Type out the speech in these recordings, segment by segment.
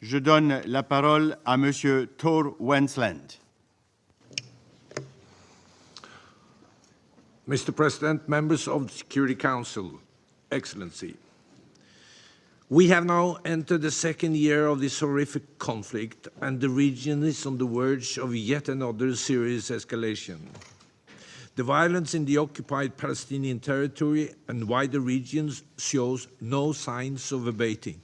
Je donne la parole à Monsieur Tor Wensland. Mr. President, members of the Security Council, Excellency, we have now entered the second year of this horrific conflict, and the region is on the verge of yet another serious escalation. The violence in the occupied Palestinian territory and wider regions shows no signs of abating.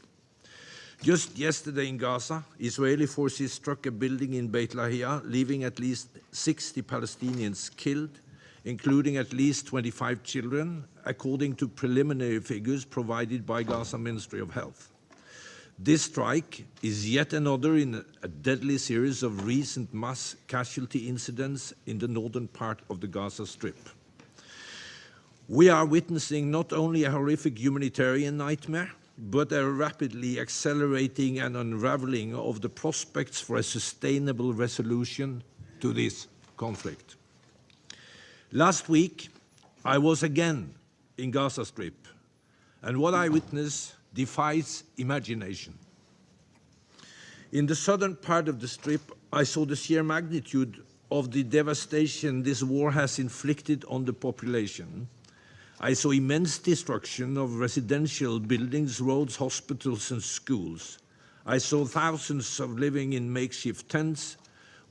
Just yesterday in Gaza, Israeli forces struck a building in Beit Lahia, leaving at least 60 Palestinians killed, including at least 25 children, according to preliminary figures provided by Gaza Ministry of Health. This strike is yet another in a deadly series of recent mass casualty incidents in the northern part of the Gaza Strip. We are witnessing not only a horrific humanitarian nightmare, but a rapidly accelerating and unraveling of the prospects for a sustainable resolution to this conflict. Last week, I was again in Gaza Strip, and what I witnessed defies imagination. In the southern part of the Strip, I saw the sheer magnitude of the devastation this war has inflicted on the population. I saw immense destruction of residential buildings, roads, hospitals, and schools. I saw thousands of living in makeshift tents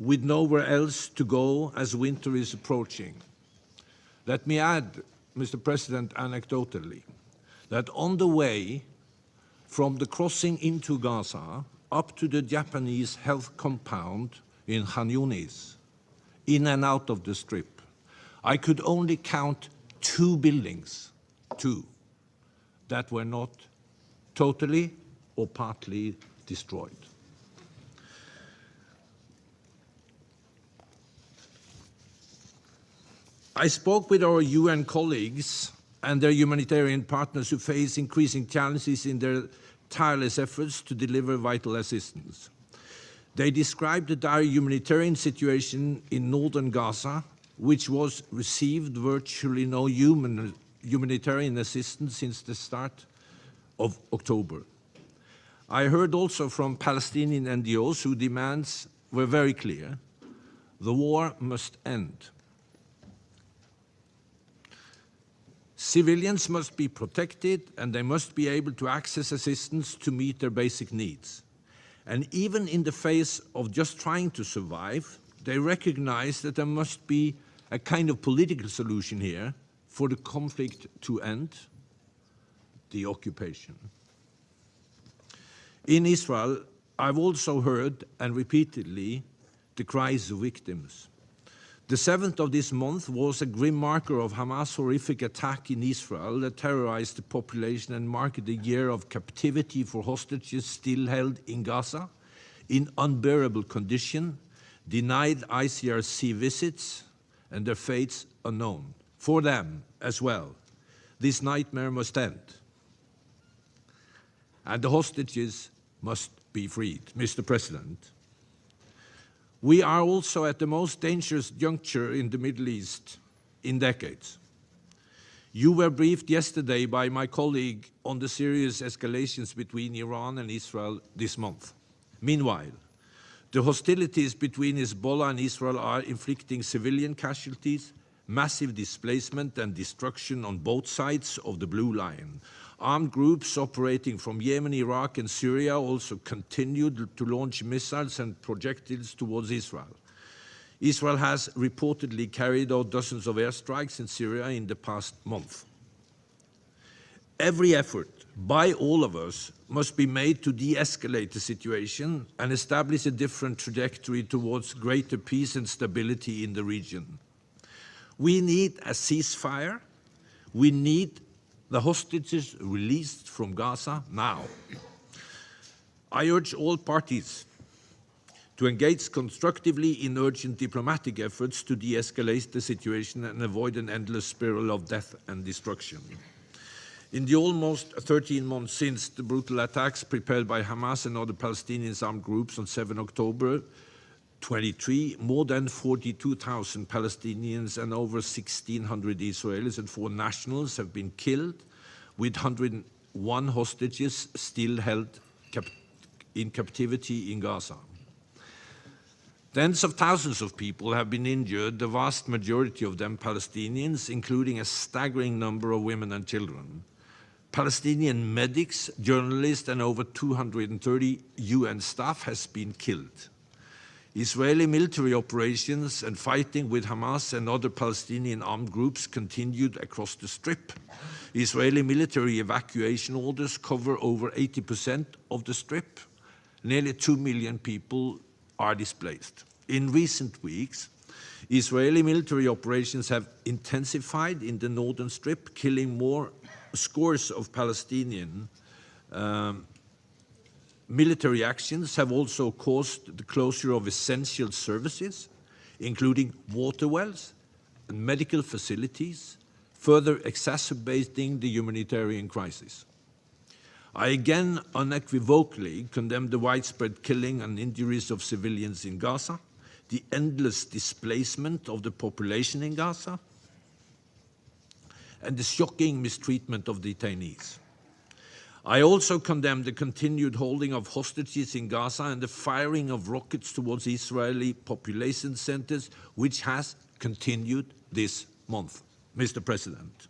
with nowhere else to go as winter is approaching. Let me add, Mr. President, anecdotally, that on the way from the crossing into Gaza up to the Japanese health compound in Khan Yunis, in and out of the Strip, I could only count 2 buildings, 2, that were not totally or partly destroyed. I spoke with our UN colleagues and their humanitarian partners who face increasing challenges in their tireless efforts to deliver vital assistance. They described the dire humanitarian situation in northern Gaza, which was received virtually no humanitarian assistance since the start of October. I heard also from Palestinian NGOs whose demands were very clear. The war must end. Civilians must be protected and they must be able to access assistance to meet their basic needs. And even in the face of just trying to survive, they recognize that there must be a kind of political solution here for the conflict to end, the occupation. In Israel, I've also heard, and repeatedly, the cries of victims. The 7th of this month was a grim marker of Hamas' horrific attack in Israel that terrorized the population and marked a year of captivity for hostages still held in Gaza in unbearable condition, denied ICRC visits, and their fates unknown. For them as well, this nightmare must end. And the hostages must be freed. Mr. President, we are also at the most dangerous juncture in the Middle East in decades. You were briefed yesterday by my colleague on the serious escalations between Iran and Israel this month. Meanwhile, the hostilities between Hezbollah and Israel are inflicting civilian casualties, massive displacement and destruction on both sides of the Blue Line. Armed groups operating from Yemen, Iraq, and Syria also continued to launch missiles and projectiles towards Israel. Israel has reportedly carried out dozens of airstrikes in Syria in the past month. Every effort by all of us must be made to de-escalate the situation and establish a different trajectory towards greater peace and stability in the region. We need a ceasefire. We need the hostages released from Gaza now. I urge all parties to engage constructively in urgent diplomatic efforts to de-escalate the situation and avoid an endless spiral of death and destruction. In the almost 13 months since the brutal attacks prepared by Hamas and other Palestinian armed groups on 7 October 23, more than 42,000 Palestinians and over 1,600 Israelis and foreign nationals have been killed, with 101 hostages still held in captivity in Gaza. Tens of thousands of people have been injured, the vast majority of them Palestinians, including a staggering number of women and children. Palestinian medics, journalists, and over 230 UN staff has been killed. Israeli military operations and fighting with Hamas and other Palestinian armed groups continued across the Strip. Israeli military evacuation orders cover over 80% of the Strip. Nearly 2 million people are displaced. In recent weeks, Israeli military operations have intensified in the northern Strip, killing more scores of Palestinian. Military actions have also caused the closure of essential services, including water wells and medical facilities, further exacerbating the humanitarian crisis. I again unequivocally condemn the widespread killing and injuries of civilians in Gaza, the endless displacement of the population in Gaza, and the shocking mistreatment of detainees. I also condemn the continued holding of hostages in Gaza and the firing of rockets towards Israeli population centers, which has continued this month. Mr. President,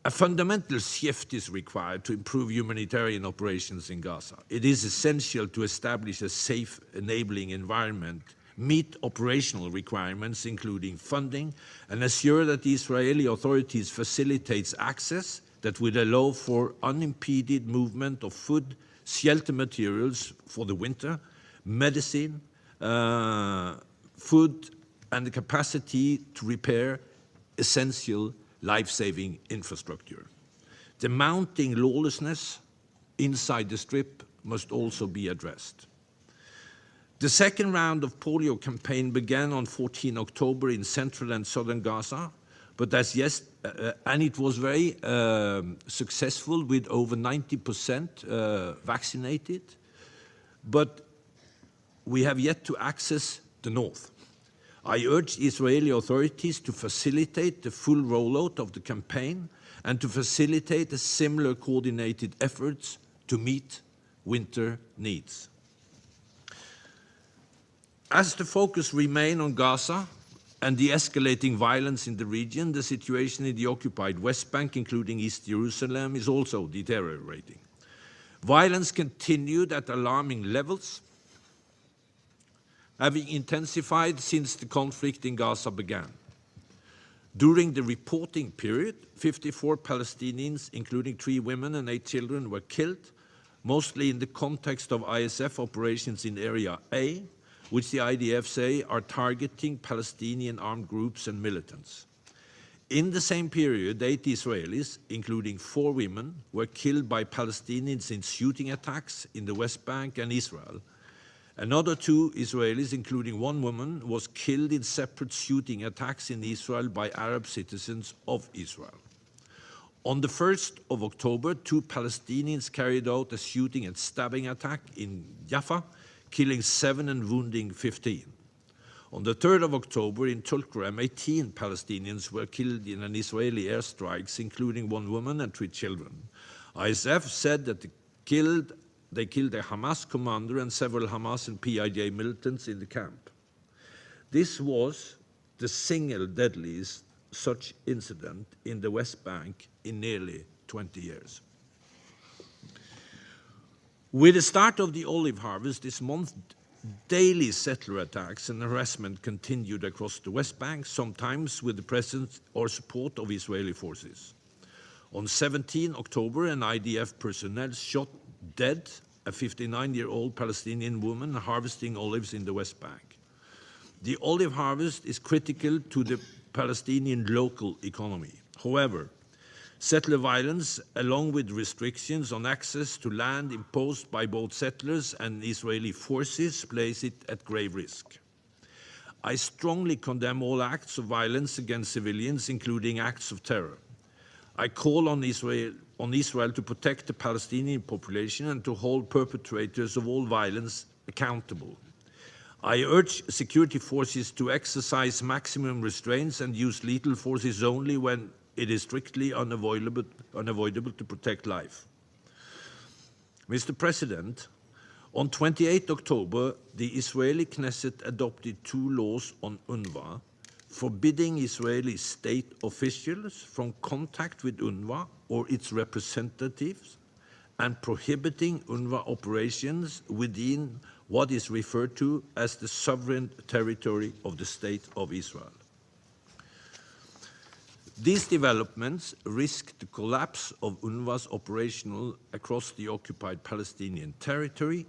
a fundamental shift is required to improve humanitarian operations in Gaza. It is essential to establish a safe, enabling environment, meet operational requirements, including funding, and assure that the Israeli authorities facilitates access that would allow for unimpeded movement of food, shelter materials for the winter, medicine, food, and the capacity to repair essential life-saving infrastructure. The mounting lawlessness inside the Strip must also be addressed. The second round of polio campaign began on 14 October in central and southern Gaza, but and it was very successful with over 90% vaccinated, but we have yet to access the north. I urge Israeli authorities to facilitate the full rollout of the campaign and to facilitate a similar coordinated efforts to meet winter needs. As the focus remains on Gaza and the escalating violence in the region, the situation in the occupied West Bank, including East Jerusalem, is also deteriorating. Violence continued at alarming levels, having intensified since the conflict in Gaza began. During the reporting period, 54 Palestinians, including 3 women and 8 children, were killed, mostly in the context of ISF operations in Area A, which the IDF say are targeting Palestinian armed groups and militants. In the same period, 8 Israelis, including 4 women, were killed by Palestinians in shooting attacks in the West Bank and Israel. Another 2 Israelis, including 1 woman, was killed in separate shooting attacks in Israel by Arab citizens of Israel. On the 1st of October, 2 Palestinians carried out a shooting and stabbing attack in Jaffa, killing 7 and wounding 15. On the 3rd of October in Tulkarem, 18 Palestinians were killed in an Israeli airstrikes, including 1 woman and 3 children. ISF said that they killed a Hamas commander and several Hamas and PIJ militants in the camp. This was the single deadliest such incident in the West Bank in nearly 20 years. With the start of the olive harvest this month, daily settler attacks and harassment continued across the West Bank, sometimes with the presence or support of Israeli forces. On 17 October, an IDF personnel shot dead a 59-year-old Palestinian woman harvesting olives in the West Bank. The olive harvest is critical to the Palestinian local economy. However, settler violence, along with restrictions on access to land imposed by both settlers and Israeli forces, place it at grave risk. I strongly condemn all acts of violence against civilians, including acts of terror. I call on Israel to protect the Palestinian population and to hold perpetrators of all violence accountable. I urge security forces to exercise maximum restraints and use lethal forces only when it is strictly unavoidable to protect life. Mr. President, on 28 October, the Israeli Knesset adopted 2 laws on UNRWA, forbidding Israeli state officials from contact with UNRWA or its representatives and prohibiting UNRWA operations within what is referred to as the sovereign territory of the State of Israel. These developments risk the collapse of UNRWA's operational across the occupied Palestinian territory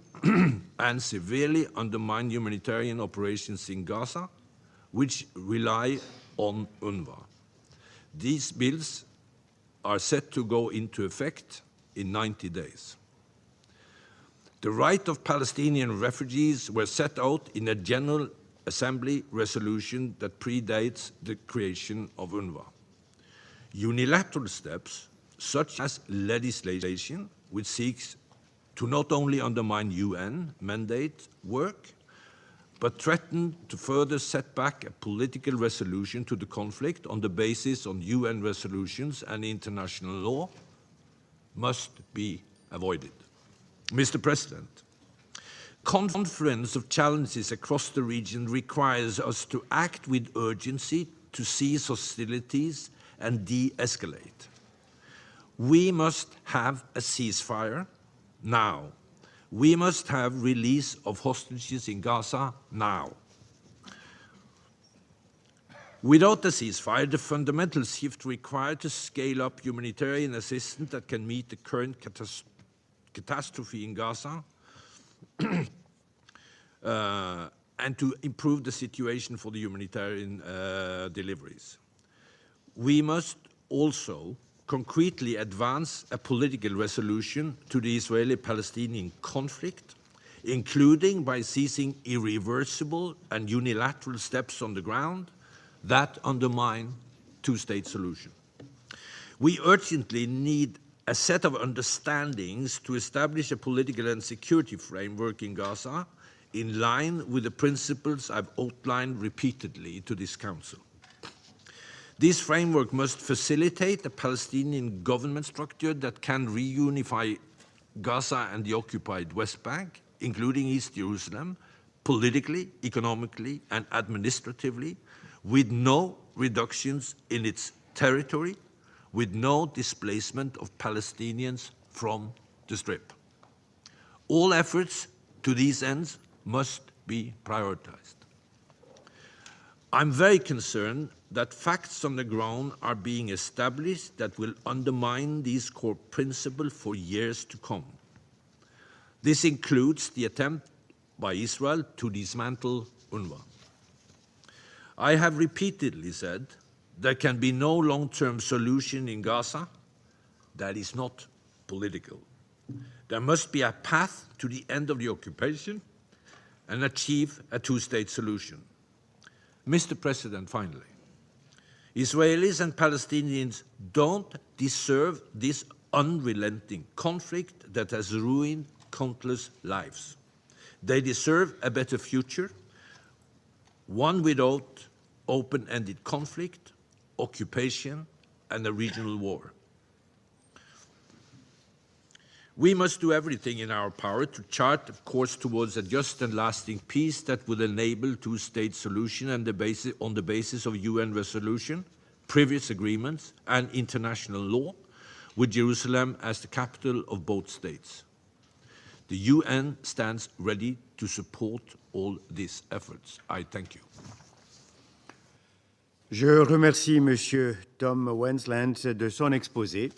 and severely undermine humanitarian operations in Gaza, which rely on UNRWA. These bills are set to go into effect in 90 days. The right of Palestinian refugees were set out in a General Assembly resolution that predates the creation of UNRWA. Unilateral steps, such as legislation, which seeks to not only undermine UN mandate work, but threaten to further set back a political resolution to the conflict on the basis of UN resolutions and international law, must be avoided. Mr. President, confluence of challenges across the region requires us to act with urgency to cease hostilities and de-escalate. We must have a ceasefire now. We must have release of hostages in Gaza now. Without a ceasefire, the fundamental shift required to scale up humanitarian assistance that can meet the current catastrophe in Gaza and to improve the situation for the humanitarian deliveries. We must also concretely advance a political resolution to the Israeli-Palestinian conflict, including by seizing irreversible and unilateral steps on the ground that undermine two-state solution. We urgently need a set of understandings to establish a political and security framework in Gaza in line with the principles I've outlined repeatedly to this Council. This framework must facilitate a Palestinian government structure that can reunify Gaza and the occupied West Bank, including East Jerusalem, politically, economically, and administratively, with no reductions in its territory, with no displacement of Palestinians from the Strip. All efforts to these ends must be prioritized. I'm very concerned that facts on the ground are being established that will undermine these core principles for years to come. This includes the attempt by Israel to dismantle UNRWA. I have repeatedly said there can be no long-term solution in Gaza that is not political. There must be a path to the end of the occupation and achieve a two-state solution. Mr. President, finally, Israelis and Palestinians don't deserve this unrelenting conflict that has ruined countless lives. They deserve a better future, one without open-ended conflict, occupation, and a regional war. We must do everything in our power to chart a course towards a just and lasting peace that will enable two-state solution and on the basis of UN resolution, previous agreements, and international law, with Jerusalem as the capital of both states. The UN stands ready to support all these efforts. I thank you. Je remercie M. Tom Wensland de son exposé.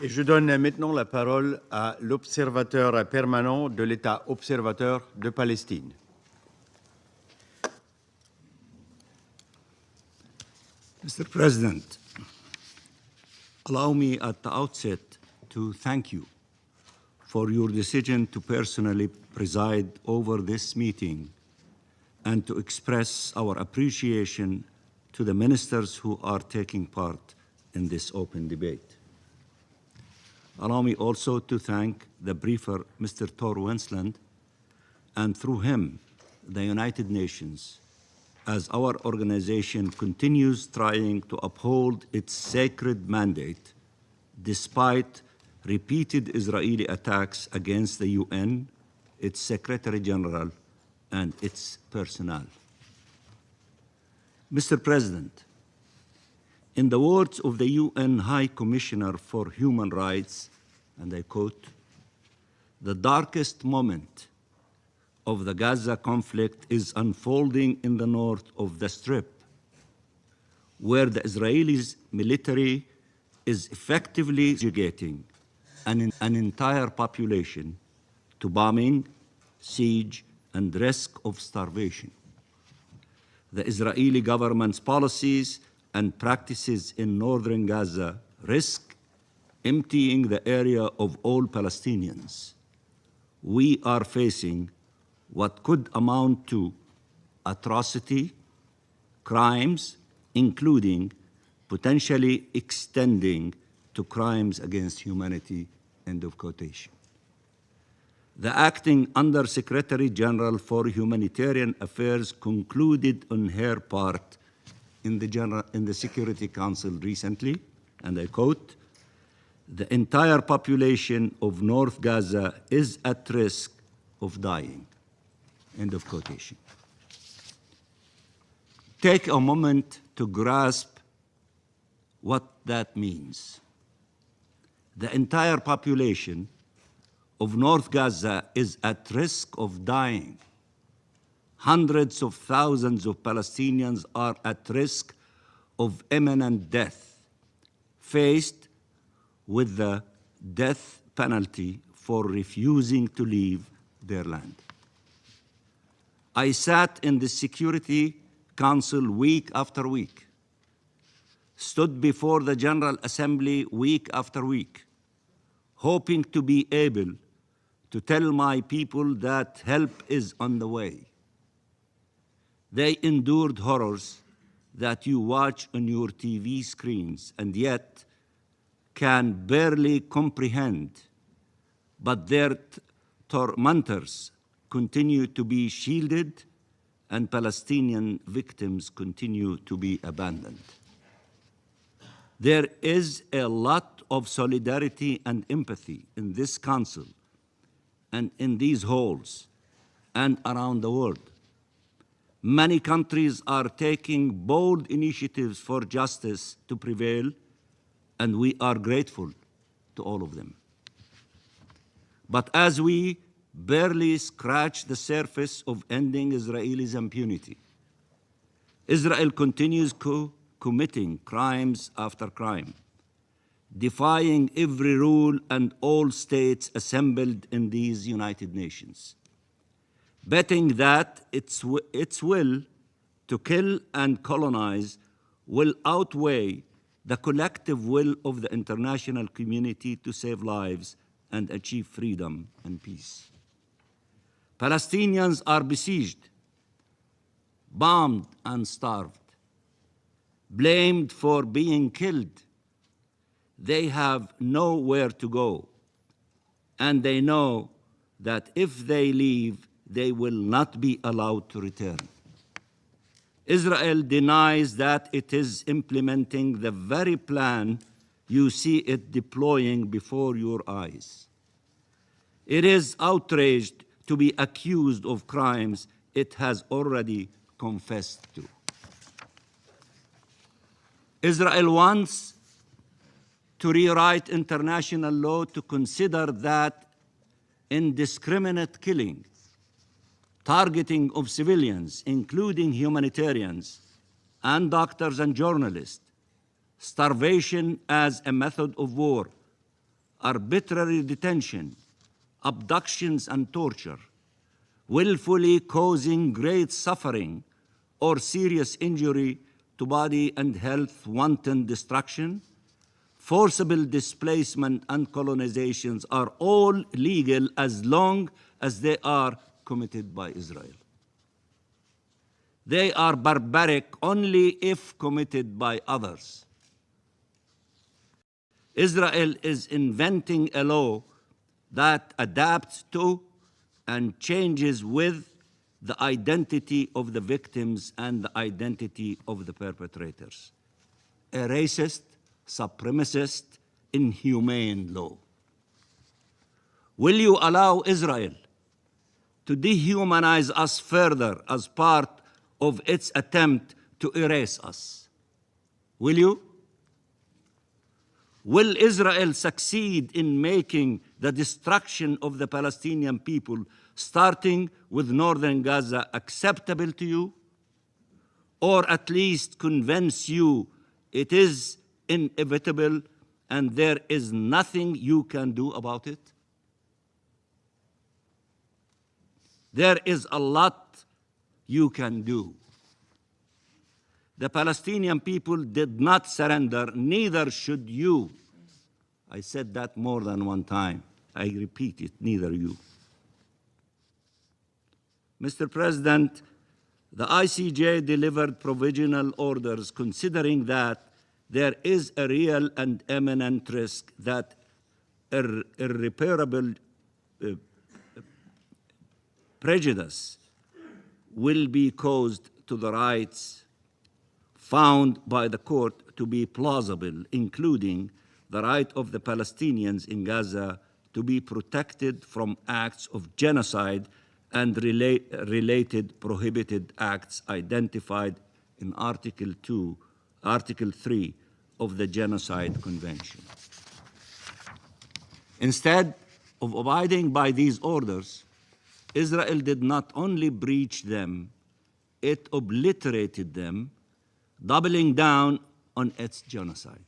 Et je donne maintenant la parole à l'observateur permanent de l'État observateur de Palestine. Mr. President, allow me at the outset to thank you for your decision to personally preside over this meeting and to express our appreciation to the ministers who are taking part in this open debate. Allow me also to thank the briefer, Mr. Tor Wensland, and through him, the United Nations, as our organization continues trying to uphold its sacred mandate despite repeated Israeli attacks against the UN, its Secretary General, and its personnel. Mr. President, in the words of the UN High Commissioner for Human Rights, and I quote, "The darkest moment of the Gaza conflict is unfolding in the north of the Strip, where the Israeli military is effectively subjugating an entire population to bombing, siege, and risk of starvation. The Israeli government's policies and practices in northern Gaza risk emptying the area of all Palestinians. We are facing what could amount to atrocity, crimes, including potentially extending to crimes against humanity," end of quotation. The acting Undersecretary General for Humanitarian Affairs concluded on her part in the Security Council recently, and I quote, "The entire population of North Gaza is at risk of dying," end of quotation. Take a moment to grasp what that means. The entire population of North Gaza is at risk of dying. Hundreds of thousands of Palestinians are at risk of imminent death, faced with the death penalty for refusing to leave their land. I sat in the Security Council week after week, stood before the General Assembly week after week, hoping to be able to tell my people that help is on the way. They endured horrors that you watch on your TV screens and yet can barely comprehend, but their tormentors continue to be shielded and Palestinian victims continue to be abandoned. There is a lot of solidarity and empathy in this council and in these halls and around the world. Many countries are taking bold initiatives for justice to prevail, and we are grateful to all of them. But as we barely scratch the surface of ending Israel's impunity, Israel continues committing crimes after crime, defying every rule and all states assembled in these United Nations, betting that its will to kill and colonize will outweigh the collective will of the international community to save lives and achieve freedom and peace. Palestinians are besieged, bombed and starved, blamed for being killed. They have nowhere to go, and they know that if they leave, they will not be allowed to return. Israel denies that it is implementing the very plan you see it deploying before your eyes. It is outraged to be accused of crimes it has already confessed to. Israel wants to rewrite international law to consider that indiscriminate killing, targeting of civilians, including humanitarians and doctors and journalists, starvation as a method of war, arbitrary detention, abductions and torture, willfully causing great suffering or serious injury to body and health, wanton destruction, forcible displacement and colonizations are all legal as long as they are committed by Israel. They are barbaric only if committed by others. Israel is inventing a law that adapts to and changes with the identity of the victims and the identity of the perpetrators. A racist, supremacist, inhumane law. Will you allow Israel to dehumanize us further as part of its attempt to erase us? Will you? Will Israel succeed in making the destruction of the Palestinian people, starting with northern Gaza, acceptable to you? Or at least convince you it is inevitable and there is nothing you can do about it? There is a lot you can do. The Palestinian people did not surrender, neither should you. I said that more than one time. I repeat it, neither you. Mr. President, the ICJ delivered provisional orders considering that there is a real and imminent risk that irreparable prejudice will be caused to the rights found by the court to be plausible, including the right of the Palestinians in Gaza to be protected from acts of genocide and related prohibited acts identified in Article 3 of the Genocide Convention. Instead of abiding by these orders, Israel did not only breach them, it obliterated them, doubling down on its genocide.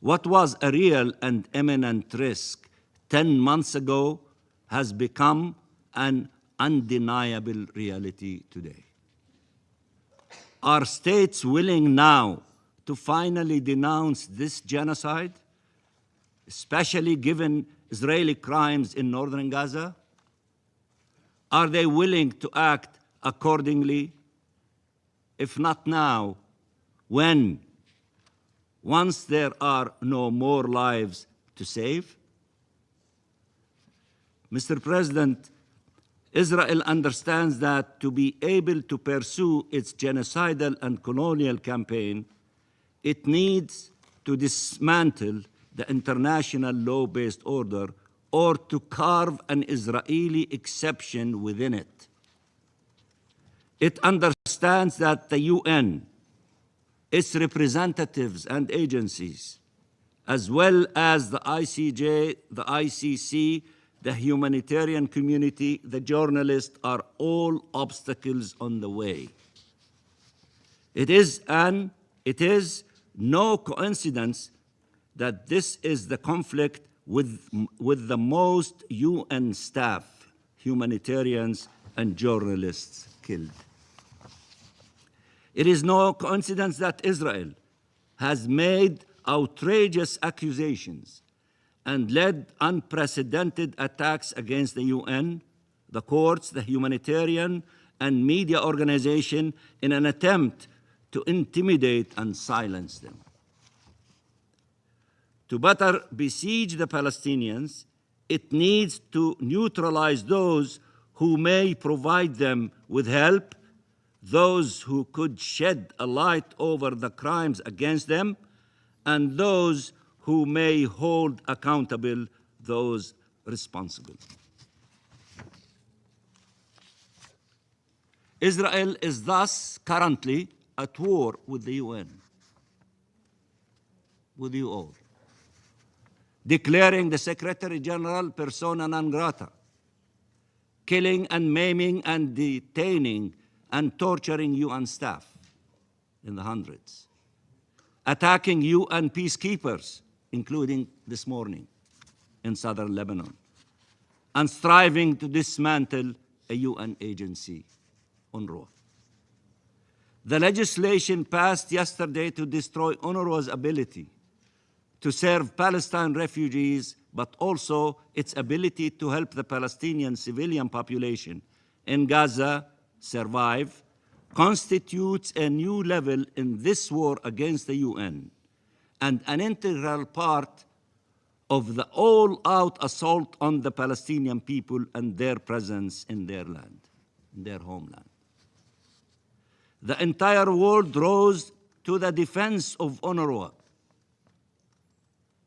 What was a real and imminent risk 10 months ago has become an undeniable reality today. Are states willing now to finally denounce this genocide, especially given Israeli crimes in northern Gaza? Are they willing to act accordingly? If not now, when? Once there are no more lives to save? Mr. President, Israel understands that to be able to pursue its genocidal and colonial campaign, it needs to dismantle the international law-based order or to carve an Israeli exception within it. It understands that the UN, its representatives and agencies, as well as the ICJ, the ICC, the humanitarian community, the journalists, are all obstacles on the way. It is no coincidence that this is the conflict with the most UN staff, humanitarians, and journalists killed. It is no coincidence that Israel has made outrageous accusations and led unprecedented attacks against the UN, the courts, the humanitarian, and media organizations in an attempt to intimidate and silence them. To better besiege the Palestinians, it needs to neutralize those who may provide them with help, those who could shed a light over the crimes against them, and those who may hold accountable those responsible. Israel is thus currently at war with the UN, with you all, declaring the Secretary General persona non grata, killing and maiming and detaining and torturing UN staff in the hundreds, attacking UN peacekeepers, including this morning in southern Lebanon, and striving to dismantle a UN agency, UNRWA. The legislation passed yesterday to destroy UNRWA's ability to serve Palestine refugees, but also its ability to help the Palestinian civilian population in Gaza survive, constitutes a new level in this war against the UN and an integral part of the all-out assault on the Palestinian people and their presence in their land, in their homeland. The entire world rose to the defense of UNRWA.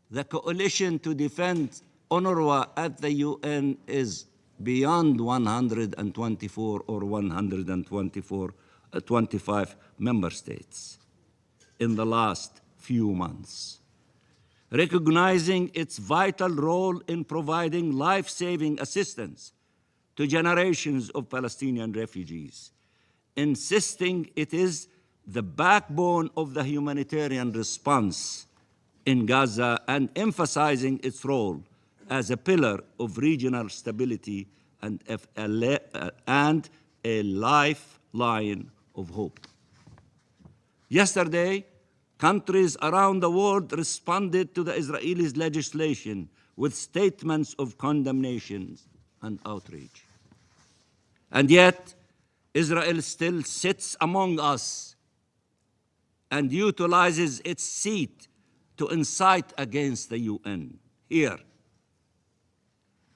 The coalition to defend UNRWA at the UN is beyond 124 or 25 member states in the last few months, recognizing its vital role in providing life-saving assistance to generations of Palestinian refugees, insisting it is the backbone of the humanitarian response in Gaza, and emphasizing its role as a pillar of regional stability and a lifeline of hope. Yesterday, countries around the world responded to the Israelis' legislation with statements of condemnation and outrage. And yet, Israel still sits among us and utilizes its seat to incite against the UN here.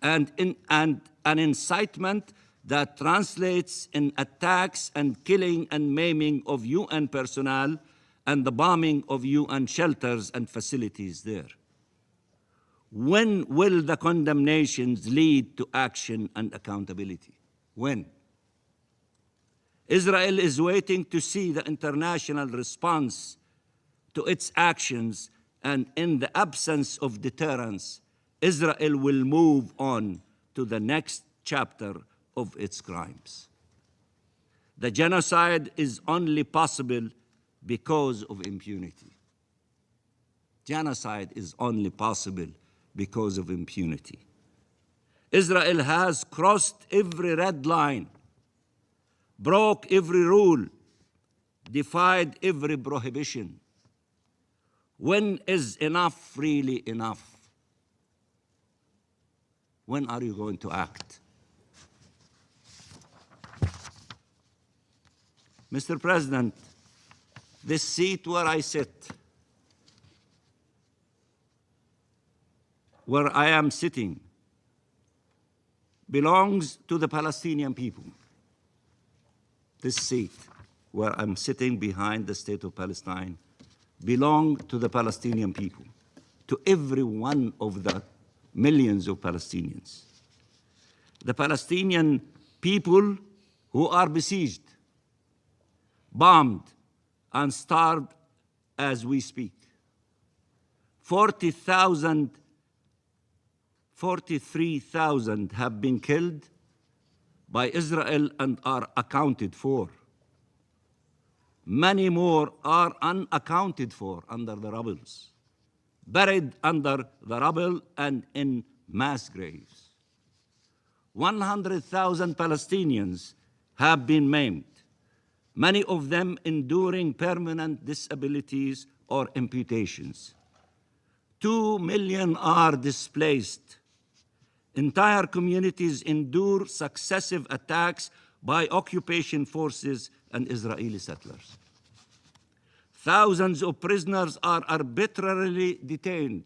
And an incitement that translates in attacks and killing and maiming of UN personnel and the bombing of UN shelters and facilities there. When will the condemnations lead to action and accountability? When? Israel is waiting to see the international response to its actions, and in the absence of deterrence, Israel will move on to the next chapter of its crimes. The genocide is only possible because of impunity. Genocide is only possible because of impunity. Israel has crossed every red line, broke every rule, defied every prohibition. When is enough really enough? When are you going to act? Mr. President, this seat where I sit, where I am sitting, belongs to the Palestinian people. This seat where I'm sitting behind the state of Palestine belongs to the Palestinian people, to every one of the millions of Palestinians. The Palestinian people who are besieged, bombed, and starved as we speak. 43,000 have been killed by Israel and are accounted for. Many more are unaccounted for under the rubble, buried under the rubble and in mass graves. 100,000 Palestinians have been maimed, many of them enduring permanent disabilities or amputations. 2 million are displaced. Entire communities endure successive attacks by occupation forces and Israeli settlers. Thousands of prisoners are arbitrarily detained,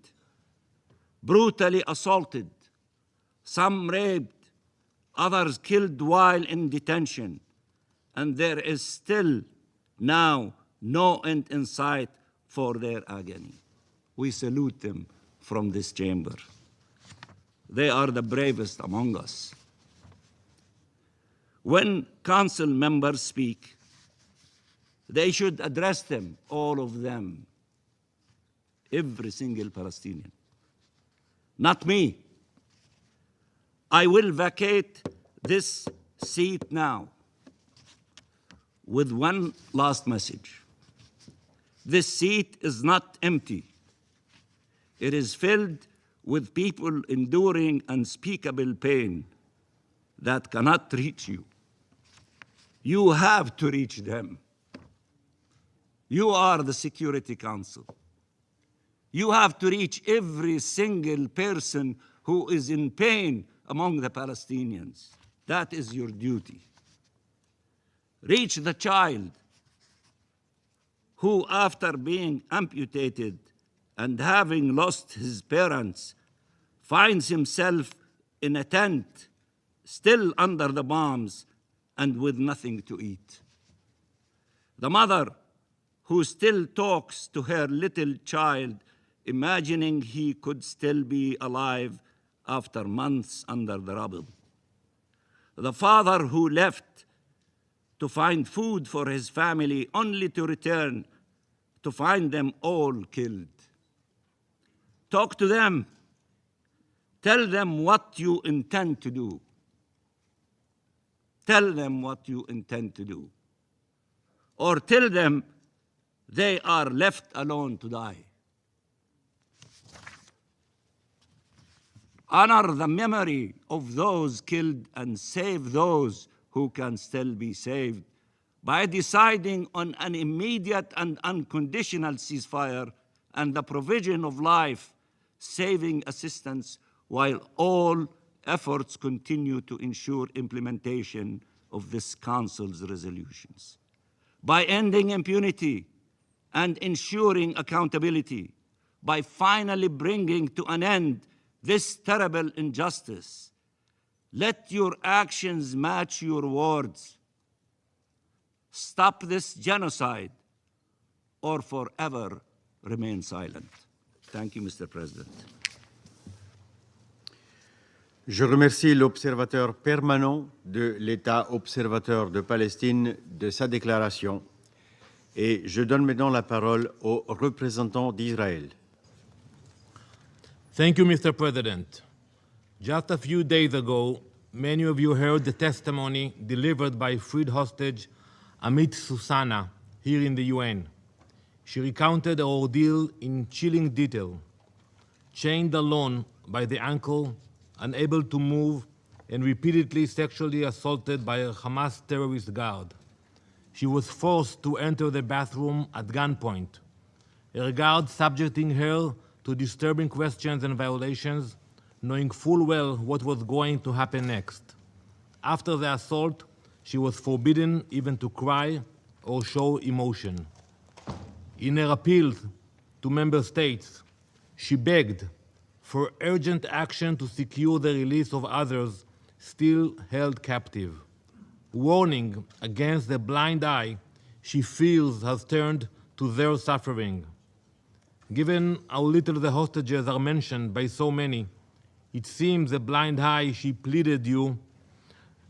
brutally assaulted, some raped, others killed while in detention, and there is still now no end in sight for their agony. We salute them from this chamber. They are the bravest among us. When council members speak, they should address them, all of them, every single Palestinian. Not me. I will vacate this seat now with one last message. This seat is not empty. It is filled with people enduring unspeakable pain that cannot reach you. You have to reach them. You are the Security Council. You have to reach every single person who is in pain among the Palestinians. That is your duty. Reach the child who, after being amputated and having lost his parents, finds himself in a tent, still under the bombs and with nothing to eat. The mother who still talks to her little child, imagining he could still be alive after months under the rubble. The father who left to find food for his family only to return to find them all killed. Talk to them. Tell them what you intend to do. Tell them what you intend to do. Or tell them they are left alone to die. Honor the memory of those killed and save those who can still be saved by deciding on an immediate and unconditional ceasefire and the provision of life-saving assistance while all efforts continue to ensure implementation of this Council's resolutions. By ending impunity and ensuring accountability, by finally bringing to an end this terrible injustice. Let your actions match your words. Stop this genocide or forever remain silent. Thank you, Mr. President. Je remercie l'observateur permanent de l'État observateur de Palestine de sa déclaration et je donne maintenant la parole au représentant d'Israël. Thank you, Mr. President. Just a few days ago, many of you heard the testimony delivered by freed hostage Amit Susana here in the UN. She recounted her ordeal in chilling detail. Chained alone by the ankle, unable to move, and repeatedly sexually assaulted by a Hamas terrorist guard. She was forced to enter the bathroom at gunpoint. Her guard subjecting her to disturbing questions and violations, knowing full well what was going to happen next. After the assault, she was forbidden even to cry or show emotion. In her appeal to member states, she begged for urgent action to secure the release of others still held captive, warning against the blind eye she feels has turned to their suffering. Given how little the hostages are mentioned by so many, it seems the blind eye she pleaded you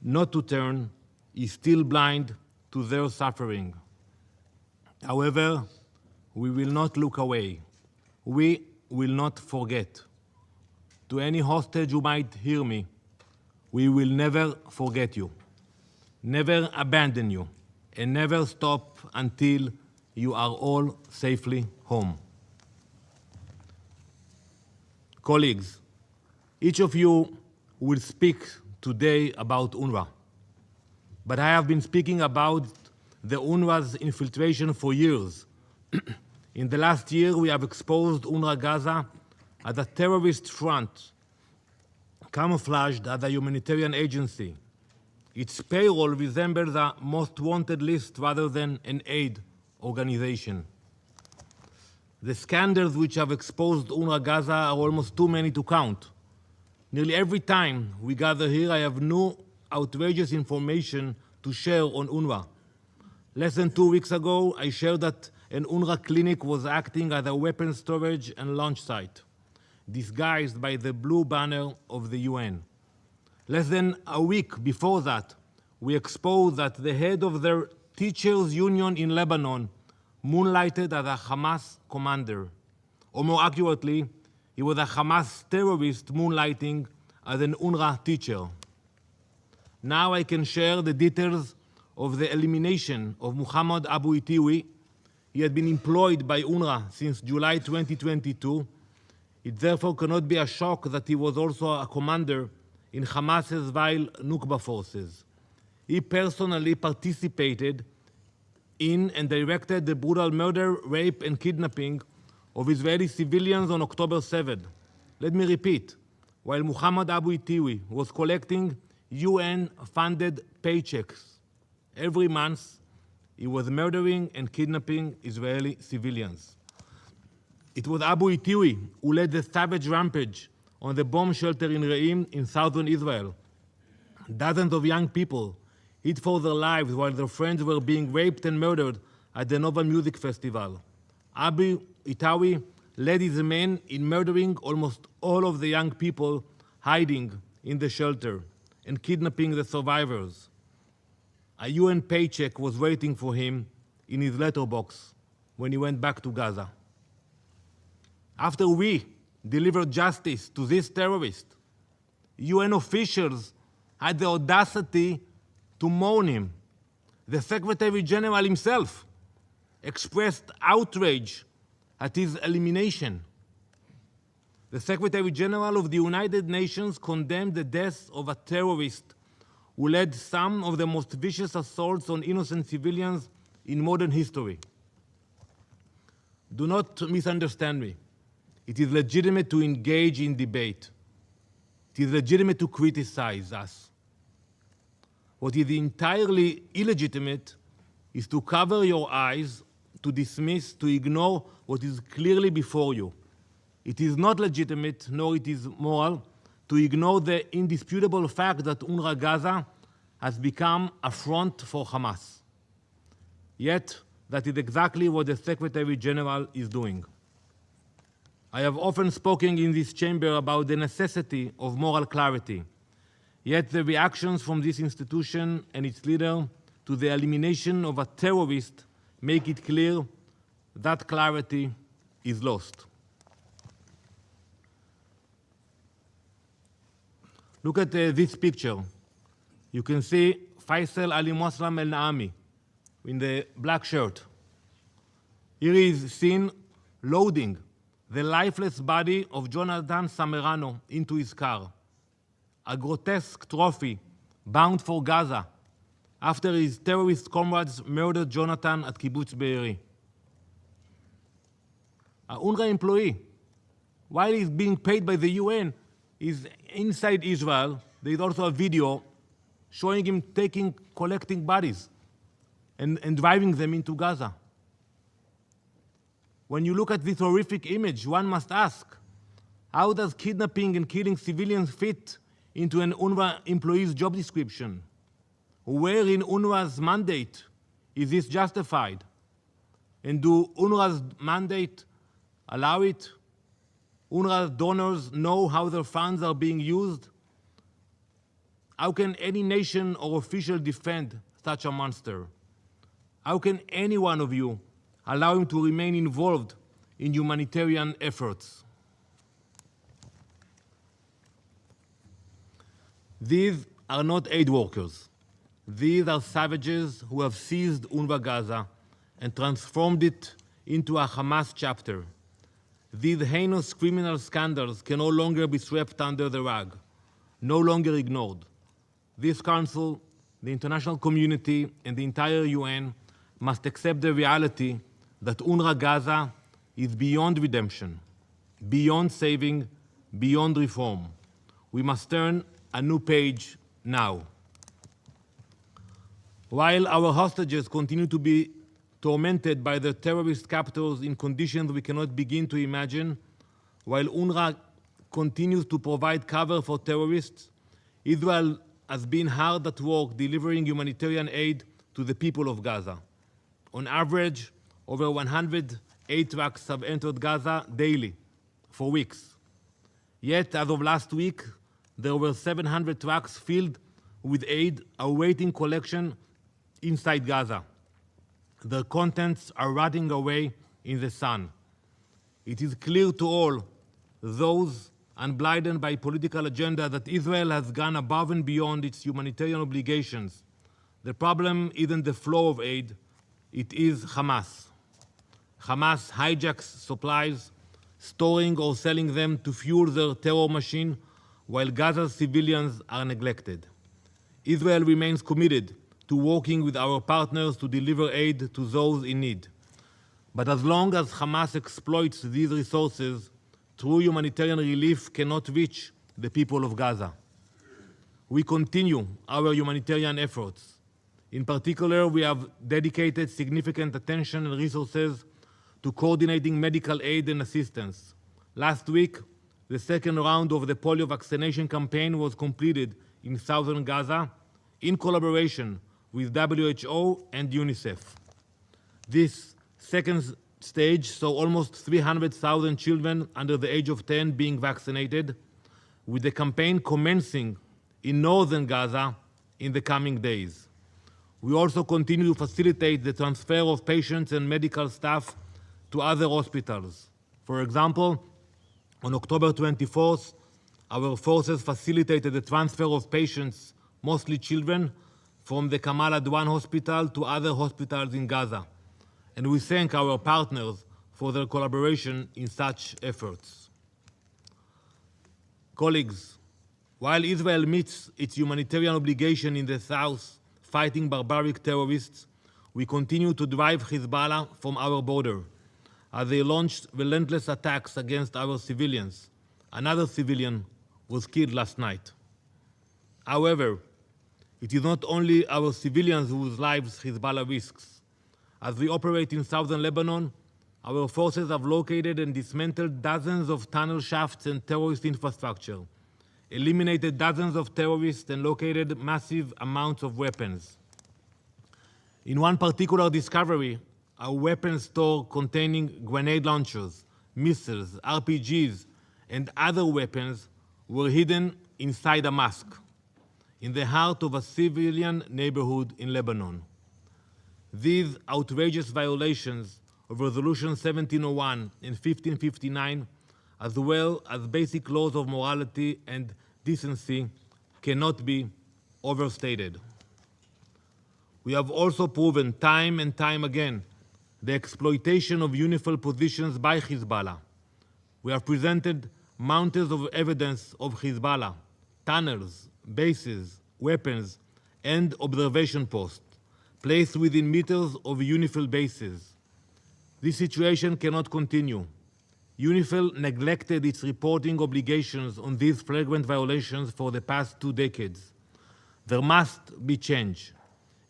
not to turn is still blind to their suffering. However, we will not look away. We will not forget. To any hostage who might hear me, we will never forget you, never abandon you, and never stop until you are all safely home. Colleagues, each of you will speak today about UNRWA, but I have been speaking about the UNRWA's infiltration for years. In the last year, we have exposed UNRWA Gaza as a terrorist front, camouflaged as a humanitarian agency. Its payroll resembles a most wanted list rather than an aid organization. The scandals which have exposed UNRWA Gaza are almost too many to count. Nearly every time we gather here, I have new outrageous information to share on UNRWA. Less than 2 weeks ago, I shared that an UNRWA clinic was acting as a weapons storage and launch site, disguised by the blue banner of the UN. Less than a week before that, we exposed that the head of their teachers' union in Lebanon moonlighted as a Hamas commander. Or more accurately, he was a Hamas terrorist moonlighting as an UNRWA teacher. Now I can share the details of the elimination of Muhammad Abu Itiwi. He had been employed by UNRWA since July 2022. It therefore cannot be a shock that he was also a commander in Hamas's vile Nukba forces. He personally participated in and directed the brutal murder, rape, and kidnapping of Israeli civilians on October 7. Let me repeat, while Muhammad Abu Itiwi was collecting UN-funded paychecks every month, he was murdering and kidnapping Israeli civilians. It was Abu Itiwi who led the savage rampage on the bomb shelter in Re'im in southern Israel. Dozens of young people hid for their lives while their friends were being raped and murdered at the Nova Music Festival. Abu Itiwi led his men in murdering almost all of the young people hiding in the shelter and kidnapping the survivors. A UN paycheck was waiting for him in his letterbox when he went back to Gaza. After we delivered justice to this terrorist, UN officials had the audacity to mourn him. The Secretary General himself expressed outrage at his elimination. The Secretary General of the United Nations condemned the death of a terrorist who led some of the most vicious assaults on innocent civilians in modern history. Do not misunderstand me. It is legitimate to engage in debate. It is legitimate to criticize us. What is entirely illegitimate is to cover your eyes, to dismiss, to ignore what is clearly before you. It is not legitimate, nor it is moral, to ignore the indisputable fact that UNRWA Gaza has become a front for Hamas. Yet, that is exactly what the Secretary General is doing. I have often spoken in this chamber about the necessity of moral clarity. Yet the reactions from this institution and its leader to the elimination of a terrorist make it clear that clarity is lost. Look at this picture. You can see Faisal Ali Muslim El Naami in the black shirt. Here is seen loading the lifeless body of Jonathan Samerano into his car, a grotesque trophy bound for Gaza after his terrorist comrades murdered Jonathan at Kibbutz Be'eri. An UNRWA employee, while he's being paid by the UN, is inside Israel. There is also a video showing him collecting bodies and driving them into Gaza. When you look at this horrific image, one must ask, how does kidnapping and killing civilians fit into an UNRWA employee's job description? Where in UNRWA's mandate is this justified? And do UNRWA's mandate allow it? UNRWA donors know how their funds are being used? How can any nation or official defend such a monster? How can any one of you allow him to remain involved in humanitarian efforts? These are not aid workers. These are savages who have seized UNRWA Gaza and transformed it into a Hamas chapter. These heinous criminal scandals can no longer be swept under the rug, no longer ignored. This Council, the international community, and the entire UN must accept the reality that UNRWA Gaza is beyond redemption, beyond saving, beyond reform. We must turn a new page now. While our hostages continue to be tormented by their terrorist captors in conditions we cannot begin to imagine, while UNRWA continues to provide cover for terrorists, Israel has been hard at work delivering humanitarian aid to the people of Gaza. On average, over 100 aid trucks have entered Gaza daily for weeks. Yet, as of last week, there were 700 trucks filled with aid awaiting collection inside Gaza. Their contents are rotting away in the sun. It is clear to all those unblinded by political agenda that Israel has gone above and beyond its humanitarian obligations. The problem isn't the flow of aid, it is Hamas. Hamas hijacks supplies, storing or selling them to fuel their terror machine, while Gaza's civilians are neglected. Israel remains committed to working with our partners to deliver aid to those in need. But as long as Hamas exploits these resources, true humanitarian relief cannot reach the people of Gaza. We continue our humanitarian efforts. In particular, we have dedicated significant attention and resources to coordinating medical aid and assistance. Last week, the second round of the polio vaccination campaign was completed in southern Gaza in collaboration with WHO and UNICEF. This second stage saw almost 300,000 children under the age of 10 being vaccinated. with the campaign commencing in northern Gaza in the coming days. We also continue to facilitate the transfer of patients and medical staff to other hospitals. For example, on October 24th, our forces facilitated the transfer of patients, mostly children, from the Kamal Adwan Hospital to other hospitals in Gaza. And we thank our partners for their collaboration in such efforts. Colleagues, while Israel meets its humanitarian obligation in the south, fighting barbaric terrorists, we continue to drive Hezbollah from our border as they launched relentless attacks against our civilians. Another civilian was killed last night. However, it is not only our civilians whose lives Hezbollah risks. As we operate in southern Lebanon, our forces have located and dismantled dozens of tunnel shafts and terrorist infrastructure, eliminated dozens of terrorists, and located massive amounts of weapons. In one particular discovery, a weapons store containing grenade launchers, missiles, RPGs, and other weapons were hidden inside a mosque in the heart of a civilian neighborhood in Lebanon. These outrageous violations of Resolution 1701 and 1559, as well as basic laws of morality and decency, cannot be overstated. We have also proven time and time again the exploitation of UNIFIL positions by Hezbollah. We have presented mountains of evidence of Hezbollah, tunnels, bases, weapons, and observation posts placed within meters of UNIFIL bases. This situation cannot continue. UNIFIL neglected its reporting obligations on these flagrant violations for the past 2 decades. There must be change,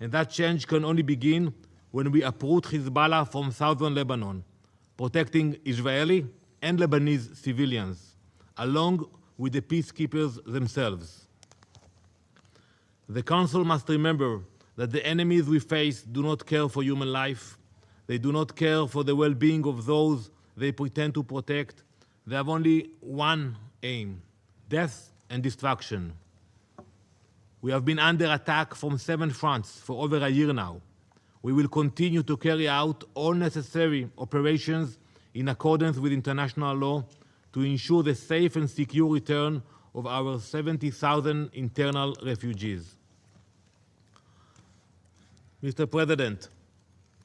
and that change can only begin when we uproot Hezbollah from southern Lebanon, protecting Israeli and Lebanese civilians, along with the peacekeepers themselves. The Council must remember that the enemies we face do not care for human life. They do not care for the well-being of those they pretend to protect. They have only one aim: death and destruction. We have been under attack from 7 fronts for over a year now. We will continue to carry out all necessary operations in accordance with international law to ensure the safe and secure return of our 70,000 internal refugees. Mr. President,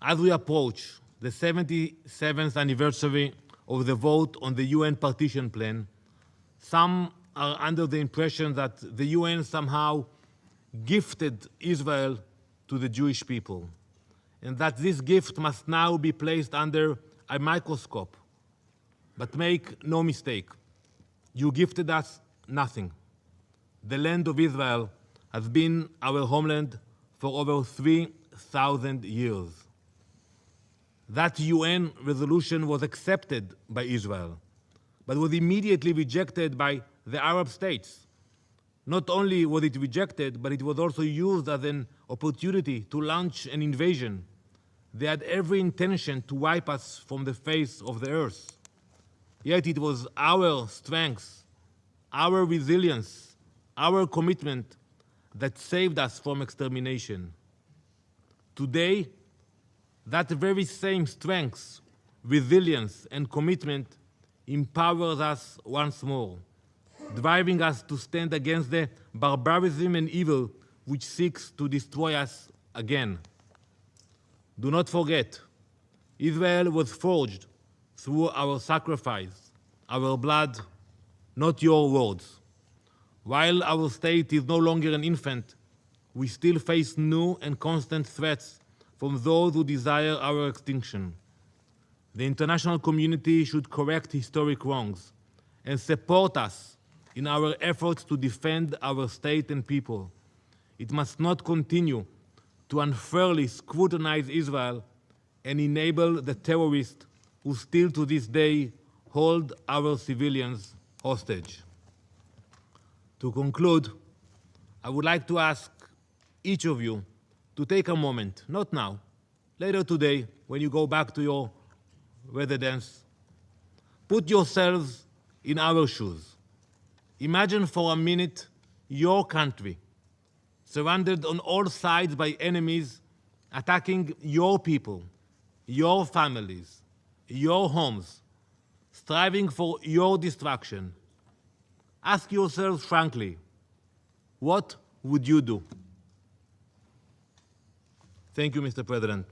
as we approach the 77th anniversary of the vote on the UN partition plan, some are under the impression that the UN somehow gifted Israel to the Jewish people, and that this gift must now be placed under a microscope. But make no mistake, you gifted us nothing. The land of Israel has been our homeland for over 3,000 years. That UN resolution was accepted by Israel, but was immediately rejected by the Arab states. Not only was it rejected, but it was also used as an opportunity to launch an invasion. They had every intention to wipe us from the face of the earth. Yet it was our strength, our resilience, our commitment that saved us from extermination. Today, that very same strength, resilience, and commitment empowers us once more, driving us to stand against the barbarism and evil which seeks to destroy us again. Do not forget, Israel was forged through our sacrifice, our blood, not your words. While our state is no longer an infant, we still face new and constant threats from those who desire our extinction. The international community should correct historic wrongs and support us in our efforts to defend our state and people. It must not continue to unfairly scrutinize Israel and enable the terrorists who still to this day hold our civilians hostage. To conclude, I would like to ask each of you to take a moment, not now, later today when you go back to your residence, put yourselves in our shoes. Imagine for a minute your country, surrounded on all sides by enemies attacking your people, your families, your homes, striving for your destruction. Ask yourselves frankly, what would you do? Thank you, Mr. President.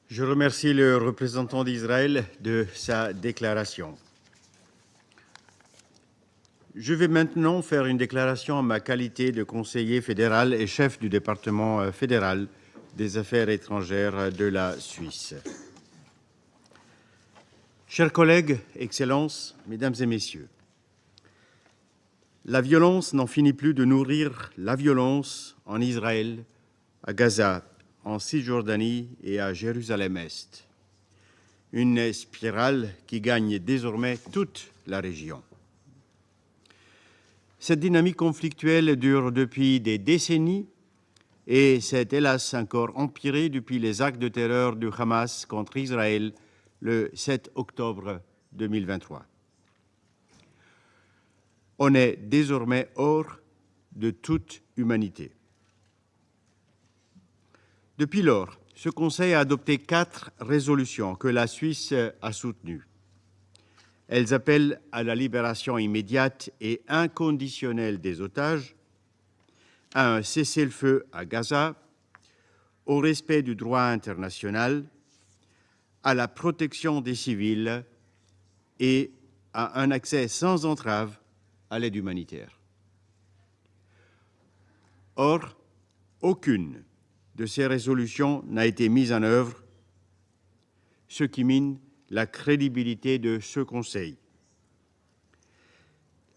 Je remercie le représentant d'Israël de sa déclaration. Je vais maintenant faire une déclaration en ma qualité de conseiller fédéral et chef du département fédéral des affaires étrangères de la Suisse. Chers collègues, Excellences, Mesdames et Messieurs, la violence n'en finit plus de nourrir la violence en Israël, à Gaza, en Cisjordanie et à Jérusalem-Est. Une spirale qui gagne désormais toute la région. Cette dynamique conflictuelle dure depuis des décennies et s'est hélas encore empirée depuis les actes de terreur du Hamas contre Israël le 7 octobre 2023. On est désormais hors de toute humanité. Depuis lors, ce Conseil a adopté 4 résolutions que la Suisse a soutenues. Elles appellent à la libération immédiate et inconditionnelle des otages, à un cessez-le-feu à Gaza, au respect du droit international, à la protection des civils et à un accès sans entrave à l'aide humanitaire. Or, aucune de ces résolutions n'a été mise en œuvre, ce qui mine la crédibilité de ce Conseil.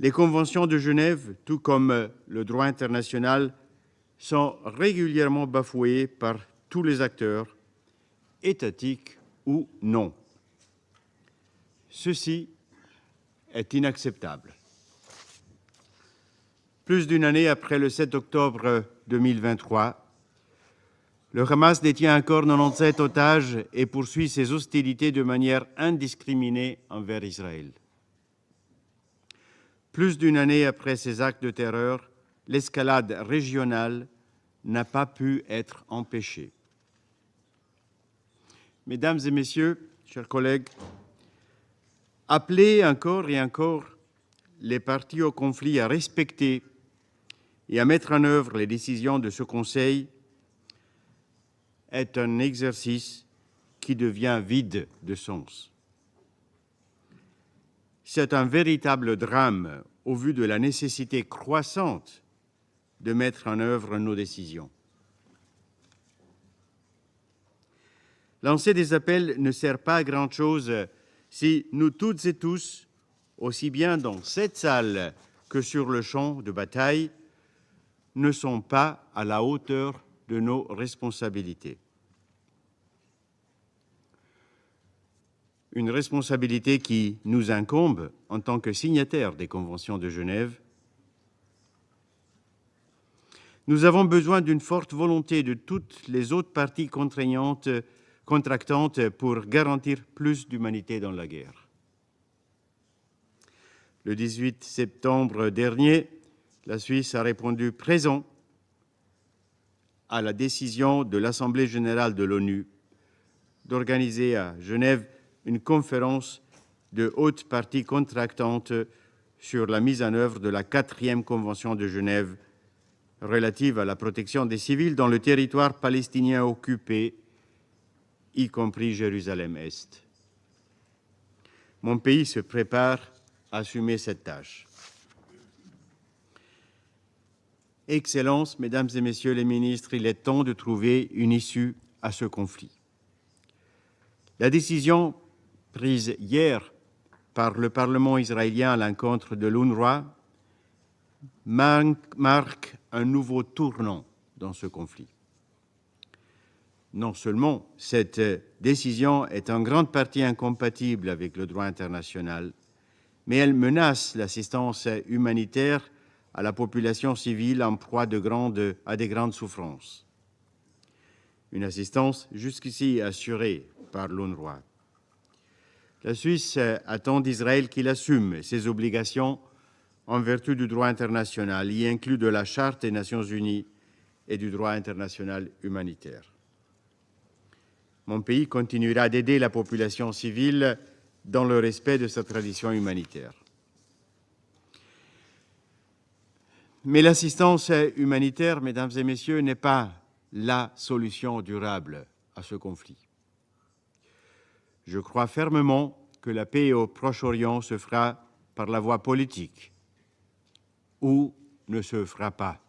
Les conventions de Genève, tout comme le droit international, sont régulièrement bafouées par tous les acteurs, étatiques ou non. Ceci est inacceptable. Plus d'une année après le 7 octobre 2023, le Hamas détient encore 97 otages et poursuit ses hostilités de manière indiscriminée envers Israël. Plus d'une année après ces actes de terreur, l'escalade régionale n'a pas pu être empêchée. Mesdames et Messieurs, chers collègues, appeler encore et encore les parties au conflit à respecter et à mettre en œuvre les décisions de ce Conseil est un exercice qui devient vide de sens. C'est un véritable drame au vu de la nécessité croissante de mettre en œuvre nos décisions. Lancer des appels ne sert pas à grand-chose si nous toutes et tous, aussi bien dans cette salle que sur le champ de bataille, ne sommes pas à la hauteur de nos responsabilités. Une responsabilité qui nous incombe en tant que signataires des conventions de Genève. Nous avons besoin d'une forte volonté de toutes les autres parties contractantes pour garantir plus d'humanité dans la guerre. Le 18 septembre dernier, la Suisse a répondu présent à la décision de l'Assemblée générale de l'ONU d'organiser à Genève une conférence de hautes parties contractantes sur la mise en œuvre de la 4e Convention de Genève relative à la protection des civils dans le territoire palestinien occupé, y compris Jérusalem-Est. Mon pays se prépare à assumer cette tâche. Excellences, Mesdames et Messieurs les ministres, il est temps de trouver une issue à ce conflit. La décision prise hier par le Parlement israélien à l'encontre de l'UNRWA marque un nouveau tournant dans ce conflit. Non seulement cette décision est en grande partie incompatible avec le droit international, mais elle menace l'assistance humanitaire à la population civile en proie à des grandes souffrances. Une assistance jusqu'ici assurée par l'UNRWA. La Suisse attend d'Israël qu'il assume ses obligations en vertu du droit international, y inclus de la Charte des Nations Unies et du droit international humanitaire. Mon pays continuera d'aider la population civile dans le respect de sa tradition humanitaire. Mais l'assistance humanitaire, mesdames et messieurs, n'est pas la solution durable à ce conflit. Je crois fermement que la paix au Proche-Orient se fera par la voie politique ou ne se fera pas.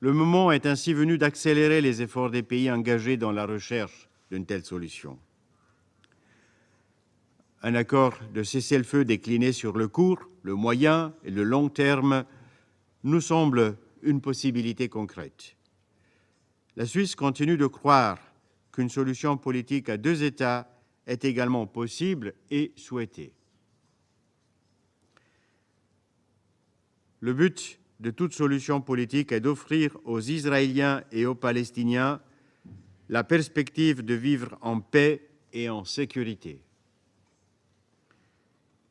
Le moment est ainsi venu d'accélérer les efforts des pays engagés dans la recherche d'une telle solution. Un accord de cessez-le-feu décliné sur le court, le moyen et le long terme nous semble une possibilité concrète. La Suisse continue de croire qu'une solution politique à deux États est également possible et souhaitée. Le but de toute solution politique est d'offrir aux Israéliens et aux Palestiniens la perspective de vivre en paix et en sécurité.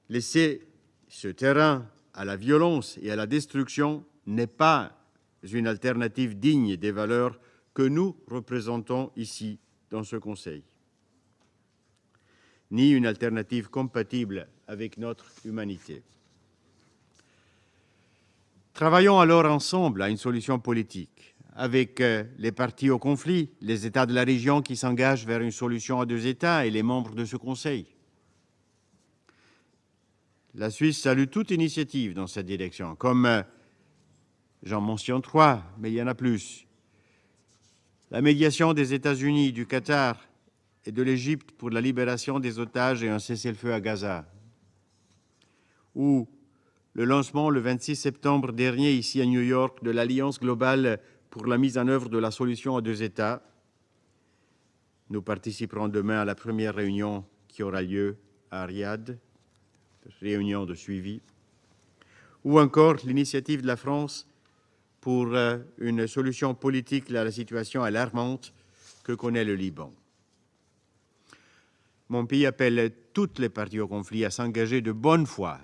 Laisser ce terrain à la violence et à la destruction n'est pas une alternative digne des valeurs que nous représentons ici dans ce Conseil, ni une alternative compatible avec notre humanité. Travaillons alors ensemble à une solution politique, avec les parties au conflit, les États de la région qui s'engagent vers une solution à deux États et les membres de ce Conseil. La Suisse salue toute initiative dans cette direction, comme j'en mentionne trois, mais il y en a plus. La médiation des États-Unis, du Qatar et de l'Égypte pour la libération des otages et un cessez-le-feu à Gaza. Ou le lancement le 26 septembre dernier, ici à New York, de l'Alliance globale pour la mise en œuvre de la solution à deux États. Nous participerons demain à la première réunion qui aura lieu à Riyad, réunion de suivi. Ou encore l'initiative de la France pour une solution politique à la situation alarmante que connaît le Liban. Mon pays appelle toutes les parties au conflit à s'engager de bonne foi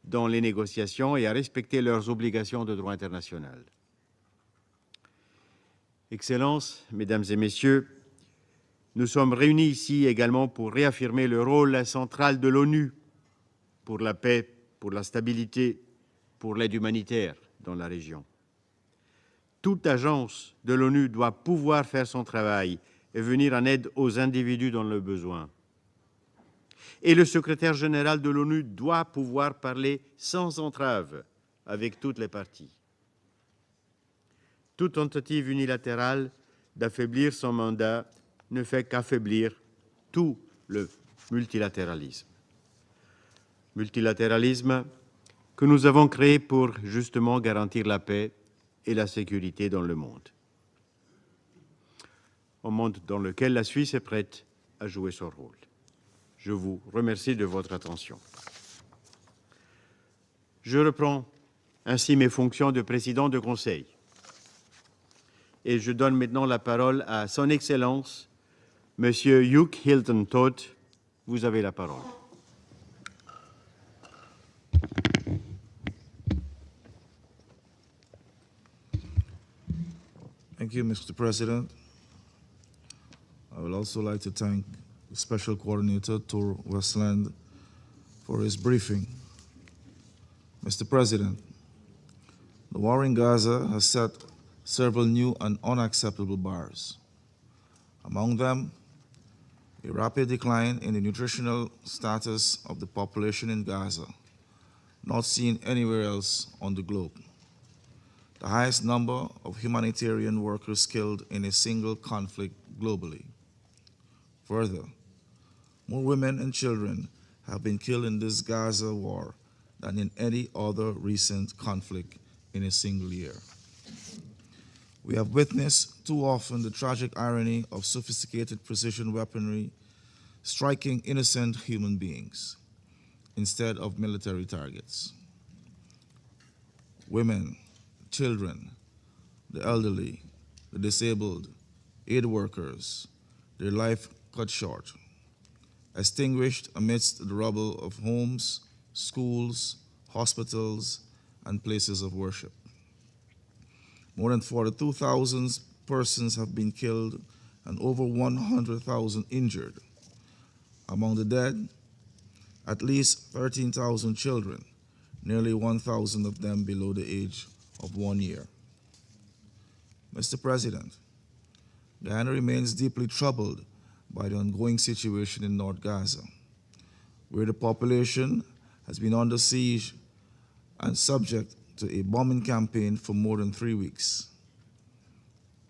dans les négociations et à respecter leurs obligations de droit international. Excellences, Mesdames et Messieurs, nous sommes réunis ici également pour réaffirmer le rôle central de l'ONU pour la paix, pour la stabilité, pour l'aide humanitaire dans la région. Toute agence de l'ONU doit pouvoir faire son travail et venir en aide aux individus dans le besoin. Et le secrétaire général de l'ONU doit pouvoir parler sans entrave avec toutes les parties. Toute tentative unilatérale d'affaiblir son mandat ne fait qu'affaiblir tout le multilatéralisme. Multilatéralisme que nous avons créé pour justement garantir la paix et la sécurité dans le monde. Un monde dans lequel la Suisse est prête à jouer son rôle. Je vous remercie de votre attention. Je reprends ainsi mes fonctions de président de Conseil. Et je donne maintenant la parole à Son Excellence, Monsieur Hugh Hilton Todd. Vous avez la parole. Thank you, Mr. President. I would also like to thank the Special Coordinator, Tor Westland, for his briefing. Mr. President, the war in Gaza has set several new and unacceptable bars. Among them, a rapid decline in the nutritional status of the population in Gaza, not seen anywhere else on the globe. The highest number of humanitarian workers killed in a single conflict globally. Further, more women and children have been killed in this Gaza war than in any other recent conflict in a single year. We have witnessed too often the tragic irony of sophisticated precision weaponry striking innocent human beings instead of military targets. Women, children, the elderly, the disabled, aid workers, their life cut short. extinguished amidst the rubble of homes, schools, hospitals, and places of worship. More than 42,000 persons have been killed and over 100,000 injured. Among the dead, at least 13,000 children, nearly 1,000 of them below the age of 1 year. Mr. President, Guyana remains deeply troubled by the ongoing situation in North Gaza, where the population has been under siege and subject to a bombing campaign for more than 3 weeks.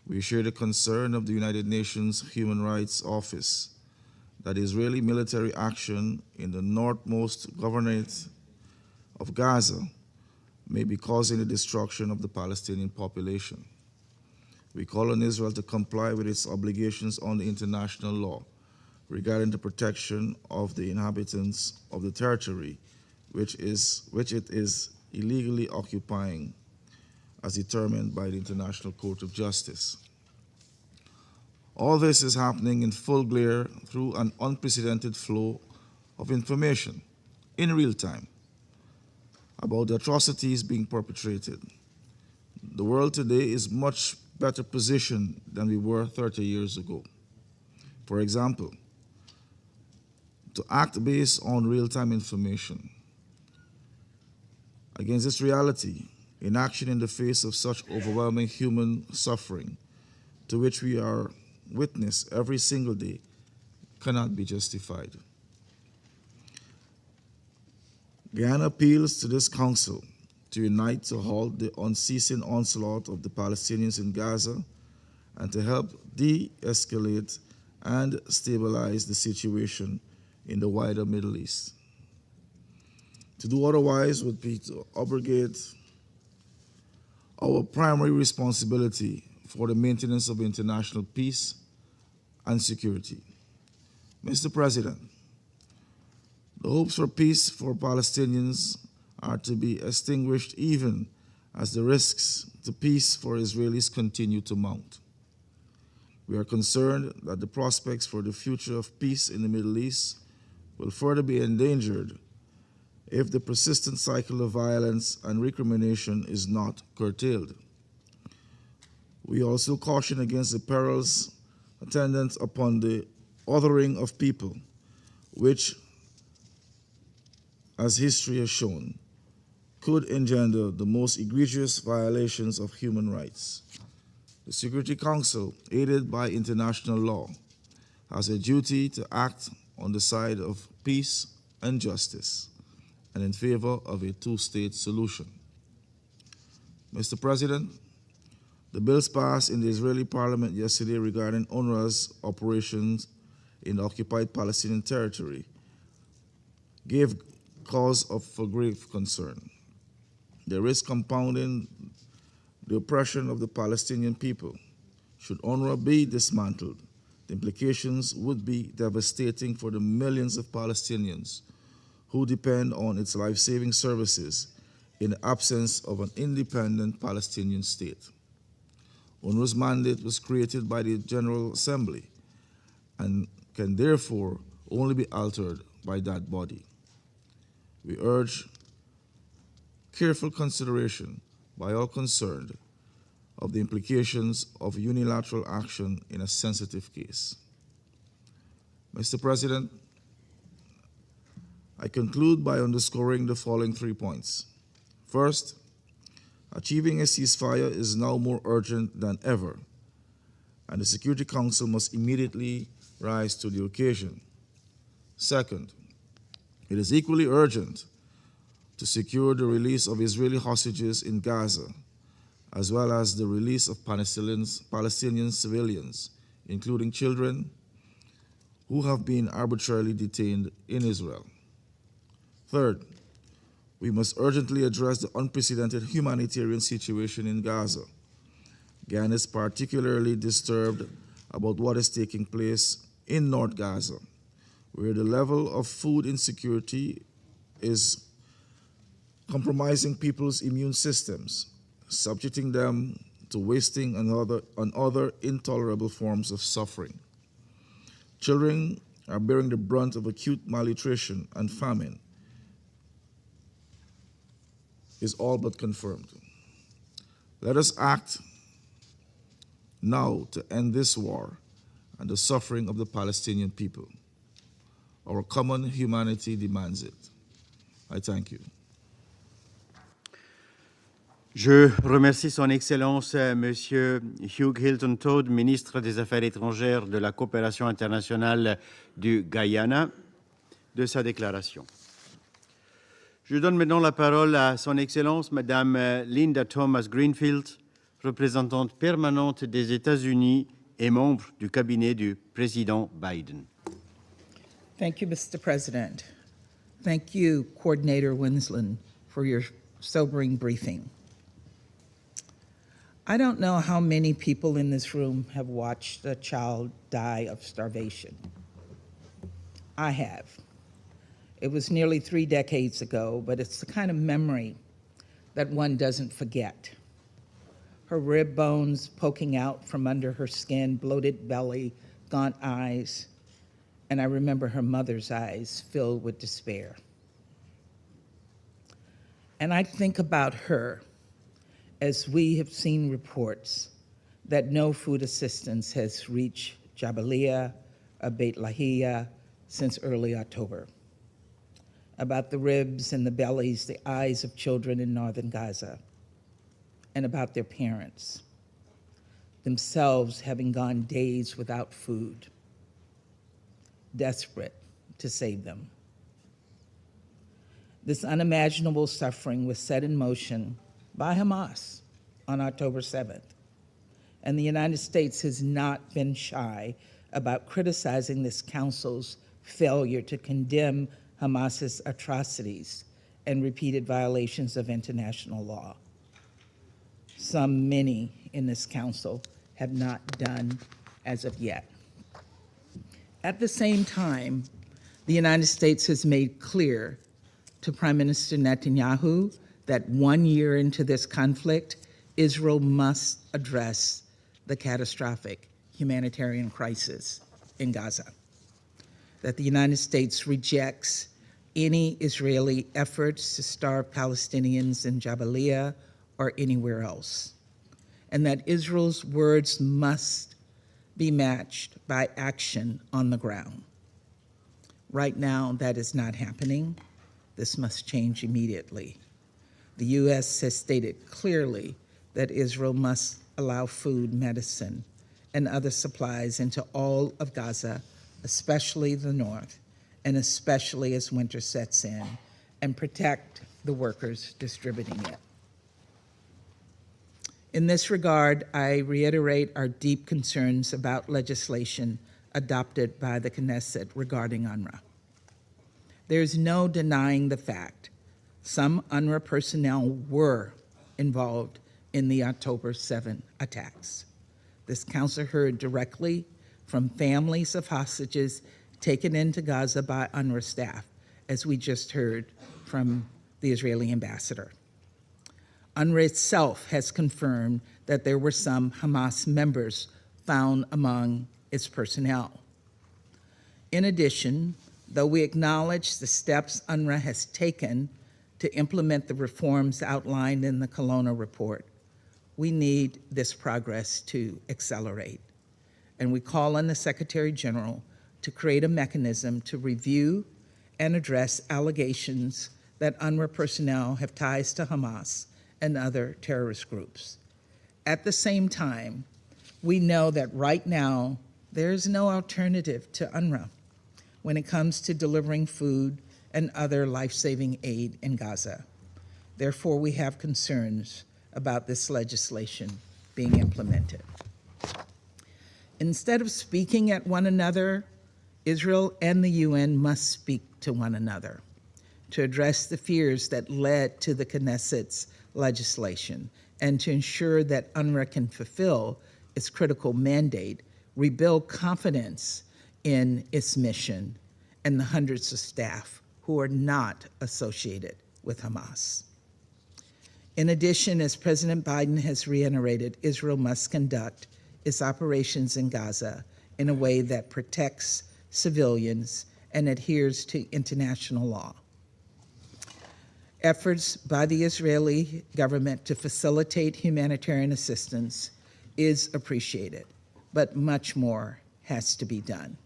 We share the concern of the United Nations Human Rights Office that Israeli military action in the northmost governorate of Gaza may be causing the destruction of the Palestinian population. We call on Israel to comply with its obligations under international law regarding the protection of the inhabitants of the territory which it is illegally occupying as determined by the International Court of Justice. All this is happening in full glare through an unprecedented flow of information in real time about the atrocities being perpetrated. The world today is much better positioned than we were 30 years ago. For example, to act based on real-time information. Against this reality, inaction in the face of such overwhelming human suffering to which we are witness every single day cannot be justified. Guyana appeals to this Council to unite to halt the unceasing onslaught of the Palestinians in Gaza and to help de-escalate and stabilize the situation in the wider Middle East. To do otherwise would be to abrogate our primary responsibility for the maintenance of international peace and security. Mr. President, the hopes for peace for Palestinians are to be extinguished even as the risks to peace for Israelis continue to mount. We are concerned that the prospects for the future of peace in the Middle East will further be endangered if the persistent cycle of violence and recrimination is not curtailed. We also caution against the perils attendant upon the othering of people, which, as history has shown, could engender the most egregious violations of human rights. The Security Council, aided by international law, has a duty to act on the side of peace and justice and in favor of a two-state solution. Mr. President, the bills passed in the Israeli parliament yesterday regarding UNRWA's operations in the occupied Palestinian territory gave cause for grave concern. They risk compounding the oppression of the Palestinian people. Should UNRWA be dismantled, the implications would be devastating for the millions of Palestinians who depend on its life-saving services in the absence of an independent Palestinian state. UNRWA's mandate was created by the General Assembly and can therefore only be altered by that body. We urge careful consideration by all concerned of the implications of unilateral action in a sensitive case. Mr. President, I conclude by underscoring the following 3 points. First, achieving a ceasefire is now more urgent than ever, and the Security Council must immediately rise to the occasion. Second, it is equally urgent to secure the release of Israeli hostages in Gaza, as well as the release of Palestinian civilians, including children, who have been arbitrarily detained in Israel. Third, we must urgently address the unprecedented humanitarian situation in Gaza. Guyana is particularly disturbed about what is taking place in North Gaza, where the level of food insecurity is compromising people's immune systems, subjecting them to wasting and other intolerable forms of suffering. Children are bearing the brunt of acute malnutrition and famine is all but confirmed. Let us act now to end this war and the suffering of the Palestinian people. Our common humanity demands it. I thank you. Je remercie Son Excellence Monsieur Hugh Hilton Todd, ministre des Affaires étrangères de la coopération internationale du Guyana, de sa déclaration. Je donne maintenant la parole à Son Excellence Madame Linda Thomas Greenfield, représentante permanente des États-Unis et membre du cabinet du président Biden. Thank you, Mr. President. Thank you, Coordinator Winsland, for your sobering briefing. I don't know how many people in this room have watched a child die of starvation. I have. It was nearly 3 decades ago, but it's the kind of memory that one doesn't forget. Her rib bones poking out from under her skin, bloated belly, gaunt eyes, and I remember her mother's eyes filled with despair. And I think about her as we have seen reports that no food assistance has reached Jabalia or Beit Lahia since early October. About the ribs and the bellies, the eyes of children in northern Gaza, and about their parents, themselves having gone days without food, desperate to save them. This unimaginable suffering was set in motion by Hamas on October 7th, and the United States has not been shy about criticizing this council's failure to condemn Hamas's atrocities and repeated violations of international law. Many in this council have not done as of yet. At the same time, the United States has made clear to Prime Minister Netanyahu that 1 year into this conflict, Israel must address the catastrophic humanitarian crisis in Gaza, that the United States rejects any Israeli efforts to starve Palestinians in Jabalia or anywhere else, and that Israel's words must be matched by action on the ground. Right now, that is not happening. This must change immediately. The U.S. has stated clearly that Israel must allow food, medicine, and other supplies into all of Gaza, especially the north, and especially as winter sets in, and protect the workers distributing it. In this regard, I reiterate our deep concerns about legislation adopted by the Knesset regarding UNRWA. There's no denying the fact some UNRWA personnel were involved in the October 7 attacks. This council heard directly from families of hostages taken into Gaza by UNRWA staff, as we just heard from the Israeli ambassador. UNRWA itself has confirmed that there were some Hamas members found among its personnel. In addition, though we acknowledge the steps UNRWA has taken to implement the reforms outlined in the Kelowna report, we need this progress to accelerate. And we call on the Secretary General to create a mechanism to review and address allegations that UNRWA personnel have ties to Hamas and other terrorist groups. At the same time, we know that right now, there's no alternative to UNRWA when it comes to delivering food and other life-saving aid in Gaza. Therefore, we have concerns about this legislation being implemented. Instead of speaking at one another, Israel and the UN must speak to one another to address the fears that led to the Knesset's legislation and to ensure that UNRWA can fulfill its critical mandate, rebuild confidence in its mission, and the hundreds of staff who are not associated with Hamas. In addition, as President Biden has reiterated, Israel must conduct its operations in Gaza in a way that protects civilians, and adheres to international law. Efforts by the Israeli government to facilitate humanitarian assistance is appreciated, but much more has to be done.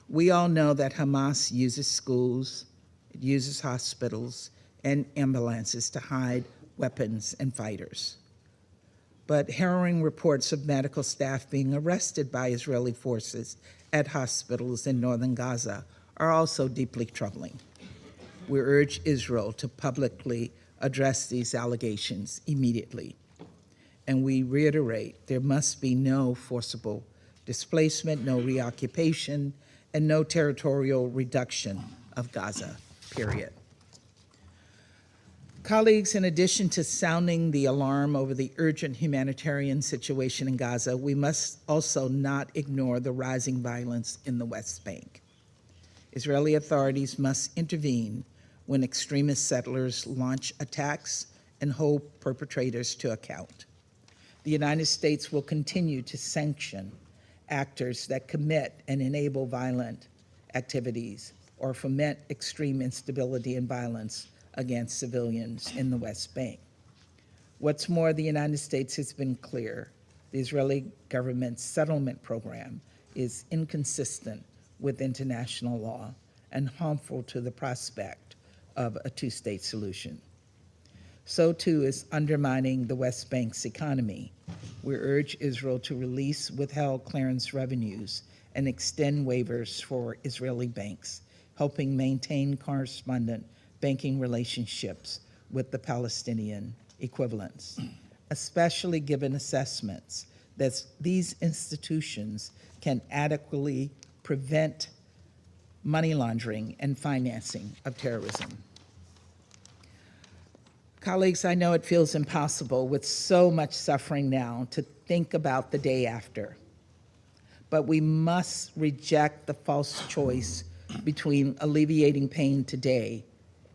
We all know that Hamas uses schools, it uses hospitals, and ambulances to hide weapons and fighters. But harrowing reports of medical staff being arrested by Israeli forces at hospitals in northern Gaza are also deeply troubling. We urge Israel to publicly address these allegations immediately. And we reiterate there must be no forcible displacement, no reoccupation, and no territorial reduction of Gaza, period. Colleagues, in addition to sounding the alarm over the urgent humanitarian situation in Gaza, we must also not ignore the rising violence in the West Bank. Israeli authorities must intervene when extremist settlers launch attacks and hold perpetrators to account. The United States will continue to sanction actors that commit and enable violent activities or foment extreme instability and violence against civilians in the West Bank. What's more, the United States has been clear. The Israeli government's settlement program is inconsistent with international law and harmful to the prospect of a two-state solution. So too is undermining the West Bank's economy. We urge Israel to release withheld clearance revenues and extend waivers for Israeli banks, helping maintain correspondent banking relationships with the Palestinian equivalents, especially given assessments that these institutions can adequately prevent money laundering and financing of terrorism. Colleagues, I know it feels impossible with so much suffering now to think about the day after, but we must reject the false choice between alleviating pain today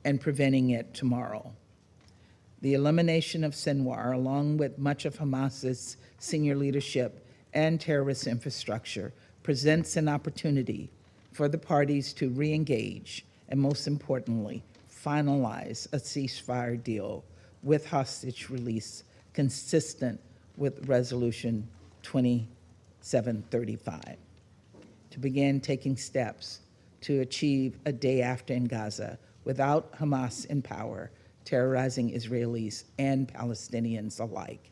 and preventing it tomorrow. The elimination of Sinwar, along with much of Hamas's senior leadership and terrorist infrastructure, presents an opportunity for the parties to re-engage and, most importantly, finalize a ceasefire deal with hostage release consistent with Resolution 2735, to begin taking steps to achieve a day after in Gaza without Hamas in power, terrorizing Israelis and Palestinians alike,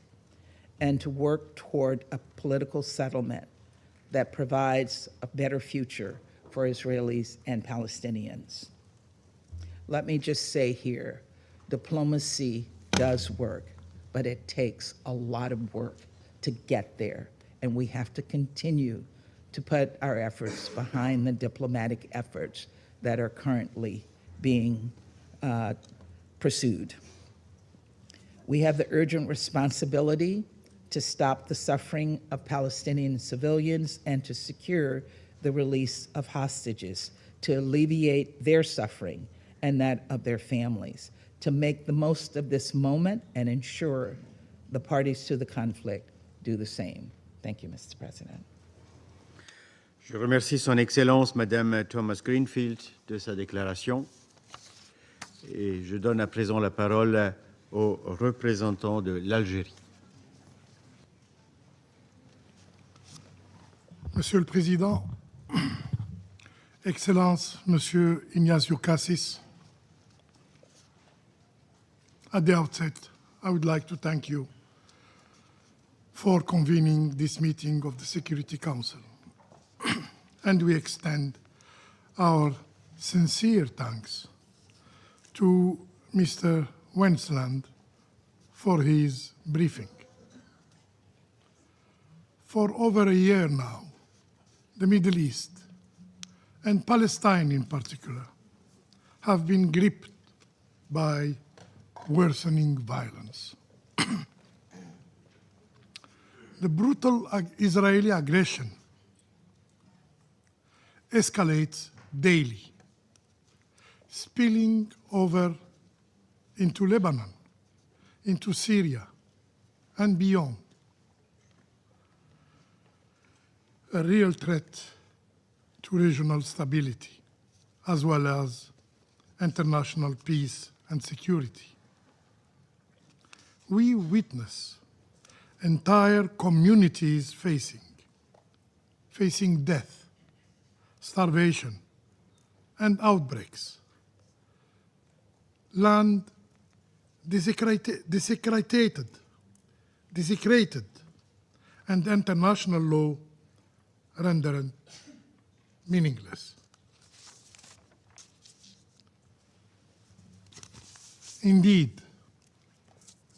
and to work toward a political settlement that provides a better future for Israelis and Palestinians. Let me just say here, diplomacy does work, but it takes a lot of work to get there, and we have to continue to put our efforts behind the diplomatic efforts that are currently being pursued. We have the urgent responsibility to stop the suffering of Palestinian civilians and to secure the release of hostages, to alleviate their suffering and that of their families, to make the most of this moment and ensure the parties to the conflict do the same. Thank you, Mr. President. Je remercie Son Excellence, Madame Thomas Greenfield, de sa déclaration. Et je donne à présent la parole au représentant de l'Algérie. Monsieur le Président, Excellence, Monsieur Ignacio Cassis, at the outset, I would like to thank you for convening this meeting of the Security Council. And we extend our sincere thanks to Mr. Wensland for his briefing. For over a year now, the Middle East, and Palestine in particular, have been gripped by worsening violence. The brutal Israeli aggression escalates daily, spilling over into Lebanon, into Syria, and beyond. A real threat to regional stability, as well as international peace and security. We witness entire communities facing death, starvation, and outbreaks. Land desecrated, and international law rendered meaningless. Indeed,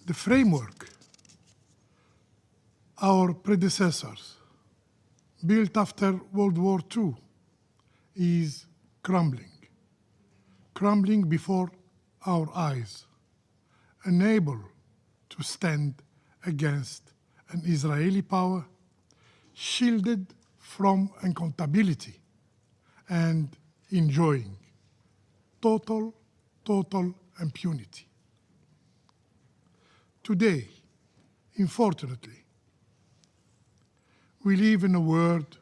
the framework our predecessors built after World War II is crumbling before our eyes, unable to stand against an Israeli power shielded from accountability and enjoying total impunity. Today, unfortunately, we live in a world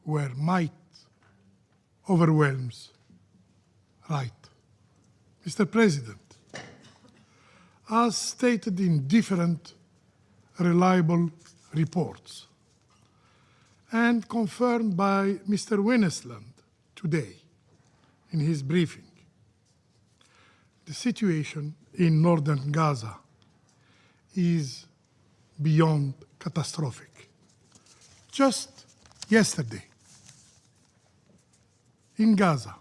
where might overwhelms right. Mr. President, as stated in different reliable reports and confirmed by Mr. Winesland today in his briefing, the situation in northern Gaza is beyond catastrophic. Just yesterday, in Gaza,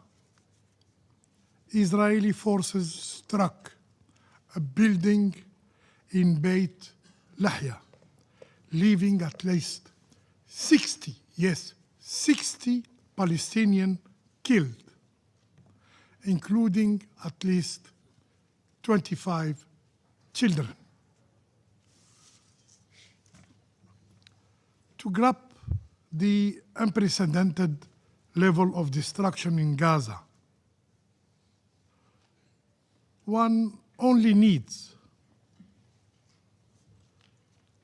Israeli forces struck a building in Beit Lahya, leaving at least 60 Palestinians killed, including at least 25 children. To grasp the unprecedented level of destruction in Gaza, one only needs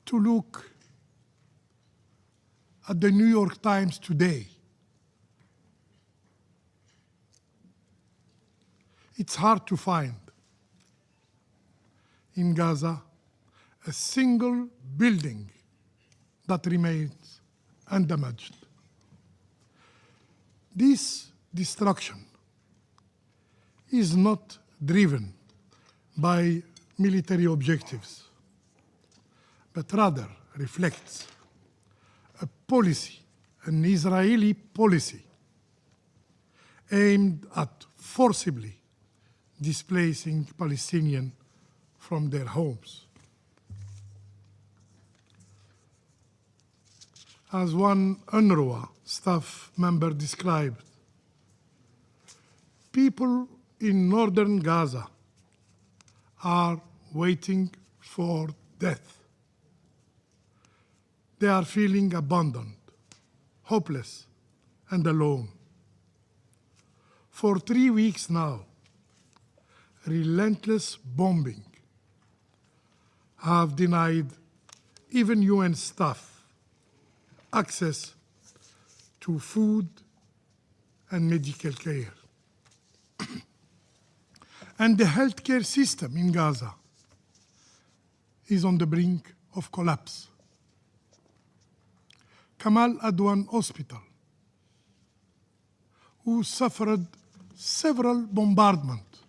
to look at the New York Times today. It's hard to find in Gaza a single building that remains undamaged. This destruction is not driven by military objectives, but rather reflects a policy, an Israeli policy, aimed at forcibly displacing Palestinians from their homes. As one UNRWA staff member described, people in northern Gaza are waiting for death. They are feeling abandoned, hopeless, and alone. For 3 weeks now, relentless bombing have denied even UN staff access to food and medical care. And the healthcare system in Gaza is on the brink of collapse. Kamal Adwan Hospital, who suffered several bombardments,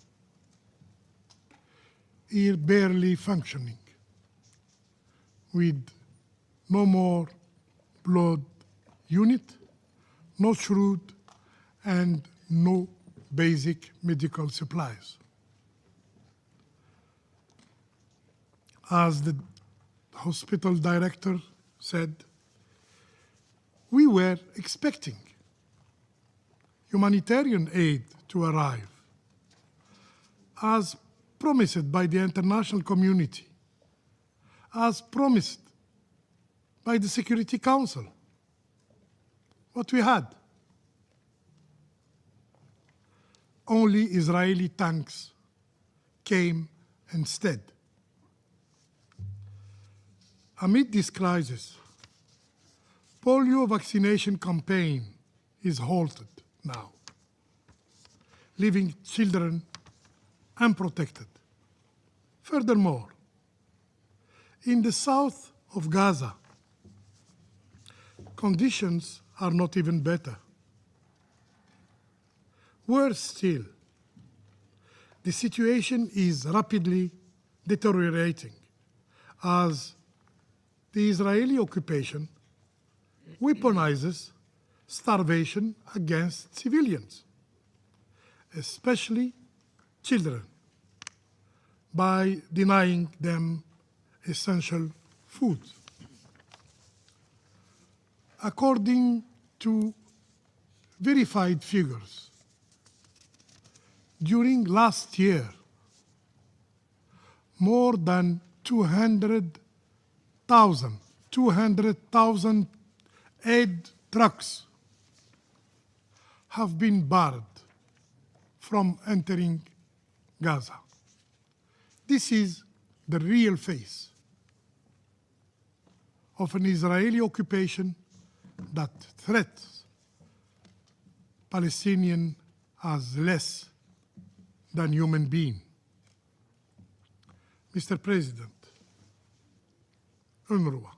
is barely functioning, with no more blood unit, no shroud, and no basic medical supplies. As the hospital director said, we were expecting humanitarian aid to arrive, as promised by the international community, as promised by the Security Council. What we had? Only Israeli tanks came instead. Amid this crisis, polio vaccination campaign is halted now, leaving children unprotected. Furthermore, in the south of Gaza, conditions are not even better. Worse still, the situation is rapidly deteriorating as the Israeli occupation weaponizes starvation against civilians, especially children, by denying them essential food. According to verified figures, during last year, more than 200,000 aid trucks have been barred from entering Gaza. This is the real face of an Israeli occupation that threats Palestinians as less than human beings. Mr. President, UNRWA,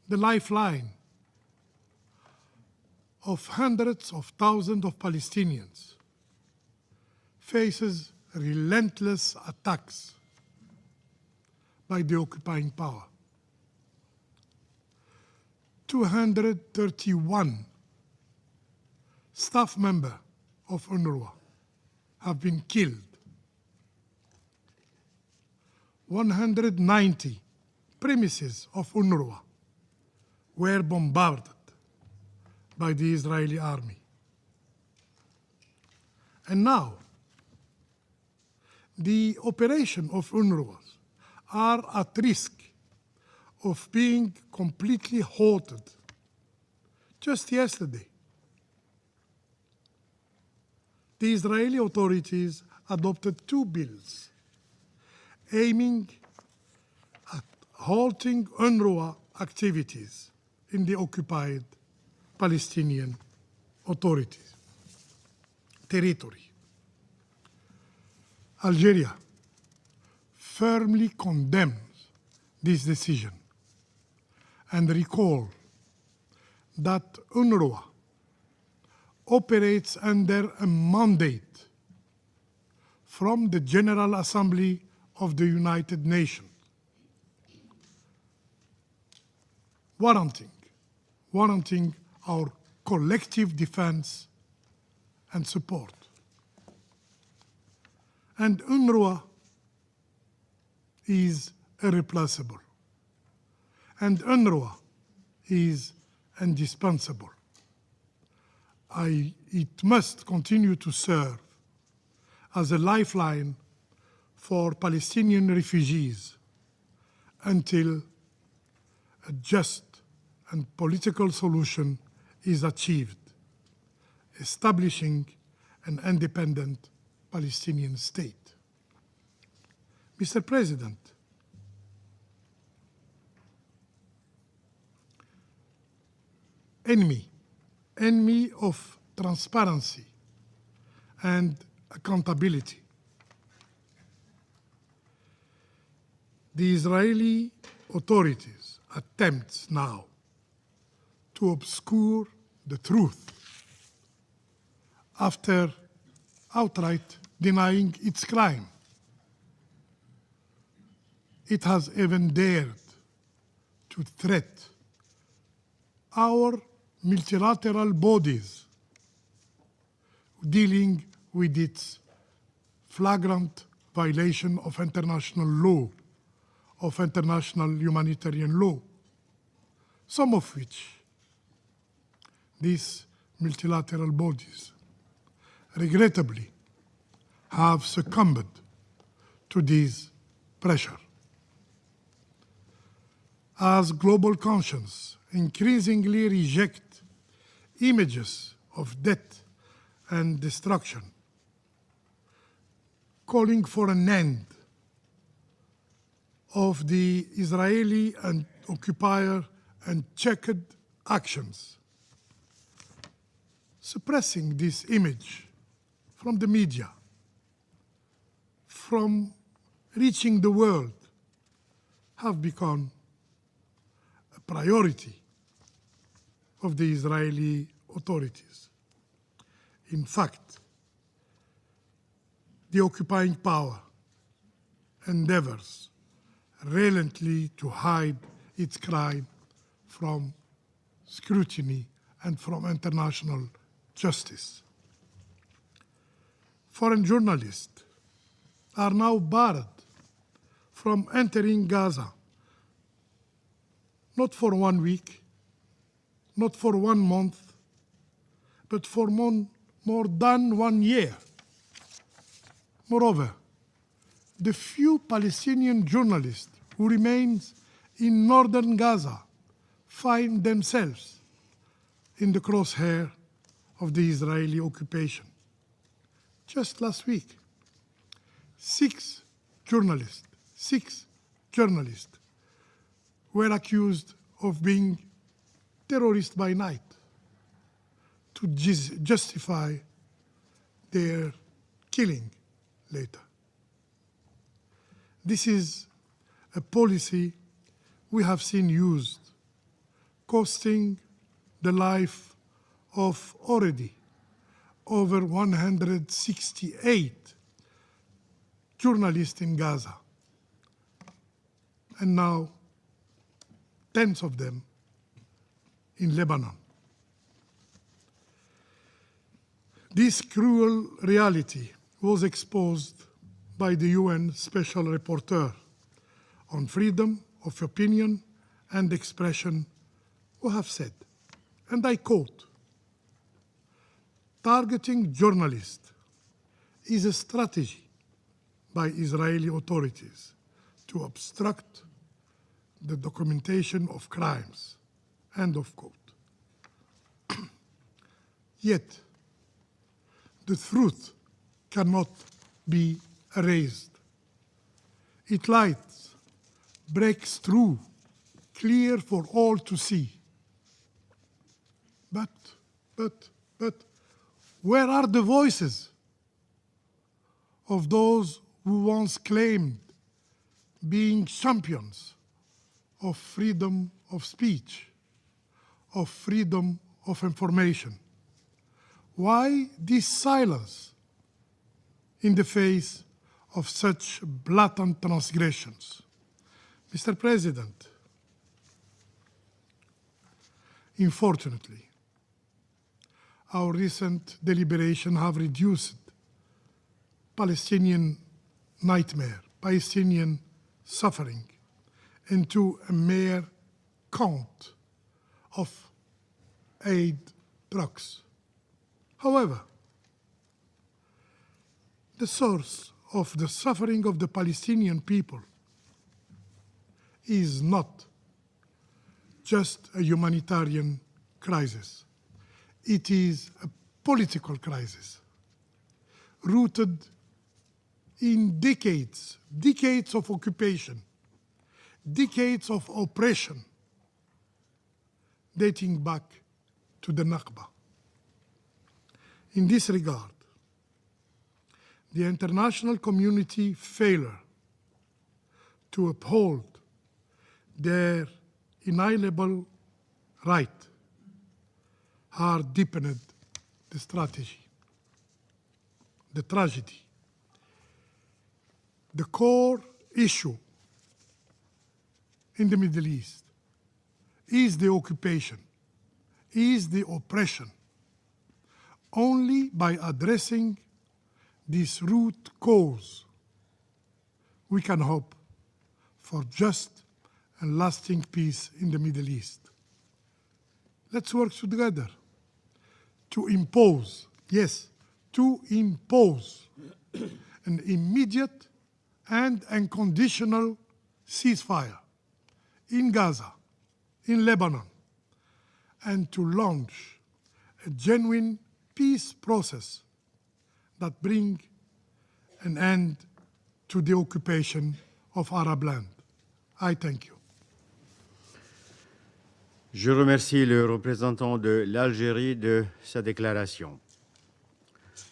the lifeline of hundreds of thousands of Palestinians, faces relentless attacks by the occupying power. 231 staff members of UNRWA have been killed. 190 premises of UNRWA were bombarded by the Israeli army. And now, the operation of UNRWA are at risk of being completely halted. Just yesterday, the Israeli authorities adopted 2 bills aiming at halting UNRWA activities in the occupied Palestinian authorities territory. Algeria firmly condemns this decision and recalls that UNRWA operates under a mandate from the General Assembly of the United Nations, warranting our collective defense and support. And UNRWA is irreplaceable, and UNRWA is indispensable. It must continue to serve as a lifeline for Palestinian refugees until a just and political solution is achieved, establishing an independent Palestinian state. Mr. President, enemy of transparency and accountability, the Israeli authorities attempt now to obscure the truth after outright denying its crime. It has even dared to threat our multilateral bodies dealing with its flagrant violation of international law, of international humanitarian law, some of which these multilateral bodies regrettably have succumbed to this pressure. As global conscience increasingly reject images of death and destruction, calling for an end of the Israeli and occupier and checkered actions. Suppressing this image from the media, from reaching the world, have become a priority of the Israeli authorities. In fact, the occupying power endeavors relentlessly to hide its crime from scrutiny and from international justice. Foreign journalists are now barred from entering Gaza, not for 1 week, not for 1 month, but for more than 1 year. Moreover, the few Palestinian journalists who remain in northern Gaza find themselves in the crosshair of the Israeli occupation. Just last week, 6 journalists were accused of being terrorists by night to justify their killing later. This is a policy we have seen used, costing the life of already over 168 journalists in Gaza, and now tens of them in Lebanon. This cruel reality was exposed by the UN Special Rapporteur on freedom of opinion and expression, who have said, and I quote, "Targeting journalists is a strategy by Israeli authorities to obstruct the documentation of crimes," end of quote. Yet, the truth cannot be erased. Its light breaks through, clear for all to see. But, where are the voices of those who once claimed being champions of freedom of speech, of freedom of information? Why this silence in the face of such blatant transgressions? Mr. President, unfortunately, our recent deliberations have reduced Palestinian nightmare, Palestinian suffering, into a mere count of aid trucks. However, the source of the suffering of the Palestinian people is not just a humanitarian crisis. It is a political crisis rooted in decades of occupation, decades of oppression, dating back to the Nakba. In this regard, the international community failure to uphold their inalienable right have deepened the tragedy. The core issue in the Middle East is the occupation, is the oppression. Only by addressing this root cause, we can hope for just and lasting peace in the Middle East. Let's work together to impose, yes, to impose an immediate and unconditional ceasefire in Gaza, in Lebanon, and to launch a genuine peace process that bring an end to the occupation of Arab land. I thank you. Je remercie le représentant de l'Algérie de sa déclaration.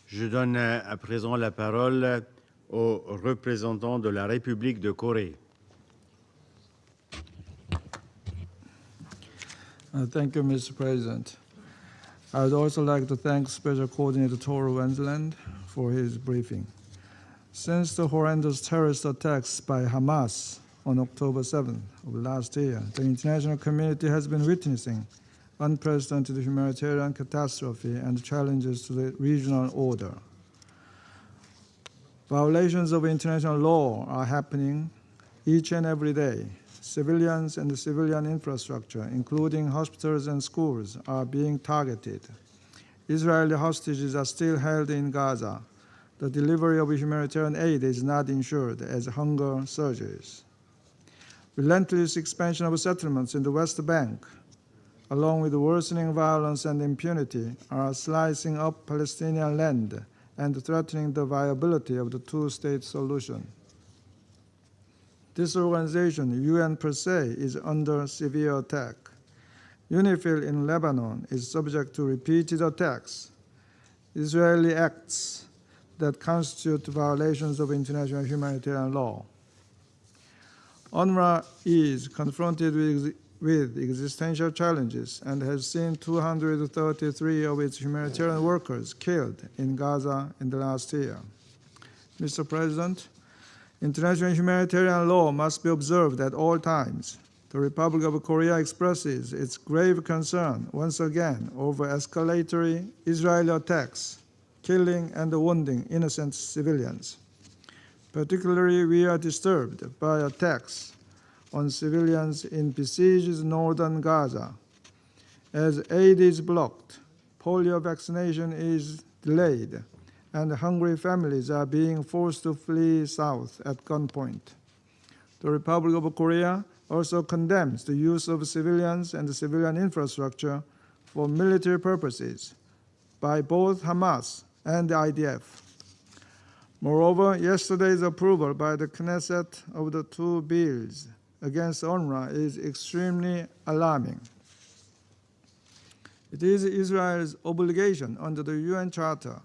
Je donne à présent la parole au représentant de la République de Corée. Thank you, Mr. President. I would also like to thank Special Coordinator Tor Wensland for his briefing. Since the horrendous terrorist attacks by Hamas on October 7th of last year, the international community has been witnessing unprecedented humanitarian catastrophe and challenges to the regional order. Violations of international law are happening each and every day. Civilians and the civilian infrastructure, including hospitals and schools, are being targeted. Israeli hostages are still held in Gaza. The delivery of humanitarian aid is not ensured as hunger surges. Relentless expansion of settlements in the West Bank, along with worsening violence and impunity, are slicing up Palestinian land and threatening the viability of the two-state solution. This organization, UN per se, is under severe attack. UNIFIL in Lebanon is subject to repeated attacks. Israeli acts that constitute violations of international humanitarian law. UNRWA is confronted with existential challenges and has seen 233 of its humanitarian workers killed in Gaza in the last year. Mr. President, international humanitarian law must be observed at all times. The Republic of Korea expresses its grave concern once again over escalatory Israeli attacks, killing and wounding innocent civilians. Particularly, we are disturbed by attacks on civilians in besieged northern Gaza. As aid is blocked, polio vaccination is delayed, and hungry families are being forced to flee south at gunpoint. The Republic of Korea also condemns the use of civilians and civilian infrastructure for military purposes by both Hamas and the IDF. Moreover, yesterday's approval by the Knesset of the two bills against UNRWA is extremely alarming. It is Israel's obligation under the UN Charter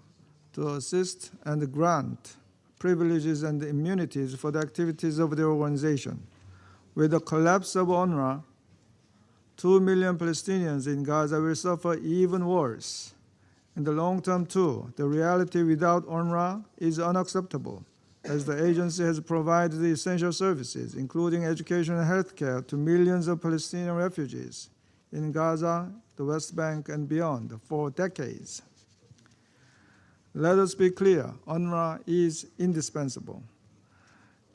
to assist and grant privileges and immunities for the activities of the organization. With the collapse of UNRWA, 2 million Palestinians in Gaza will suffer even worse. In the long term, too, the reality without UNRWA is unacceptable, as the agency has provided the essential services, including education and health care, to millions of Palestinian refugees in Gaza, the West Bank, and beyond for decades. Let us be clear, UNRWA is indispensable.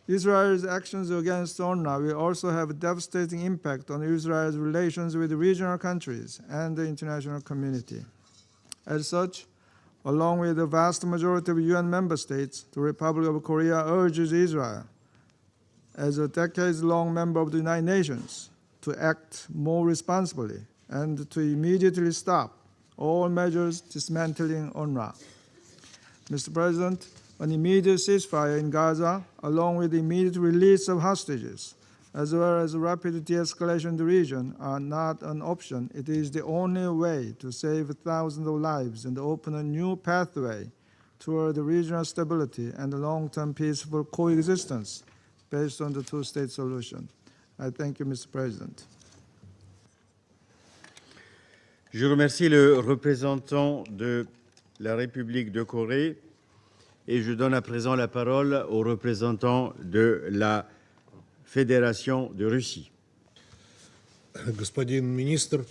Israel's actions against UNRWA will also have a devastating impact on Israel's relations with regional countries and the international community. As such, along with the vast majority of UN member states, the Republic of Korea urges Israel, as a decades-long member of the United Nations, to act more responsibly and to immediately stop all measures dismantling UNRWA. Mr. President, an immediate ceasefire in Gaza, along with the immediate release of hostages, as well as rapid de-escalation in the region, are not an option. It is the only way to save thousands of lives and open a new pathway toward regional stability and long-term peaceful coexistence based on the two-state solution. I thank you, Mr. President. Je remercie le représentant de la République de Corée et je donne à présent la parole au représentant de la Fédération de Russie. Господин министр,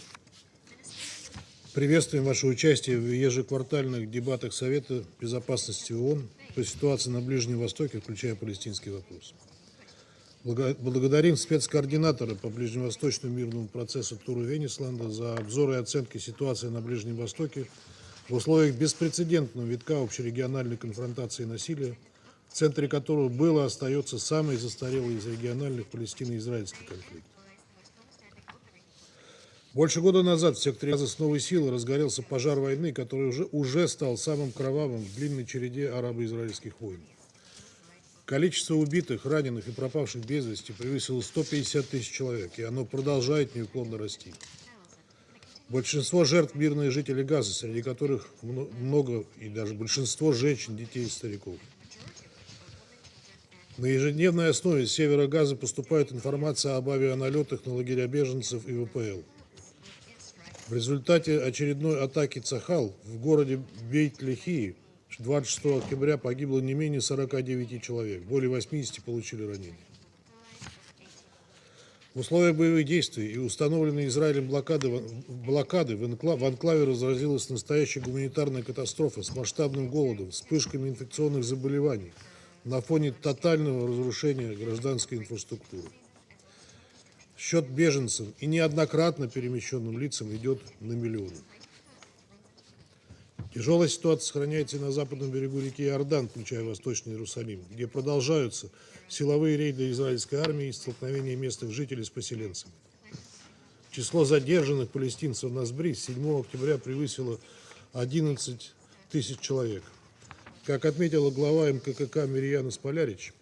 приветствуем ваше участие в ежеквартальных дебатах Совета Безопасности ООН по ситуации на Ближнем Востоке, включая палестинский вопрос. Благодарим спецкоординатора по ближневосточному мирному процессу Туру Венесланда за обзор и оценки ситуации на Ближнем Востоке в условиях беспрецедентного витка общерегиональной конфронтации и насилия, в центре которого был и остается самый застарелый из региональных палестино-израильский конфликт. Больше года назад в секторе Газа с новой силой разгорелся пожар войны, который уже стал самым кровавым в длинной череде арабо-израильских войн. Количество убитых, раненых и пропавших без вести превысило 150 тысяч человек, и оно продолжает неуклонно расти. Большинство жертв мирные жители Газы, среди которых много и даже большинство женщин, детей и стариков. На ежедневной основе с севера Газы поступает информация об авианалетах на лагеря беженцев и ВПЛ. В результате очередной атаки Цахал в городе Бейт-Лехии 26 октября погибло не менее 49 человек, более 80 получили ранения. В условиях боевых действий и установленной Израилем блокады в анклаве разразилась настоящая гуманитарная катастрофа с масштабным голодом, вспышками инфекционных заболеваний на фоне тотального разрушения гражданской инфраструктуры. Счет беженцам и неоднократно перемещенным лицам идет на миллионы. Тяжелая ситуация сохраняется и на западном берегу реки Иордан, включая Восточный Иерусалим, где продолжаются силовые рейды израильской армии и столкновения местных жителей с поселенцами. Число задержанных палестинцев на Сбри с 7 октября превысило 11 тысяч человек. Как отметила глава МКК Мирьяна Сполярич,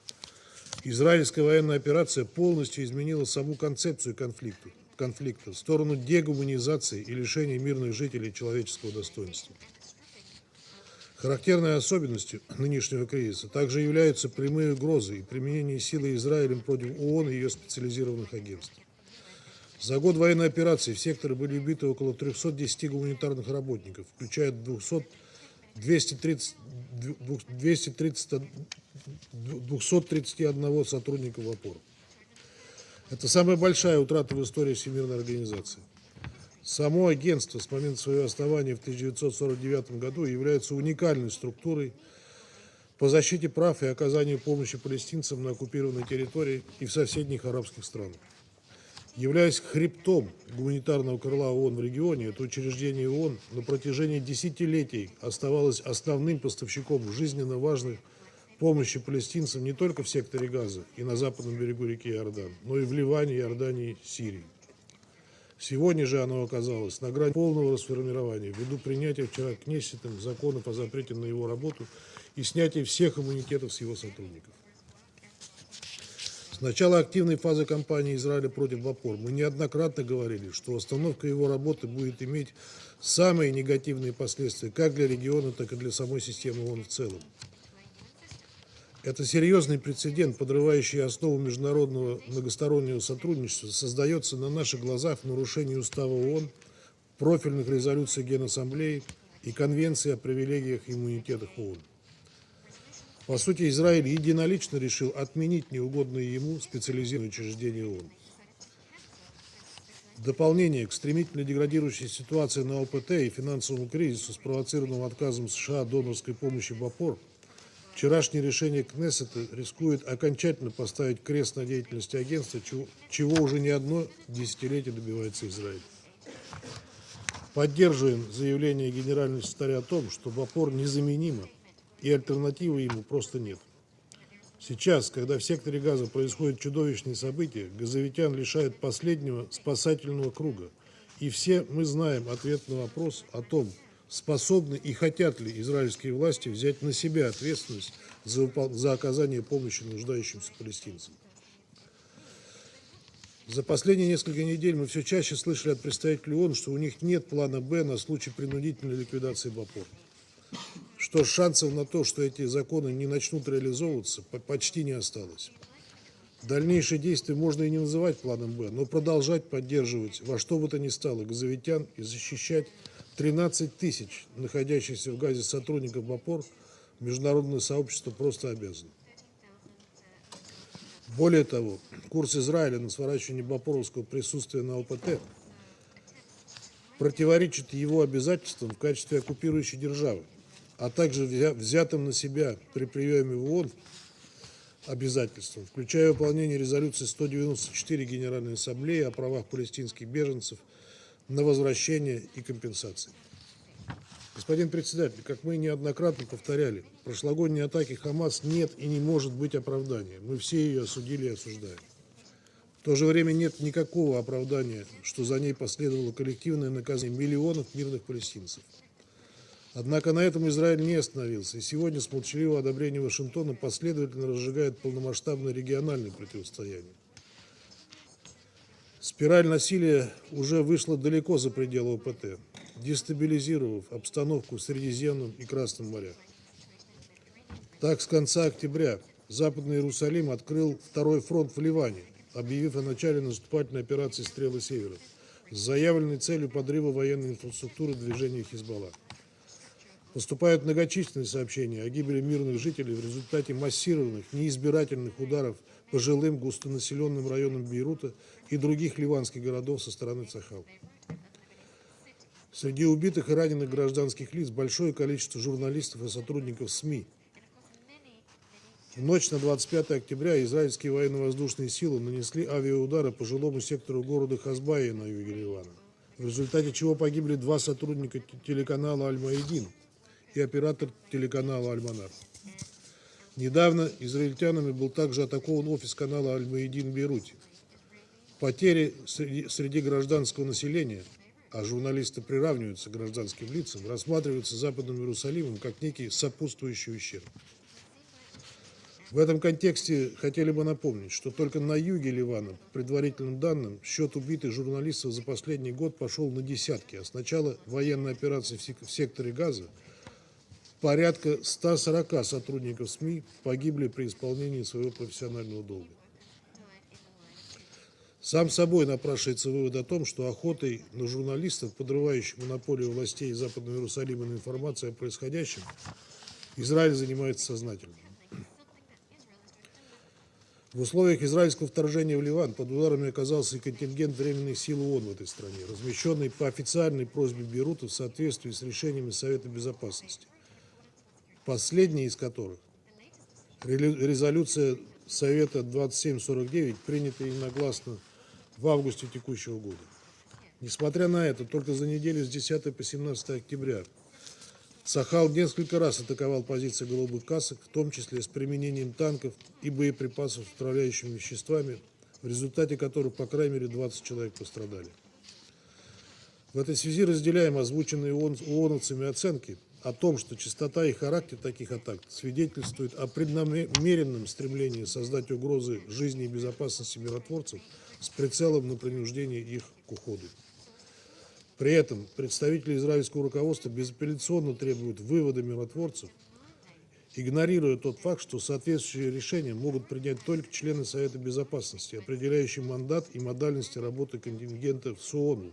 израильская военная операция полностью изменила саму концепцию конфликта в сторону дегуманизации и лишения мирных жителей человеческого достоинства. Характерной особенностью нынешнего кризиса также являются прямые угрозы и применение силы Израилем против ООН и ее специализированных агентств. За год военной операции в секторе были убиты около 310 гуманитарных работников, включая 231 сотрудника ВАПОР. Это самая большая утрата в истории Всемирной организации. Само агентство с момента своего основания в 1949 году является уникальной структурой по защите прав и оказанию помощи палестинцам на оккупированной территории и в соседних арабских странах. Являясь хребтом гуманитарного крыла ООН в регионе, это учреждение ООН на протяжении десятилетий оставалось основным поставщиком жизненно важных помощи палестинцам не только в секторе Газа и на западном берегу реки Иордан, но и в Ливане, Иордании, Сирии. Сегодня же оно оказалось на грани полного расформирования ввиду принятия вчера Кнессетом законов о запрете на его работу и снятия всех иммунитетов с его сотрудников. С начала активной фазы кампании Израиля против ВАПОР мы неоднократно говорили, что остановка его работы будет иметь самые негативные последствия как для региона, так и для самой системы ООН в целом. Это серьезный прецедент, подрывающий основу международного многостороннего сотрудничества, создается на наших глазах в нарушении Устава ООН, профильных резолюций Генассамблеи и Конвенции о привилегиях и иммунитетах ООН. По сути, Израиль единолично решил отменить неугодные ему специализированные учреждения ООН. В дополнение к стремительно деградирующей ситуации на ОПТ и финансовому кризису, спровоцированному отказом США от донорской помощи ВАПОР, вчерашнее решение Кнессета рискует окончательно поставить крест на деятельности агентства, чего уже не одно десятилетие добивается Израиль. Поддерживаем заявление генерального секретаря о том, что ВАПОР незаменимо и альтернативы ему просто нет. Сейчас, когда в секторе Газа происходят чудовищные события, газовитян лишают последнего спасательного круга. И все мы знаем ответ на вопрос о том, способны и хотят ли израильские власти взять на себя ответственность за оказание помощи нуждающимся палестинцам. За последние несколько недель мы все чаще слышали от представителей ООН, что у них нет плана «Б» на случай принудительной ликвидации ВАПОР. Что шансов на то, что эти законы не начнут реализовываться, почти не осталось. Дальнейшие действия можно и не называть планом «Б», но продолжать поддерживать во что бы то ни стало газовитян и защищать 13 тысяч находящихся в Газе сотрудников ВАПОР международное сообщество просто обязано. Более того, курс Израиля на сворачивание ВАПОРовского присутствия на ОПТ противоречит его обязательствам в качестве оккупирующей державы, а также взятым на себя при приеме в ООН обязательствам, включая выполнение резолюции 194 Генеральной Ассамблеи о правах палестинских беженцев на возвращение и компенсации. Господин председатель, как мы неоднократно повторяли, прошлогодние атаки ХАМАС нет и не может быть оправдания. Мы все ее осудили и осуждаем. В то же время нет никакого оправдания, что за ней последовало коллективное наказание миллионов мирных палестинцев. Однако на этом Израиль не остановился, и сегодня с молчаливого одобрения Вашингтона последовательно разжигает полномасштабное региональное противостояние. Спираль насилия уже вышла далеко за пределы ОПТ, дестабилизировав обстановку в Средиземном и Красном морях. Так, с конца октября Западный Иерусалим открыл второй фронт в Ливане, объявив о начале наступательной операции «Стрелы Севера» с заявленной целью подрыва военной инфраструктуры движения Хизбалла. Поступают многочисленные сообщения о гибели мирных жителей в результате массированных, неизбирательных ударов по жилым густонаселенным районам Бейрута и других ливанских городов со стороны Цахал. Среди убитых и раненых гражданских лиц большое количество журналистов и сотрудников СМИ. В ночь на 25 октября израильские военно-воздушные силы нанесли авиаудары по жилому сектору города Хазбайя на юге Ливана, в результате чего погибли 2 сотрудника телеканала «Аль-Маидин» и оператор телеканала «Аль-Манар». Недавно израильтянами был также атакован офис канала «Аль-Маидин» в Бейруте. Потери среди гражданского населения, а журналисты приравниваются к гражданским лицам, рассматриваются Западным Иерусалимом как некий сопутствующий ущерб. В этом контексте хотели бы напомнить, что только на юге Ливана, по предварительным данным, счет убитых журналистов за последний год пошел на десятки, а с начала военной операции в секторе Газа порядка 140 сотрудников СМИ погибли при исполнении своего профессионального долга. Сам собой напрашивается вывод о том, что охотой на журналистов, подрывающих монополию властей Западного Иерусалима на информацию о происходящем, Израиль занимается сознательно. В условиях израильского вторжения в Ливан под ударами оказался и контингент временных сил ООН в этой стране, размещенный по официальной просьбе Бейрута в соответствии с решениями Совета Безопасности, последний из которых резолюция Совета 2749, принятая единогласно в августе текущего года. Несмотря на это, только за неделю с 10 по 17 октября Цахал несколько раз атаковал позиции голубых касок, в том числе с применением танков и боеприпасов с отравляющими веществами, в результате которых, по крайней мере, 20 человек пострадали. В этой связи разделяем озвученные ООНовцами оценки о том, что частота и характер таких атак свидетельствует о преднамеренном стремлении создать угрозы жизни и безопасности миротворцев с прицелом на принуждение их к уходу. При этом представители израильского руководства безапелляционно требуют вывода миротворцев, игнорируя тот факт, что соответствующие решения могут принять только члены Совета Безопасности, определяющие мандат и модальности работы контингентов с ООН,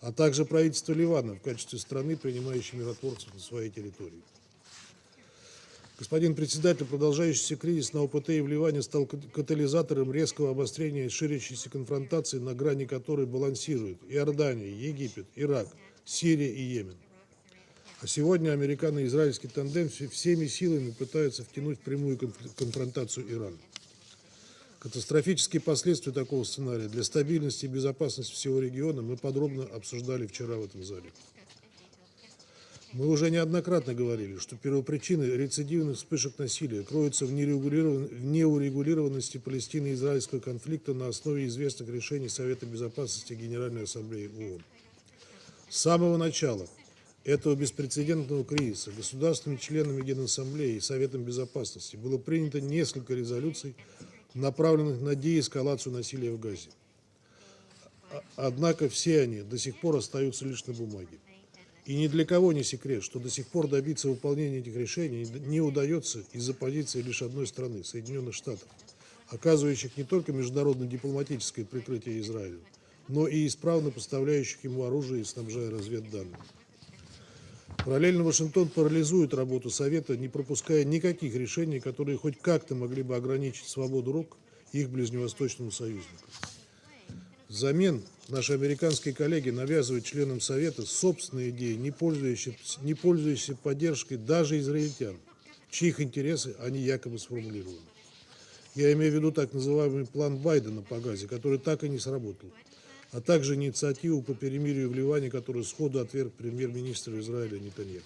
а также правительство Ливана в качестве страны, принимающей миротворцев на своей территории. Господин председатель, продолжающийся кризис на ОПТ и в Ливане стал катализатором резкого обострения ширящейся конфронтации, на грани которой балансируют Иордания, Египет, Ирак, Сирия и Йемен. А сегодня американо-израильский тандем всеми силами пытаются втянуть в прямую конфронтацию Иран. Катастрофические последствия такого сценария для стабильности и безопасности всего региона мы подробно обсуждали вчера в этом зале. Мы уже неоднократно говорили, что первопричины рецидивных вспышек насилия кроются в неурегулированности палестино-израильского конфликта на основе известных решений Совета Безопасности Генеральной Ассамблеи ООН. С самого начала этого беспрецедентного кризиса государственными членами Генассамблеи и Советом Безопасности было принято несколько резолюций, направленных на деэскалацию насилия в Газе. Однако все они до сих пор остаются лишь на бумаге. И ни для кого не секрет, что до сих пор добиться выполнения этих решений не удается из-за позиции лишь одной страны – Соединенных Штатов, оказывающих не только международно-дипломатическое прикрытие Израилю, но и исправно поставляющих ему оружие и снабжая разведданными. Параллельно Вашингтон парализует работу Совета, не пропуская никаких решений, которые хоть как-то могли бы ограничить свободу рук их ближневосточному союзнику. Взамен наши американские коллеги навязывают членам Совета собственные идеи, не пользующиеся поддержкой даже израильтян, чьих интересы они якобы сформулировали. Я имею в виду так называемый план Байдена по Газе, который так и не сработал, а также инициативу по перемирию в Ливане, которую сходу отверг премьер-министр Израиля Нетаньяху.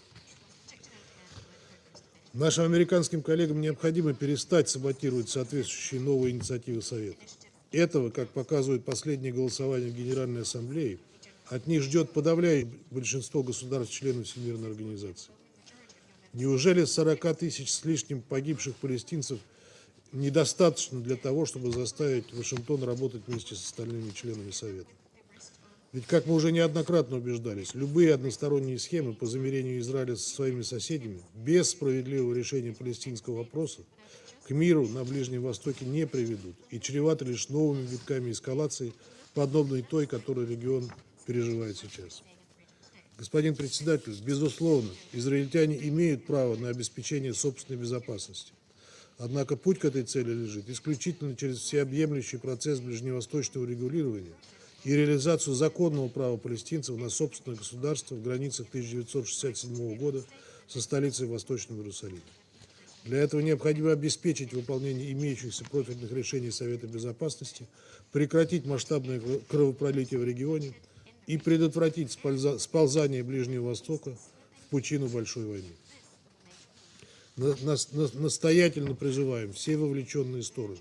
Нашим американским коллегам необходимо перестать саботировать соответствующие новые инициативы Совета. Этого, как показывает последнее голосование в Генеральной Ассамблее, от них ждет подавляющее большинство государств-членов Всемирной организации. Неужели 40 тысяч с лишним погибших палестинцев недостаточно для того, чтобы заставить Вашингтон работать вместе с остальными членами Совета. Ведь, как мы уже неоднократно убеждались, любые односторонние схемы по замирению Израиля со своими соседями без справедливого решения палестинского вопроса к миру на Ближнем Востоке не приведут и чреваты лишь новыми витками эскалации, подобной той, которую регион переживает сейчас. Господин председатель, безусловно, израильтяне имеют право на обеспечение собственной безопасности. Однако путь к этой цели лежит исключительно через всеобъемлющий процесс ближневосточного регулирования и реализацию законного права палестинцев на собственное государство в границах 1967 года со столицей в Восточном Иерусалиме. Для этого необходимо обеспечить выполнение имеющихся профильных решений Совета Безопасности, прекратить масштабное кровопролитие в регионе и предотвратить сползание Ближнего Востока в пучину большой войны. Настоятельно призываем все вовлеченные стороны,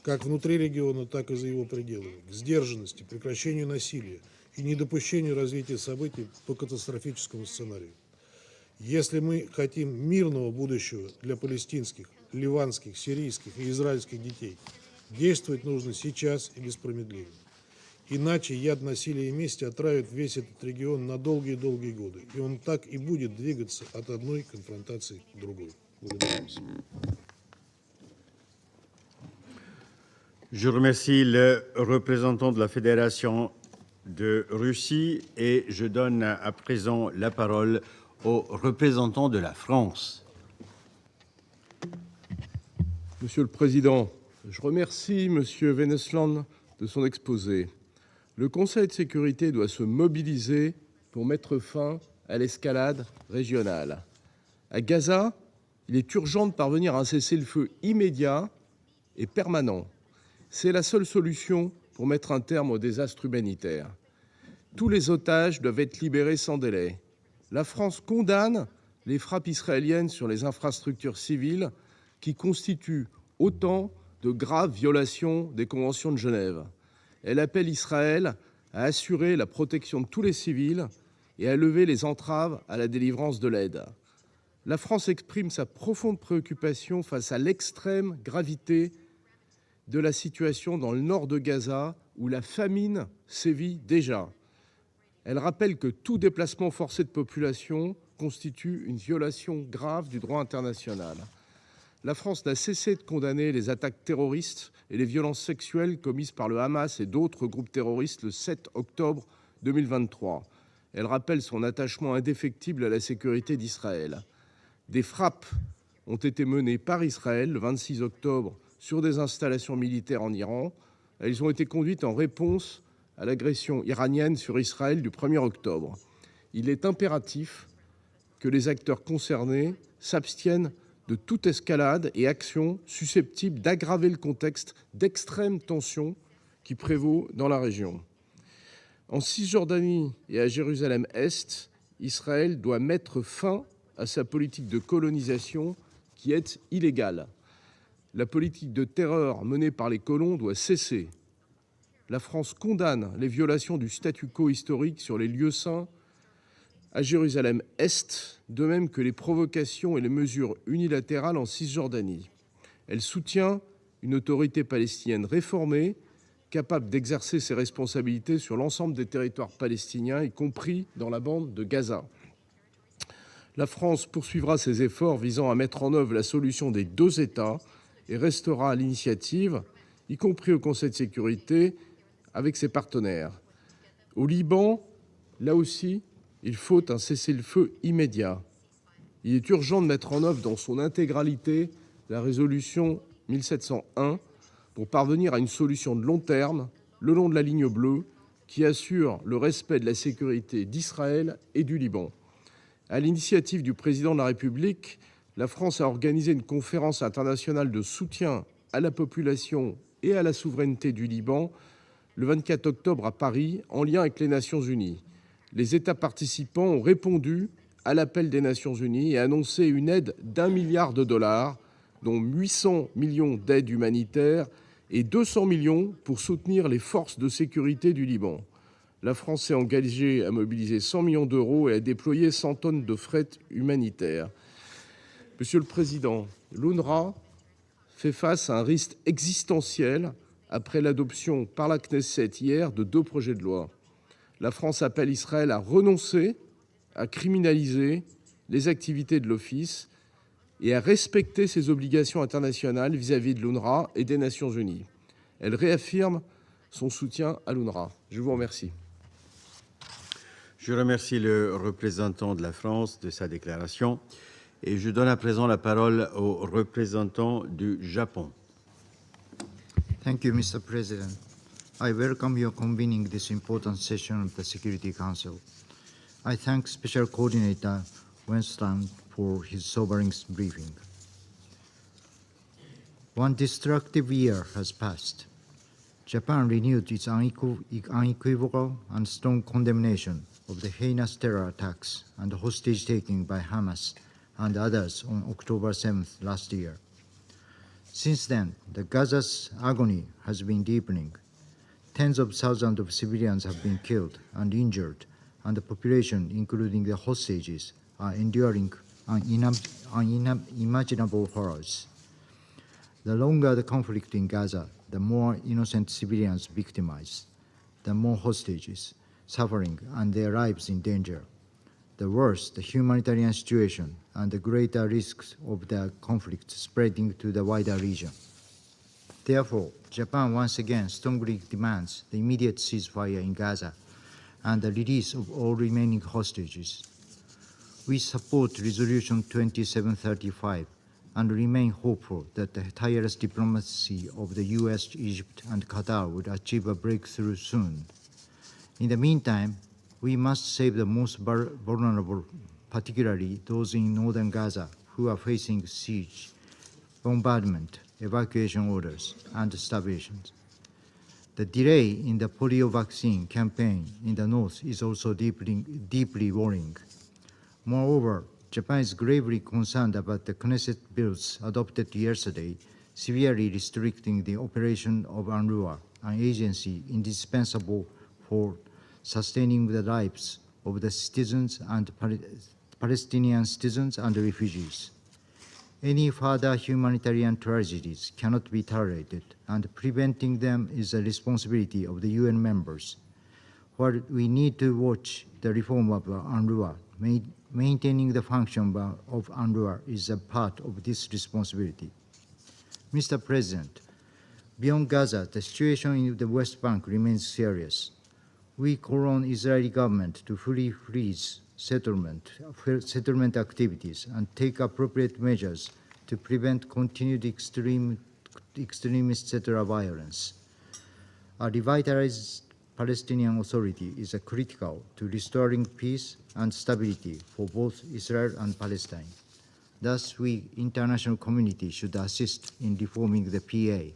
как внутри региона, так и за его пределами, к сдержанности, прекращению насилия и недопущению развития событий по катастрофическому сценарию. Если мы хотим мирного будущего для палестинских, ливанских, сирийских и израильских детей, действовать нужно сейчас и без промедления. Иначе яд насилия и мести отравит весь этот регион на долгие-долгие годы, и он так и будет двигаться от одной конфронтации к другой. Благодарю вас. Je remercie le représentant de la Fédération de Russie et je donne à présent la parole au représentant de la France. Monsieur le Président, je remercie M. Vennesland de son exposé. Le Conseil de sécurité doit se mobiliser pour mettre fin à l'escalade régionale. À Gaza, il est urgent de parvenir à un cessez-le-feu immédiat et permanent. C'est la seule solution pour mettre un terme au désastre humanitaire. Tous les otages doivent être libérés sans délai. La France condamne les frappes israéliennes sur les infrastructures civiles qui constituent autant de graves violations des conventions de Genève. Elle appelle Israël à assurer la protection de tous les civils et à lever les entraves à la délivrance de l'aide. La France exprime sa profonde préoccupation face à l'extrême gravité de la situation dans le nord de Gaza, où la famine sévit déjà. Elle rappelle que tout déplacement forcé de population constitue une violation grave du droit international. La France n'a cessé de condamner les attaques terroristes et les violences sexuelles commises par le Hamas et d'autres groupes terroristes le 7 octobre 2023. Elle rappelle son attachement indéfectible à la sécurité d'Israël. Des frappes ont été menées par Israël le 26 octobre sur des installations militaires en Iran. Elles ont été conduites en réponse à l'agression iranienne sur Israël du 1er octobre. Il est impératif que les acteurs concernés s'abstiennent de toute escalade et action susceptible d'aggraver le contexte d'extrême tension qui prévaut dans la région. En Cisjordanie et à Jérusalem-Est, Israël doit mettre fin à sa politique de colonisation qui est illégale. La politique de terreur menée par les colons doit cesser. La France condamne les violations du statu quo historique sur les lieux saints à Jérusalem-Est, de même que les provocations et les mesures unilatérales en Cisjordanie. Elle soutient une autorité palestinienne réformée, capable d'exercer ses responsabilités sur l'ensemble des territoires palestiniens, y compris dans la bande de Gaza. La France poursuivra ses efforts visant à mettre en œuvre la solution des deux États et restera à l'initiative, y compris au Conseil de sécurité, avec ses partenaires. Au Liban, là aussi, il faut un cessez-le-feu immédiat. Il est urgent de mettre en œuvre dans son intégralité la résolution 1701 pour parvenir à une solution de long terme, le long de la ligne bleue, qui assure le respect de la sécurité d'Israël et du Liban. À l'initiative du président de la République, la France a organisé une conférence internationale de soutien à la population et à la souveraineté du Liban le 24 octobre à Paris, en lien avec les Nations Unies. Les États participants ont répondu à l'appel des Nations Unies et annoncé une aide d'1 milliard de dollars, dont 800 millions d'aides humanitaires et 200 millions pour soutenir les forces de sécurité du Liban. La France s'est engagée à mobiliser 100 millions d'euros et à déployer 100 tonnes de fret humanitaire. Monsieur le Président, l'UNRWA fait face à un risque existentiel après l'adoption par la Knesset hier de 2 projets de loi. La France appelle Israël à renoncer à criminaliser les activités de l'Office et à respecter ses obligations internationales vis-à-vis de l'UNRWA et des Nations Unies. Elle réaffirme son soutien à l'UNRWA. Je vous remercie. Je remercie le représentant de la France de sa déclaration et je donne à présent la parole au représentant du Japon. Thank you, Mr. President. I welcome your convening this important session of the Security Council. I thank Special Coordinator Wensland for his sobering briefing. One destructive year has passed. Japan renewed its unequivocal and strong condemnation of the heinous terror attacks and hostage-taking by Hamas and others on October 7th last year. Since then, the Gaza's agony has been deepening. Tens of thousands of civilians have been killed and injured, and the population, including the hostages, are enduring unimaginable horrors. The longer the conflict in Gaza, the more innocent civilians victimized, the more hostages suffering and their lives in danger. The worse the humanitarian situation and the greater risks of the conflict spreading to the wider region. Therefore, Japan once again strongly demands the immediate ceasefire in Gaza and the release of all remaining hostages. We support Resolution 2735 and remain hopeful that the tireless diplomacy of the US, Egypt, and Qatar would achieve a breakthrough soon. In the meantime, we must save the most vulnerable, particularly those in northern Gaza who are facing siege, bombardment, evacuation orders, and starvations. The delay in the polio vaccine campaign in the north is also deeply worrying. Moreover, Japan is gravely concerned about the Knesset bills adopted yesterday, severely restricting the operation of UNRWA, an agency indispensable for sustaining the lives of the citizens and Palestinian citizens and refugees. Any further humanitarian tragedies cannot be tolerated, and preventing them is the responsibility of the UN members. While we need to watch the reform of UNRWA, maintaining the function of UNRWA is a part of this responsibility. Mr. President, beyond Gaza, the situation in the West Bank remains serious. We call on the Israeli government to fully freeze settlement activities and take appropriate measures to prevent continued extremist settler violence. A revitalized Palestinian Authority is critical to restoring peace and stability for both Israel and Palestine. Thus, we, international community, should assist in reforming the PA,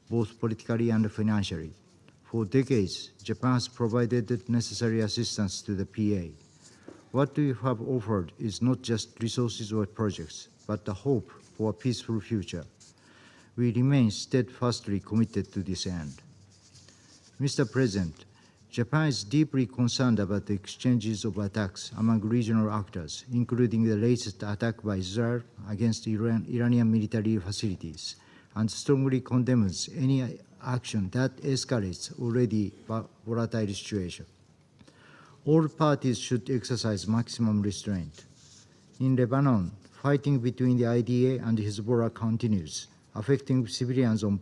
both politically and financially. For decades, Japan has provided the necessary assistance to the PA. What we have offered is not just resources or projects, but the hope for a peaceful future. We remain steadfastly committed to this end. Mr. President, Japan is deeply concerned about the exchanges of attacks among regional actors, including the latest attack by Israel against Iranian military facilities, and strongly condemns any action that escalates already volatile situation. All parties should exercise maximum restraint. In Lebanon, fighting between the IDA and Hezbollah continues, affecting civilians on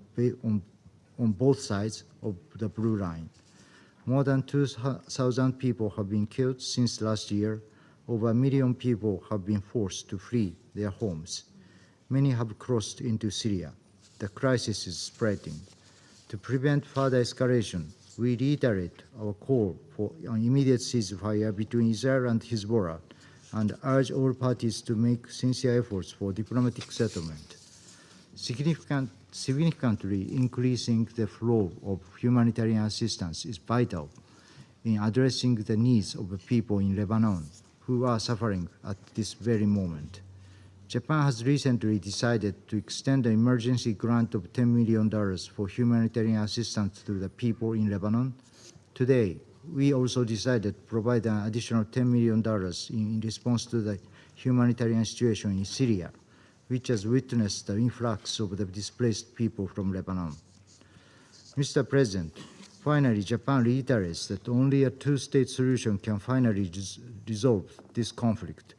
both sides of the Blue Line. More than 2,000 people have been killed since last year. Over 1 million people have been forced to flee their homes. Many have crossed into Syria. The crisis is spreading. To prevent further escalation, we reiterate our call for an immediate ceasefire between Israel and Hezbollah and urge all parties to make sincere efforts for diplomatic settlement. Significantly increasing the flow of humanitarian assistance is vital in addressing the needs of the people in Lebanon who are suffering at this very moment. Japan has recently decided to extend an emergency grant of $10 million for humanitarian assistance to the people in Lebanon. Today, we also decided to provide an additional $10 million in response to the humanitarian situation in Syria, which has witnessed the influx of the displaced people from Lebanon. Mr. President, finally, Japan reiterates that only a two-state solution can finally resolve this conflict.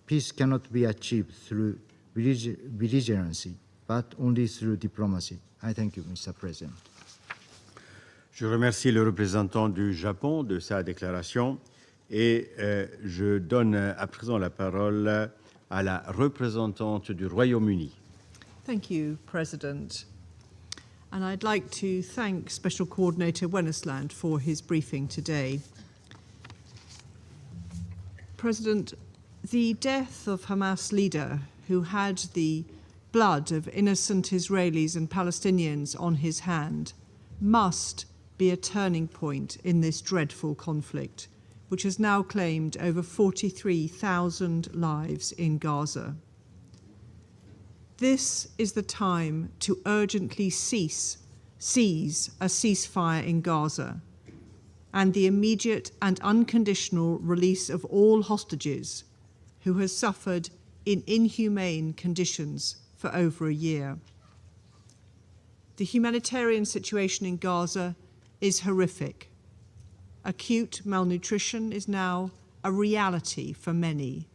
Peace cannot be achieved through belligerency, but only through diplomacy. I thank you, Mr. President. Je remercie le représentant du Japon de sa déclaration et je donne à présent la parole à la représentante du Royaume-Uni. Thank you, President. And I'd like to thank Special Coordinator Wennesland for his briefing today. President, the death of Hamas leader who had the blood of innocent Israelis and Palestinians on his hand must be a turning point in this dreadful conflict, which has now claimed over 43,000 lives in Gaza. This is the time to urgently seize a ceasefire in Gaza and the immediate and unconditional release of all hostages who has suffered in inhumane conditions for over a year. The humanitarian situation in Gaza is horrific. Acute malnutrition is now a reality for many.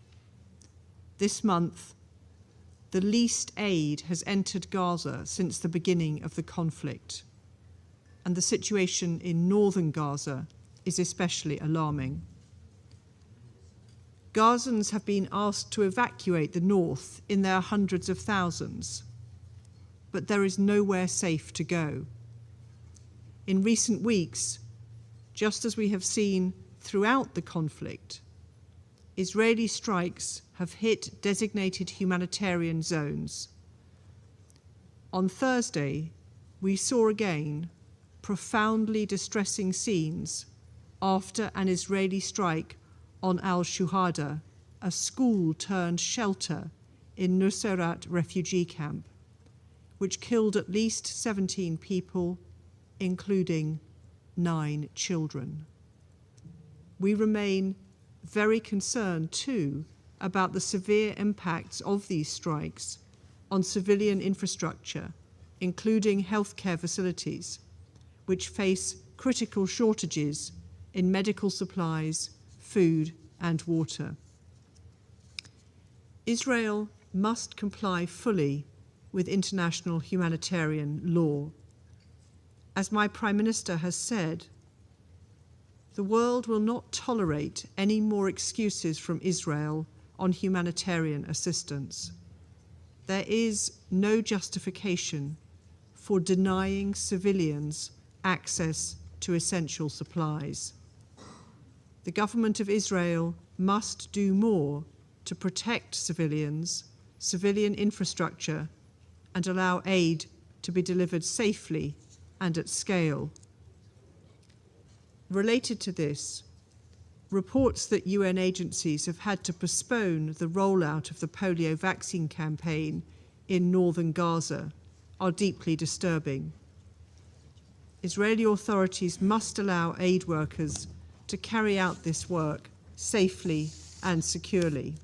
This month, the least aid has entered Gaza since the beginning of the conflict, and the situation in northern Gaza is especially alarming. Gazans have been asked to evacuate the north in their hundreds of thousands, but there is nowhere safe to go. In recent weeks, just as we have seen throughout the conflict, Israeli strikes have hit designated humanitarian zones. On Thursday, we saw again profoundly distressing scenes after an Israeli strike on Al-Shuhada, a school-turned-shelter in Nuseirat refugee camp, which killed at least 17 people, including 9 children. We remain very concerned, too, about the severe impacts of these strikes on civilian infrastructure, including healthcare facilities, which face critical shortages in medical supplies, food, and water. Israel must comply fully with international humanitarian law. As my Prime Minister has said, the world will not tolerate any more excuses from Israel on humanitarian assistance. There is no justification for denying civilians access to essential supplies. The government of Israel must do more to protect civilians, civilian infrastructure, and allow aid to be delivered safely and at scale. Related to this, reports that UN agencies have had to postpone the rollout of the polio vaccine campaign in northern Gaza are deeply disturbing. Israeli authorities must allow aid workers to carry out this work safely and securely.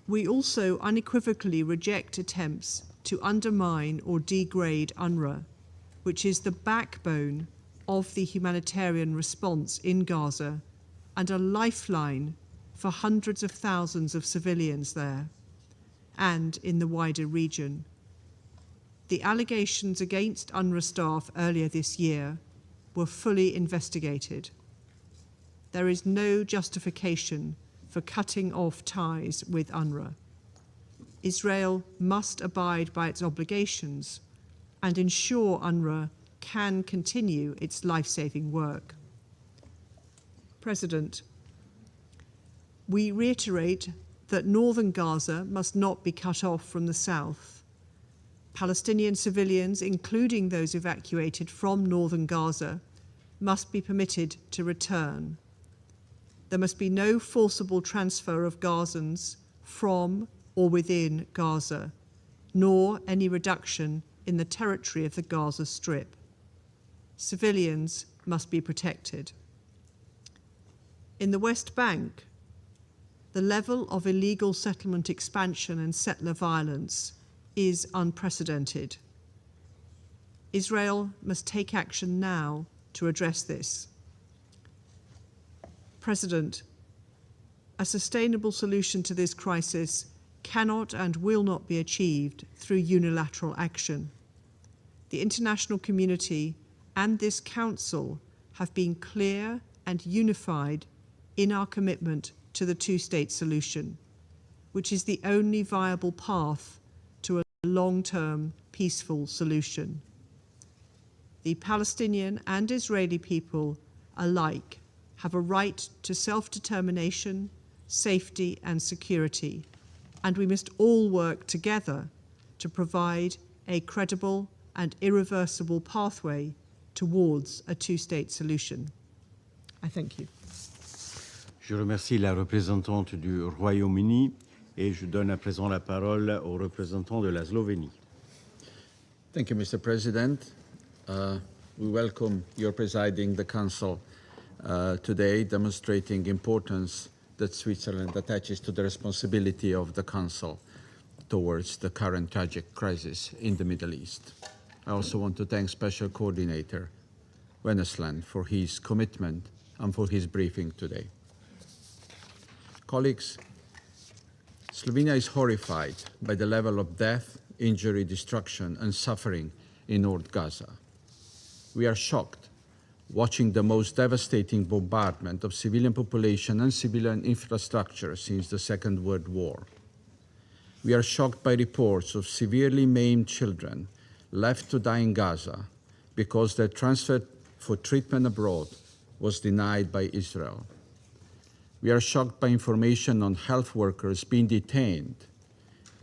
We also unequivocally reject attempts to undermine or degrade UNRWA, which is the backbone of the humanitarian response in Gaza and a lifeline for hundreds of thousands of civilians there and in the wider region. The allegations against UNRWA staff earlier this year were fully investigated. There is no justification for cutting off ties with UNRWA. Israel must abide by its obligations and ensure UNRWA can continue its life-saving work. President, we reiterate that northern Gaza must not be cut off from the south. Palestinian civilians, including those evacuated from northern Gaza, must be permitted to return. There must be no forcible transfer of Gazans from or within Gaza, nor any reduction in the territory of the Gaza Strip. Civilians must be protected. In the West Bank, the level of illegal settlement expansion and settler violence is unprecedented. Israel must take action now to address this. President, a sustainable solution to this crisis cannot and will not be achieved through unilateral action. The international community and this Council have been clear and unified in our commitment to the two-state solution, which is the only viable path to a long-term peaceful solution. The Palestinian and Israeli people alike have a right to self-determination, safety and security, and we must all work together to provide a credible and irreversible pathway towards a two-state solution. I thank you. Je remercie la représentante du Royaume-Uni et je donne à présent la parole au représentant de la Slovénie. Thank you, Mr. President. We welcome your presiding the Council today, demonstrating importance that Switzerland attaches to the responsibility of the Council towards the current tragic crisis in the Middle East. I also want to thank Special Coordinator Venesland for his commitment and for his briefing today. Colleagues, Slovenia is horrified by the level of death, injury, destruction and suffering in North Gaza. We are shocked watching the most devastating bombardment of civilian population and civilian infrastructure since the Second World War. We are shocked by reports of severely maimed children left to die in Gaza because their transfer for treatment abroad was denied by Israel. We are shocked by information on health workers being detained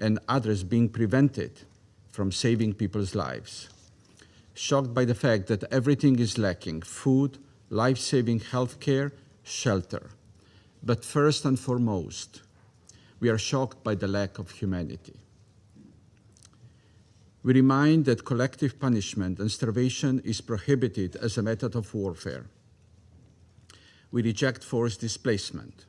and others being prevented from saving people's lives. Shocked by the fact that everything is lacking: food, life-saving health care, shelter. But first and foremost, we are shocked by the lack of humanity. We remind that collective punishment and starvation is prohibited as a method of warfare. We reject forced displacement.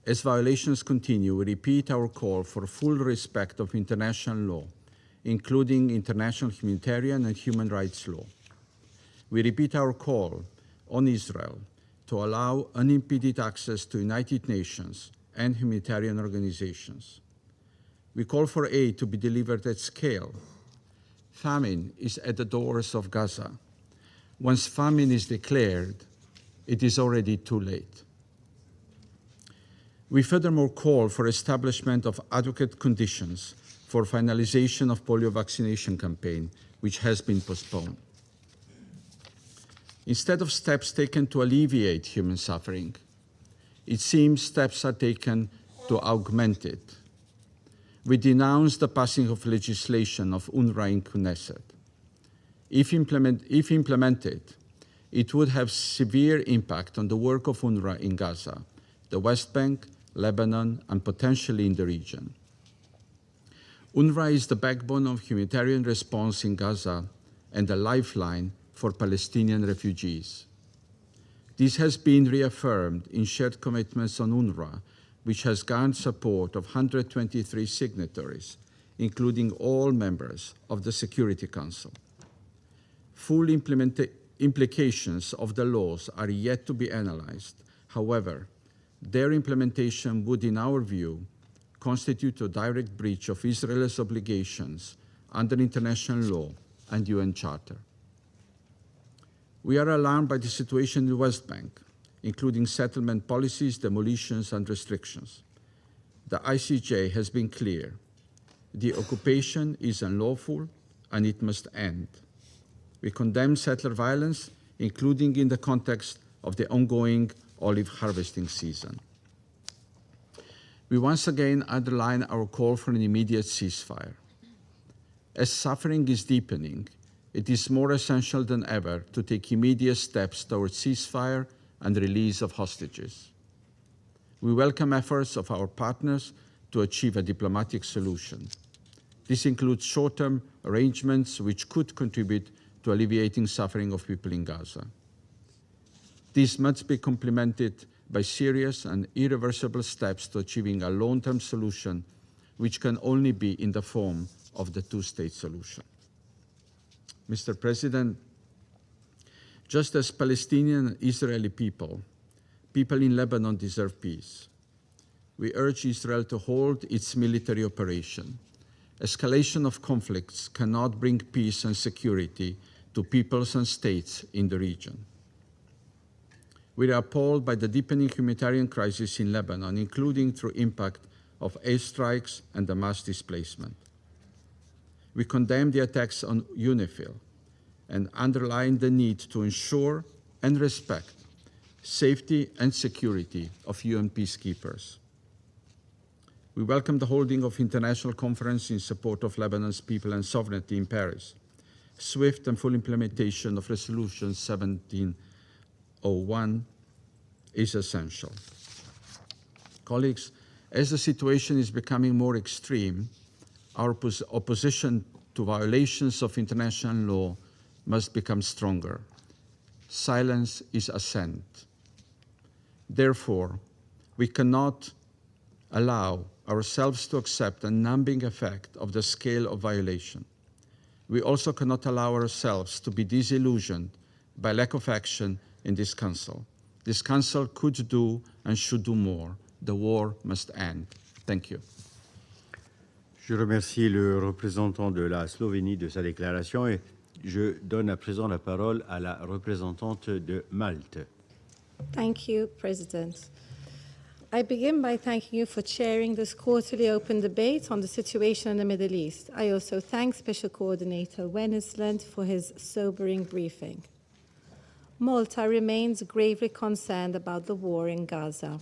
As violations continue, we repeat our call for full respect of international law, including international humanitarian and human rights law. We repeat our call on Israel to allow unimpeded access to United Nations and humanitarian organizations. We call for aid to be delivered at scale. Famine is at the doors of Gaza. Once famine is declared, it is already too late. We furthermore call for establishment of adequate conditions for finalization of polio vaccination campaign, which has been postponed. Instead of steps taken to alleviate human suffering, it seems steps are taken to augment it. We denounce the passing of legislation of UNRWA in Knesset. If implemented, it would have severe impact on the work of UNRWA in Gaza, the West Bank, Lebanon, and potentially in the region. UNRWA is the backbone of humanitarian response in Gaza and a lifeline for Palestinian refugees. This has been reaffirmed in shared commitments on UNRWA, which has garnered support of 123 signatories, including all members of the Security Council. Full implications of the laws are yet to be analyzed. However, their implementation would, in our view, constitute a direct breach of Israel's obligations under international law and UN Charter. We are alarmed by the situation in the West Bank, including settlement policies, demolitions, and restrictions. The ICJ has been clear. The occupation is unlawful and it must end. We condemn settler violence, including in the context of the ongoing olive harvesting season. We once again underline our call for an immediate ceasefire. As suffering is deepening, it is more essential than ever to take immediate steps towards ceasefire and release of hostages. We welcome efforts of our partners to achieve a diplomatic solution. This includes short-term arrangements which could contribute to alleviating suffering of people in Gaza. This must be complemented by serious and irreversible steps to achieving a long-term solution, which can only be in the form of the two-state solution. Mr. President, just as Palestinian and Israeli people in Lebanon deserve peace. We urge Israel to hold its military operation. Escalation of conflicts cannot bring peace and security to peoples and states in the region. We are appalled by the deepening humanitarian crisis in Lebanon, including through impact of airstrikes and the mass displacement. We condemn the attacks on UNIFIL and underline the need to ensure and respect safety and security of UN peacekeepers. We welcome the holding of international conference in support of Lebanon's people and sovereignty in Paris. Swift and full implementation of Resolution 1701 is essential. Colleagues, as the situation is becoming more extreme, our opposition to violations of international law must become stronger. Silence is assent. Therefore, we cannot allow ourselves to accept a numbing effect of the scale of violation. We also cannot allow ourselves to be disillusioned by lack of action in this Council. This Council could do and should do more. The war must end. Thank you. Je remercie le représentant de la Slovénie de sa déclaration et je donne à présent la parole à la représentante de Malte. Thank you, President. I begin by thanking you for chairing this quarterly open debate on the situation in the Middle East. I also thank Special Coordinator Wennesland for his sobering briefing. Malta remains gravely concerned about the war in Gaza,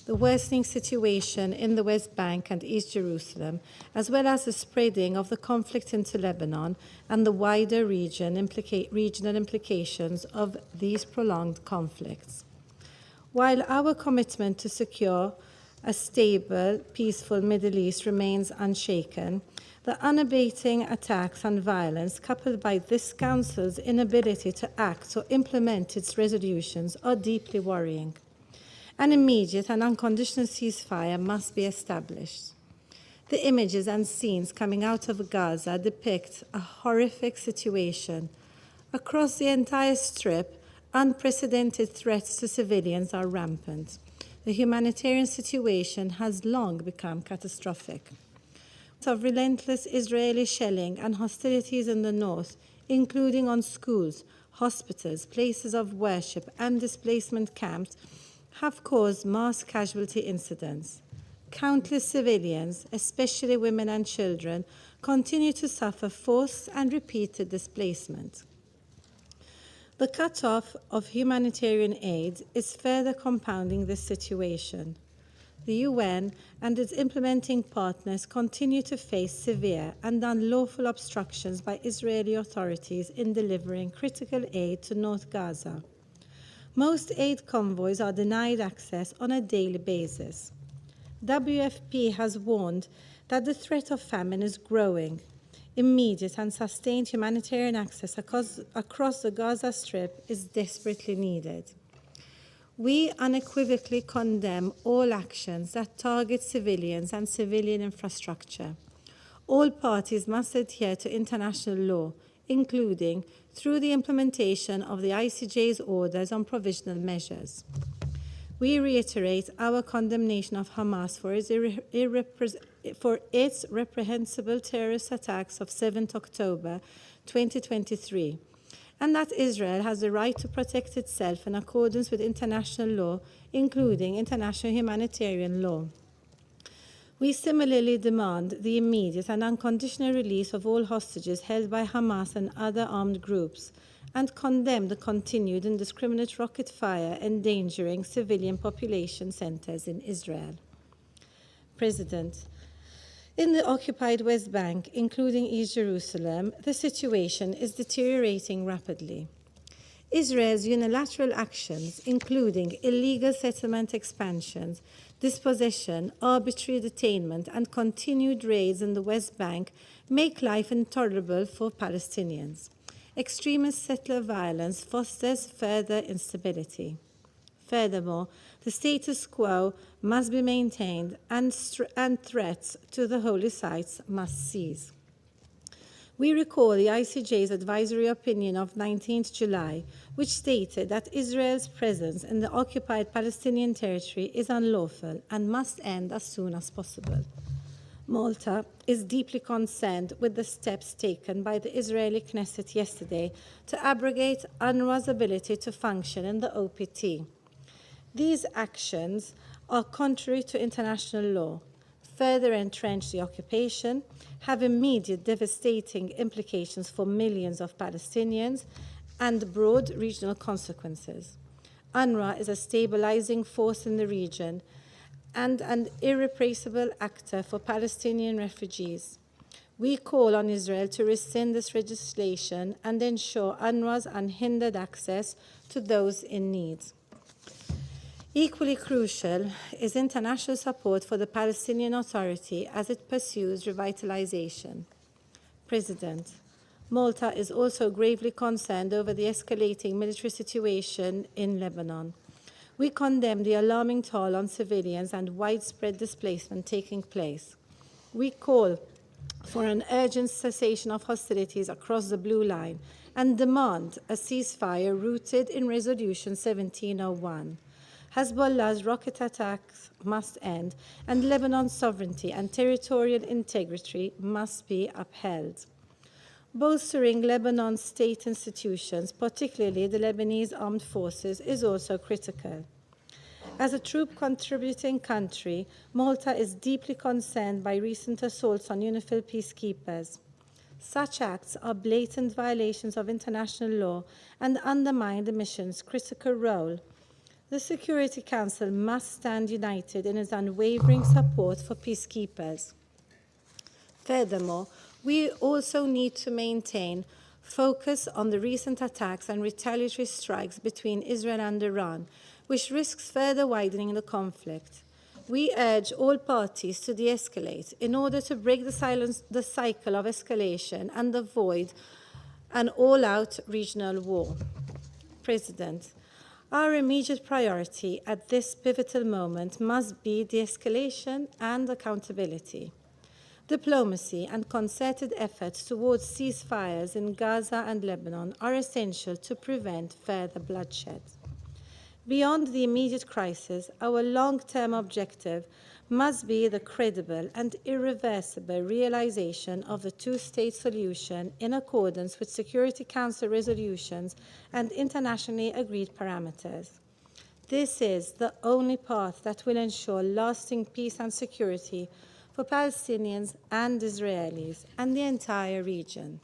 the worsening situation in the West Bank and East Jerusalem, as well as the spreading of the conflict into Lebanon and the wider regional implications of these prolonged conflicts. While our commitment to secure a stable, peaceful Middle East remains unshaken, the unabating attacks and violence, coupled by this Council's inability to act or implement its resolutions, are deeply worrying. An immediate and unconditional ceasefire must be established. The images and scenes coming out of Gaza depict a horrific situation. Across the entire Strip, unprecedented threats to civilians are rampant. The humanitarian situation has long become catastrophic. Of relentless Israeli shelling and hostilities in the north, including on schools, hospitals, places of worship, and displacement camps, have caused mass casualty incidents. Countless civilians, especially women and children, continue to suffer forced and repeated displacement. The cut-off of humanitarian aid is further compounding this situation. The UN and its implementing partners continue to face severe and unlawful obstructions by Israeli authorities in delivering critical aid to North Gaza. Most aid convoys are denied access on a daily basis. WFP has warned that the threat of famine is growing. Immediate and sustained humanitarian access across the Gaza Strip is desperately needed. We unequivocally condemn all actions that target civilians and civilian infrastructure. All parties must adhere to international law, including through the implementation of the ICJ's orders on provisional measures. We reiterate our condemnation of Hamas for its reprehensible terrorist attacks of 7th October 2023, and that Israel has the right to protect itself in accordance with international law, including international humanitarian law. We similarly demand the immediate and unconditional release of all hostages held by Hamas and other armed groups, and condemn the continued indiscriminate rocket fire endangering civilian population centers in Israel. President, in the occupied West Bank, including East Jerusalem, the situation is deteriorating rapidly. Israel's unilateral actions, including illegal settlement expansions, dispossession, arbitrary detainment, and continued raids in the West Bank, make life intolerable for Palestinians. Extremist settler violence fosters further instability. Furthermore, the status quo must be maintained and threats to the holy sites must cease. We recall the ICJ's advisory opinion of 19th July, which stated that Israel's presence in the occupied Palestinian territory is unlawful and must end as soon as possible. Malta is deeply concerned with the steps taken by the Israeli Knesset yesterday to abrogate UNRWA's ability to function in the OPT. These actions are contrary to international law, further entrench the occupation, have immediate devastating implications for millions of Palestinians, and broad regional consequences. UNRWA is a stabilizing force in the region and an irreplaceable actor for Palestinian refugees. We call on Israel to rescind this legislation and ensure UNRWA's unhindered access to those in need. Equally crucial is international support for the Palestinian Authority as it pursues revitalization. President, Malta is also gravely concerned over the escalating military situation in Lebanon. We condemn the alarming toll on civilians and widespread displacement taking place. We call for an urgent cessation of hostilities across the Blue Line and demand a ceasefire rooted in Resolution 1701. Hezbollah's rocket attacks must end, and Lebanon's sovereignty and territorial integrity must be upheld. Bolstering Lebanon's state institutions, particularly the Lebanese armed forces, is also critical. As a troop-contributing country, Malta is deeply concerned by recent assaults on UNIFIL peacekeepers. Such acts are blatant violations of international law and undermine the mission's critical role. The Security Council must stand united in its unwavering support for peacekeepers. Furthermore, we also need to maintain focus on the recent attacks and retaliatory strikes between Israel and Iran, which risks further widening the conflict. We urge all parties to de-escalate in order to break the cycle of escalation and avoid an all-out regional war. President, our immediate priority at this pivotal moment must be de-escalation and accountability. Diplomacy and concerted efforts towards ceasefires in Gaza and Lebanon are essential to prevent further bloodshed. Beyond the immediate crisis, our long-term objective must be the credible and irreversible realization of the two-state solution in accordance with Security Council resolutions and internationally agreed parameters. This is the only path that will ensure lasting peace and security for Palestinians and Israelis and the entire region.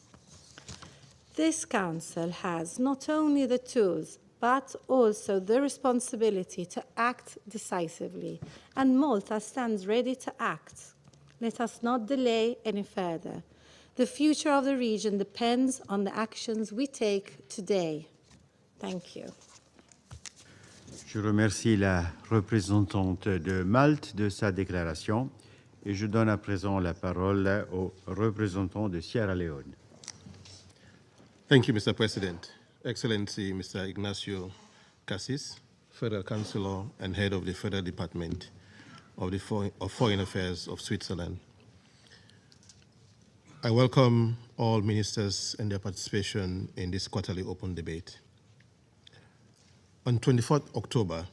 This Council has not only the tools, but also the responsibility to act decisively, and Malta stands ready to act. Let us not delay any further. The future of the region depends on the actions we take today. Thank you. Je remercie la représentante de Malte de sa déclaration et je donne à présent la parole au représentant de Sierra Leone. Thank you, Mr. President. Excellency, Mr. Ignacio Cassis, Federal Councillor and Head of the Federal Department of Foreign Affairs of Switzerland. I welcome all ministers and their participation in this quarterly open debate. On 24th October,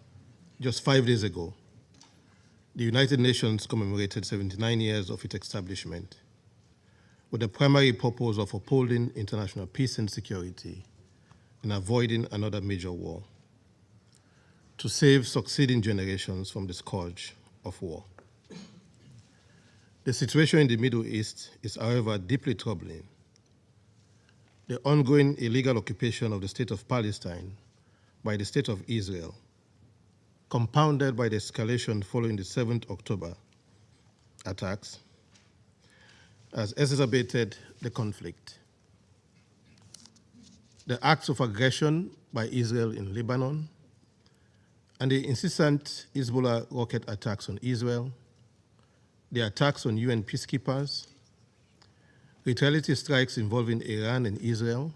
just 5 days ago, the United Nations commemorated 79 years of its establishment with the primary purpose of upholding international peace and security and avoiding another major war, to save succeeding generations from the scourge of war. The situation in the Middle East is, however, deeply troubling. The ongoing illegal occupation of the state of Palestine by the state of Israel, compounded by the escalation following the 7th October attacks, has exacerbated the conflict. The acts of aggression by Israel in Lebanon and the incessant Hezbollah rocket attacks on Israel, the attacks on UN peacekeepers, retaliatory strikes involving Iran and Israel,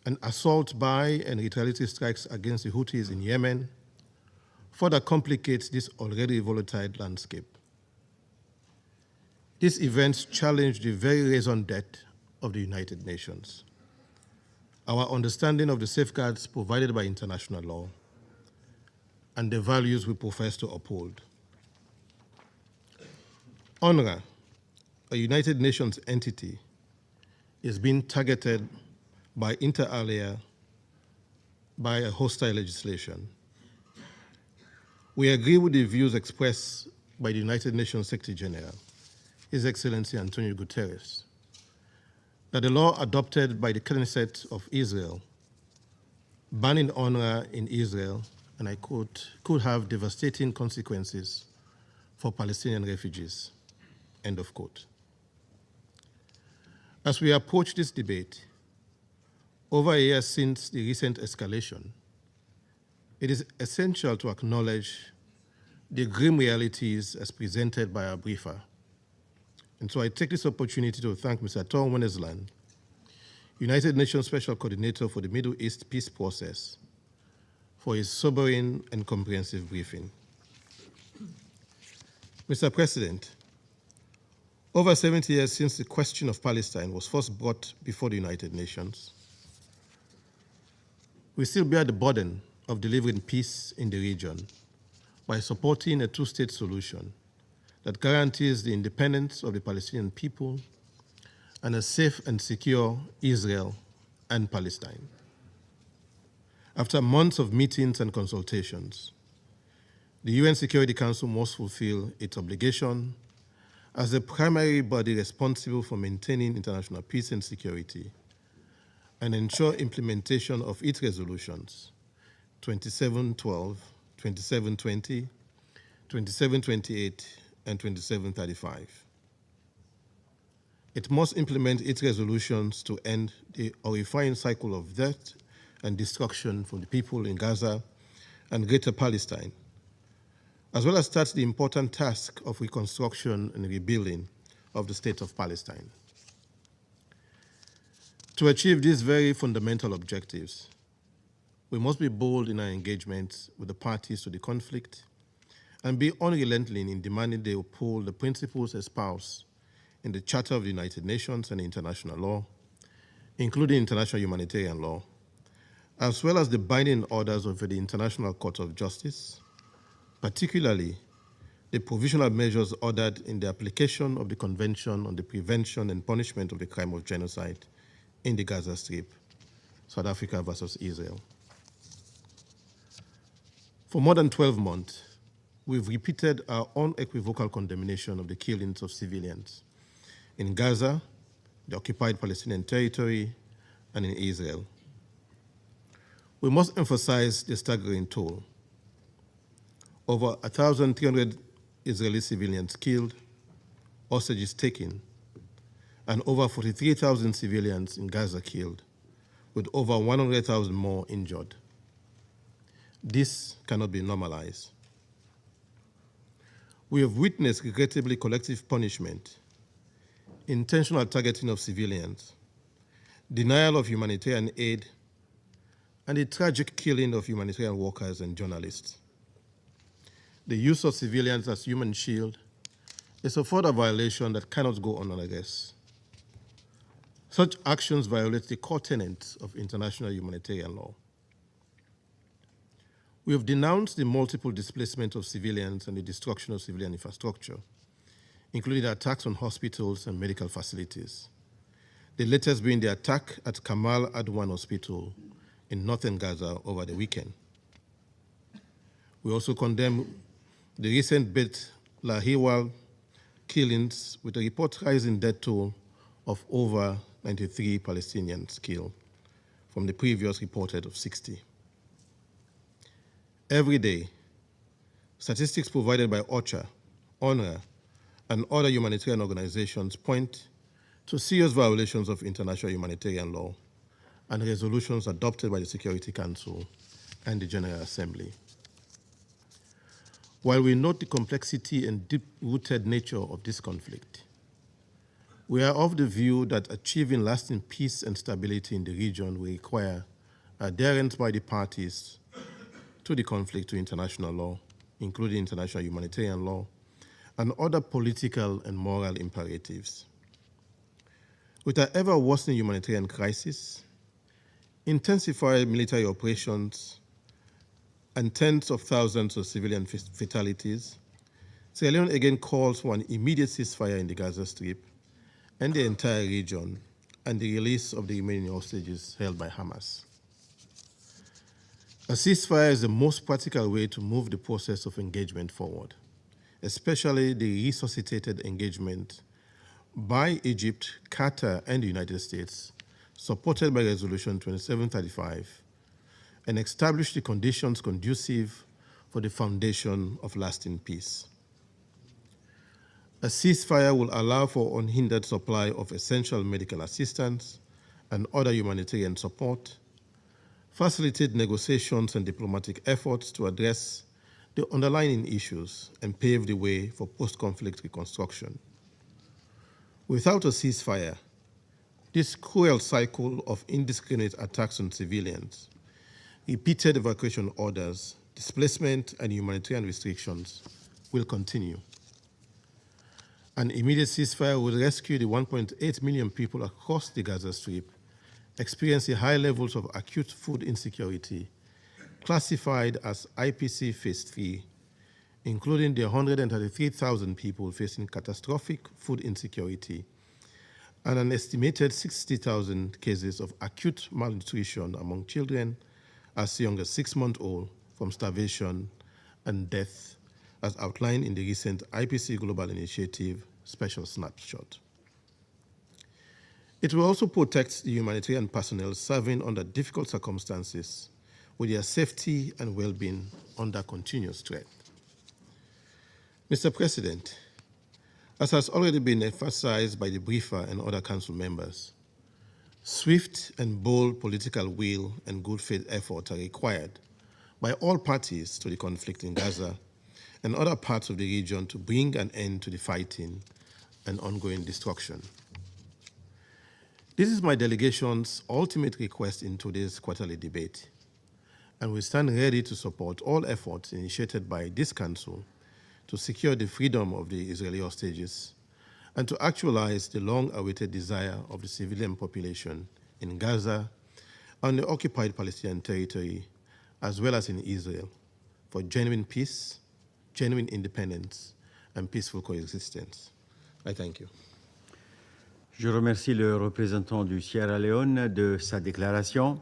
and assault by and retaliatory strikes against the Houthis in Yemen further complicates this already volatile landscape. These events challenge the very raison d'etre of the United Nations, our understanding of the safeguards provided by international law, and the values we profess to uphold. UNRWA, a United Nations entity, is being targeted by inter alia by a hostile legislation. We agree with the views expressed by the United Nations Secretary General, His Excellency Antonio Guterres, that the law adopted by the Knesset of Israel banning UNRWA in Israel, and I quote, could have devastating consequences for Palestinian refugees, end of quote. As we approach this debate, over a year since the recent escalation, it is essential to acknowledge the grim realities as presented by our briefer. And so I take this opportunity to thank Mr. Tom Wennesland, United Nations Special Coordinator for the Middle East Peace Process, for his sobering and comprehensive briefing. Mr. President, over 70 years since the question of Palestine was first brought before the United Nations, we still bear the burden of delivering peace in the region by supporting a two-state solution that guarantees the independence of the Palestinian people and a safe and secure Israel and Palestine. After months of meetings and consultations, the UN Security Council must fulfill its obligation as the primary body responsible for maintaining international peace and security and ensure implementation of its resolutions 2712, 2720, 2728, and 2735. It must implement its resolutions to end the horrifying cycle of death and destruction for the people in Gaza and Greater Palestine, as well as start the important task of reconstruction and rebuilding of the state of Palestine. To achieve these very fundamental objectives, we must be bold in our engagements with the parties to the conflict and be unrelenting in demanding they uphold the principles espoused in the Charter of the United Nations and international law, including international humanitarian law, as well as the binding orders of the International Court of Justice, particularly the provisional measures ordered in the application of the Convention on the Prevention and Punishment of the Crime of Genocide in the Gaza Strip, South Africa versus Israel. For more than 12 months, we've repeated our unequivocal condemnation of the killings of civilians in Gaza, the occupied Palestinian territory, and in Israel. We must emphasize the staggering toll. Over 1,300 Israeli civilians killed, hostages taken, and over 43,000 civilians in Gaza killed, with over 100,000 more injured. This cannot be normalized. We have witnessed regrettably collective punishment, intentional targeting of civilians, denial of humanitarian aid, and the tragic killing of humanitarian workers and journalists. The use of civilians as human shield is a further violation that cannot go unaddressed. Such actions violate the core tenets of international humanitarian law. We have denounced the multiple displacement of civilians and the destruction of civilian infrastructure, including attacks on hospitals and medical facilities, the latest being the attack at Kamal Adwan Hospital in northern Gaza over the weekend. We also condemn the recent Beit Lahiwal killings, with a report rising death toll of over 93 Palestinians killed from the previous reported of 60. Every day, statistics provided by OCHA, UNRWA, and other humanitarian organizations point to serious violations of international humanitarian law and resolutions adopted by the Security Council and the General Assembly. While we note the complexity and deep-rooted nature of this conflict, we are of the view that achieving lasting peace and stability in the region will require adherence by the parties to the conflict to international law, including international humanitarian law, and other political and moral imperatives. With an ever-worsening humanitarian crisis, intensified military operations, and tens of thousands of civilian fatalities, Sierra Leone again calls for an immediate ceasefire in the Gaza Strip and the entire region, and the release of the remaining hostages held by Hamas. A ceasefire is the most practical way to move the process of engagement forward, especially the resuscitated engagement by Egypt, Qatar, and the United States, supported by Resolution 2735, and establish the conditions conducive for the foundation of lasting peace. A ceasefire will allow for unhindered supply of essential medical assistance and other humanitarian support, facilitate negotiations and diplomatic efforts to address the underlying issues, and pave the way for post-conflict reconstruction. Without a ceasefire, this cruel cycle of indiscriminate attacks on civilians, repeated evacuation orders, displacement, and humanitarian restrictions will continue. An immediate ceasefire will rescue the 1.8 million people across the Gaza Strip experiencing high levels of acute food insecurity, classified as IPC Phase 3, including the 133,000 people facing catastrophic food insecurity and an estimated 60,000 cases of acute malnutrition among children as young as 6 months old from starvation and death, as outlined in the recent IPC Global Initiative Special Snapshot. It will also protect the humanitarian personnel serving under difficult circumstances, with their safety and well-being under continuous threat. Mr. President, as has already been emphasized by the briefer and other council members, swift and bold political will and good faith efforts are required by all parties to the conflict in Gaza and other parts of the region to bring an end to the fighting and ongoing destruction. This is my delegation's ultimate request in today's quarterly debate, and we stand ready to support all efforts initiated by this Council to secure the freedom of the Israeli hostages and to actualize the long-awaited desire of the civilian population in Gaza, on the occupied Palestinian territory, as well as in Israel, for genuine peace, genuine independence, and peaceful coexistence. I thank you. Je remercie le représentant du Sierra Leone de sa déclaration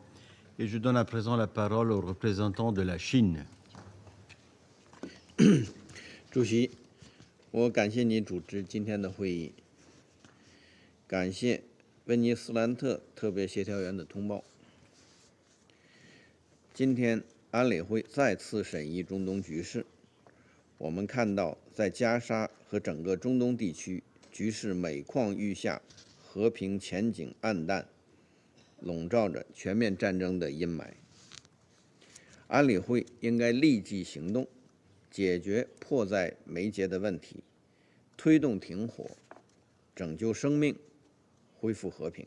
et je donne à présent la parole au représentant de la Chine. 主席，我感谢您主持今天的会议，感谢温尼斯兰特特别协调员的通报。今天安理会再次审议中东局势，我们看到在加沙和整个中东地区，局势每况愈下，和平前景暗淡，笼罩着全面战争的阴霾。安理会应该立即行动，解决迫在眉睫的问题，推动停火，拯救生命，恢复和平。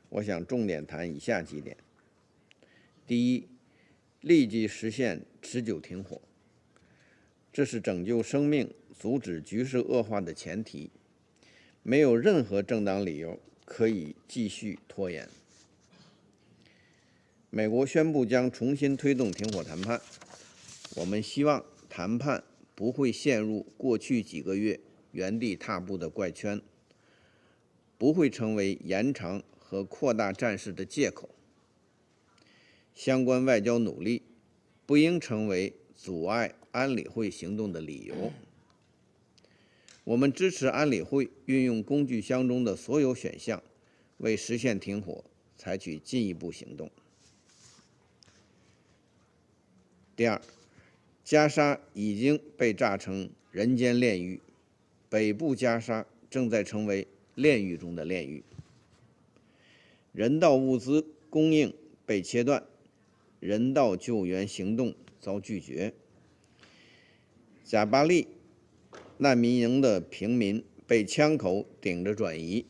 我想重点谈以下几点：第一，立即实现持久停火，这是拯救生命、阻止局势恶化的前提。没有任何正当理由可以继续拖延。美国宣布将重新推动停火谈判，我们希望谈判不会陷入过去几个月原地踏步的怪圈，不会成为延长和扩大战事的借口。相关外交努力不应成为阻碍安理会行动的理由。我们支持安理会运用工具箱中的所有选项，为实现停火采取进一步行动。第二，加沙已经被炸成人间炼狱，北部加沙正在成为炼狱中的炼狱。人道物资供应被切断，人道救援行动遭拒绝。贾巴利难民营的平民被枪口顶着转移。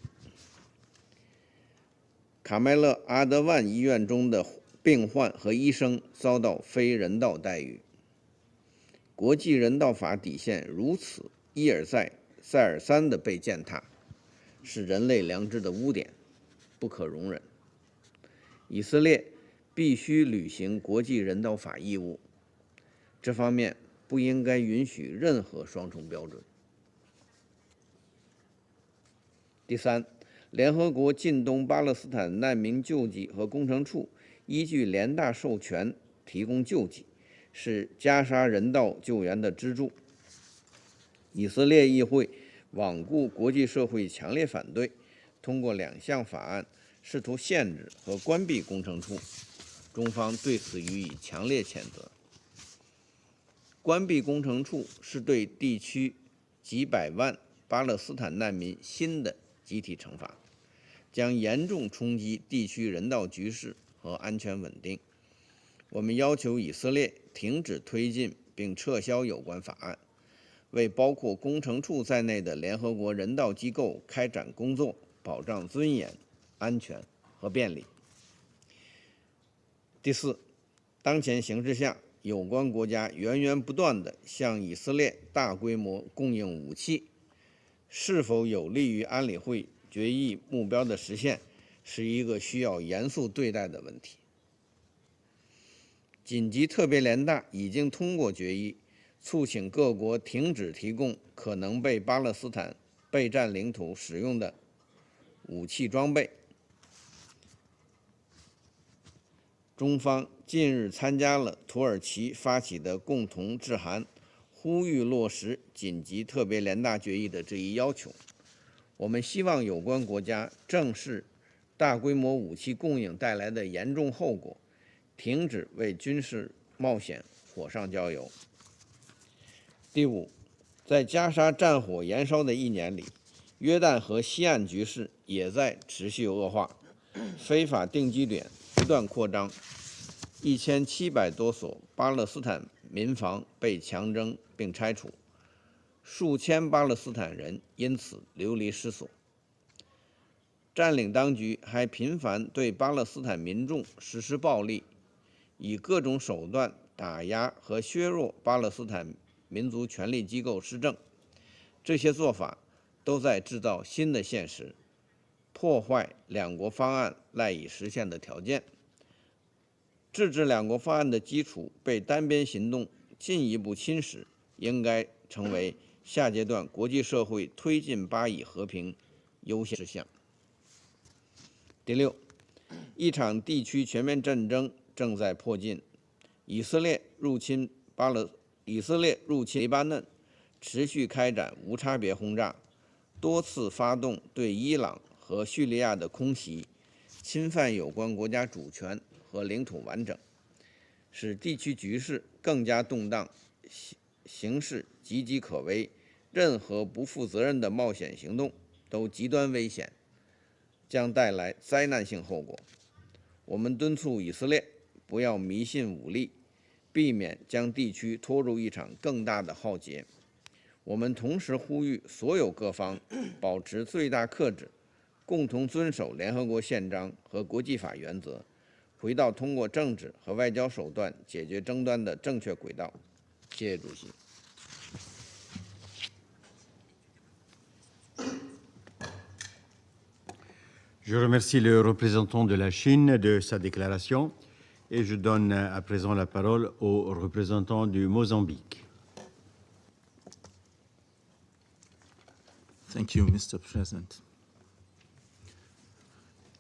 卡麦勒阿德万医院中的病患和医生遭到非人道待遇。国际人道法底线如此一而再、再而三地被践踏，是人类良知的污点，不可容忍。以色列必须履行国际人道法义务，这方面不应该允许任何双重标准。第三，联合国近东巴勒斯坦难民救济和工程处依据联大授权提供救济，是加沙人道救援的支柱。以色列议会罔顾国际社会强烈反对，通过2项法案试图限制和关闭工程处，中方对此予以强烈谴责。关闭工程处是对地区几百万巴勒斯坦难民新的集体惩罚，将严重冲击地区人道局势和安全稳定。我们要求以色列停止推进并撤销有关法案，为包括工程处在内的联合国人道机构开展工作保障尊严、安全和便利。第四，当前形势下，有关国家源源不断地向以色列大规模供应武器，是否有利于安理会决议目标的实现，是一个需要严肃对待的问题。紧急特别联大已经通过决议，促请各国停止提供可能被巴勒斯坦备战领土使用的武器装备。中方近日参加了土耳其发起的共同致函，呼吁落实紧急特别联大决议的这一要求。我们希望有关国家正视大规模武器供应带来的严重后果，停止为军事冒险火上浇油。第五，在加沙战火延烧的1年里，约旦河西岸局势也在持续恶化，非法定居点不断扩张，1700多所巴勒斯坦民房被强征并拆除，数千巴勒斯坦人因此流离失所。占领当局还频繁对巴勒斯坦民众实施暴力，以各种手段打压和削弱巴勒斯坦民族权力机构施政。这些做法都在制造新的现实，破坏2国方案赖以实现的条件。制止2国方案的基础被单边行动进一步侵蚀，应该成为下阶段国际社会推进巴以和平优先事项。第六，一场地区全面战争正在迫近。以色列入侵黎巴嫩，持续开展无差别轰炸，多次发动对伊朗和叙利亚的空袭，侵犯有关国家主权和领土完整，使地区局势更加动荡，形势岌岌可危。任何不负责任的冒险行动都极端危险，将带来灾难性后果。我们敦促以色列不要迷信武力，避免将地区拖入一场更大的浩劫。我们同时呼吁所有各方保持最大克制，共同遵守联合国宪章和国际法原则，回到通过政治和外交手段解决争端的正确轨道。谢谢主席。Je remercie le représentant de la Chine de sa déclaration et je donne à présent la parole au représentant du Mozambique. Thank you, Mr. President.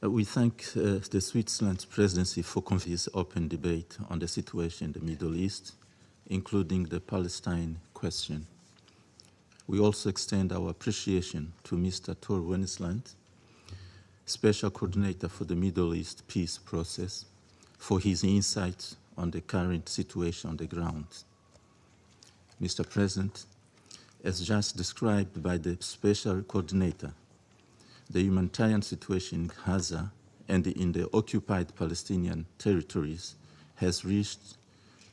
We thank the Switzerland presidency for convening this open debate on the situation in the Middle East, including the Palestine question. We also extend our appreciation to Mr. Tor Wennesland, Special Coordinator for the Middle East Peace Process, for his insights on the current situation on the ground. Mr. President, as just described by the Special Coordinator, the humanitarian situation in Gaza and in the occupied Palestinian territories has reached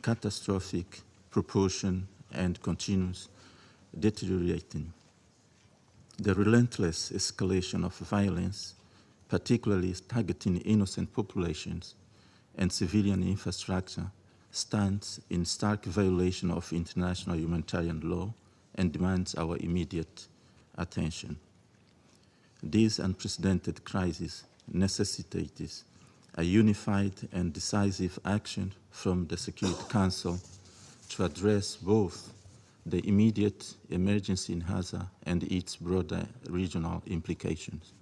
catastrophic proportion and continues deteriorating. The relentless escalation of violence, particularly targeting innocent populations, and civilian infrastructure stands in stark violation of international humanitarian law and demands our immediate attention. This unprecedented crisis necessitates a unified and decisive action from the Security Council to address both the immediate emergency in Gaza and its broader regional implications.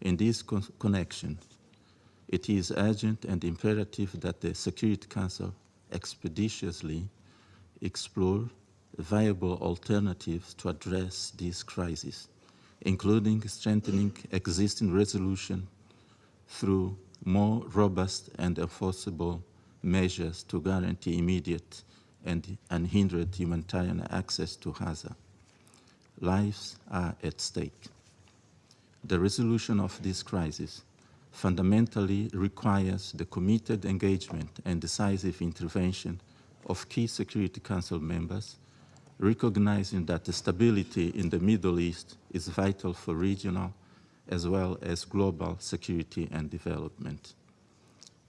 In this connection, it is urgent and imperative that the Security Council expeditiously explore viable alternatives to address this crisis, including strengthening existing resolution through more robust and enforceable measures to guarantee immediate and unhindered humanitarian access to Gaza. Lives are at stake. The resolution of this crisis fundamentally requires the committed engagement and decisive intervention of key Security Council members, recognizing that the stability in the Middle East is vital for regional as well as global security and development.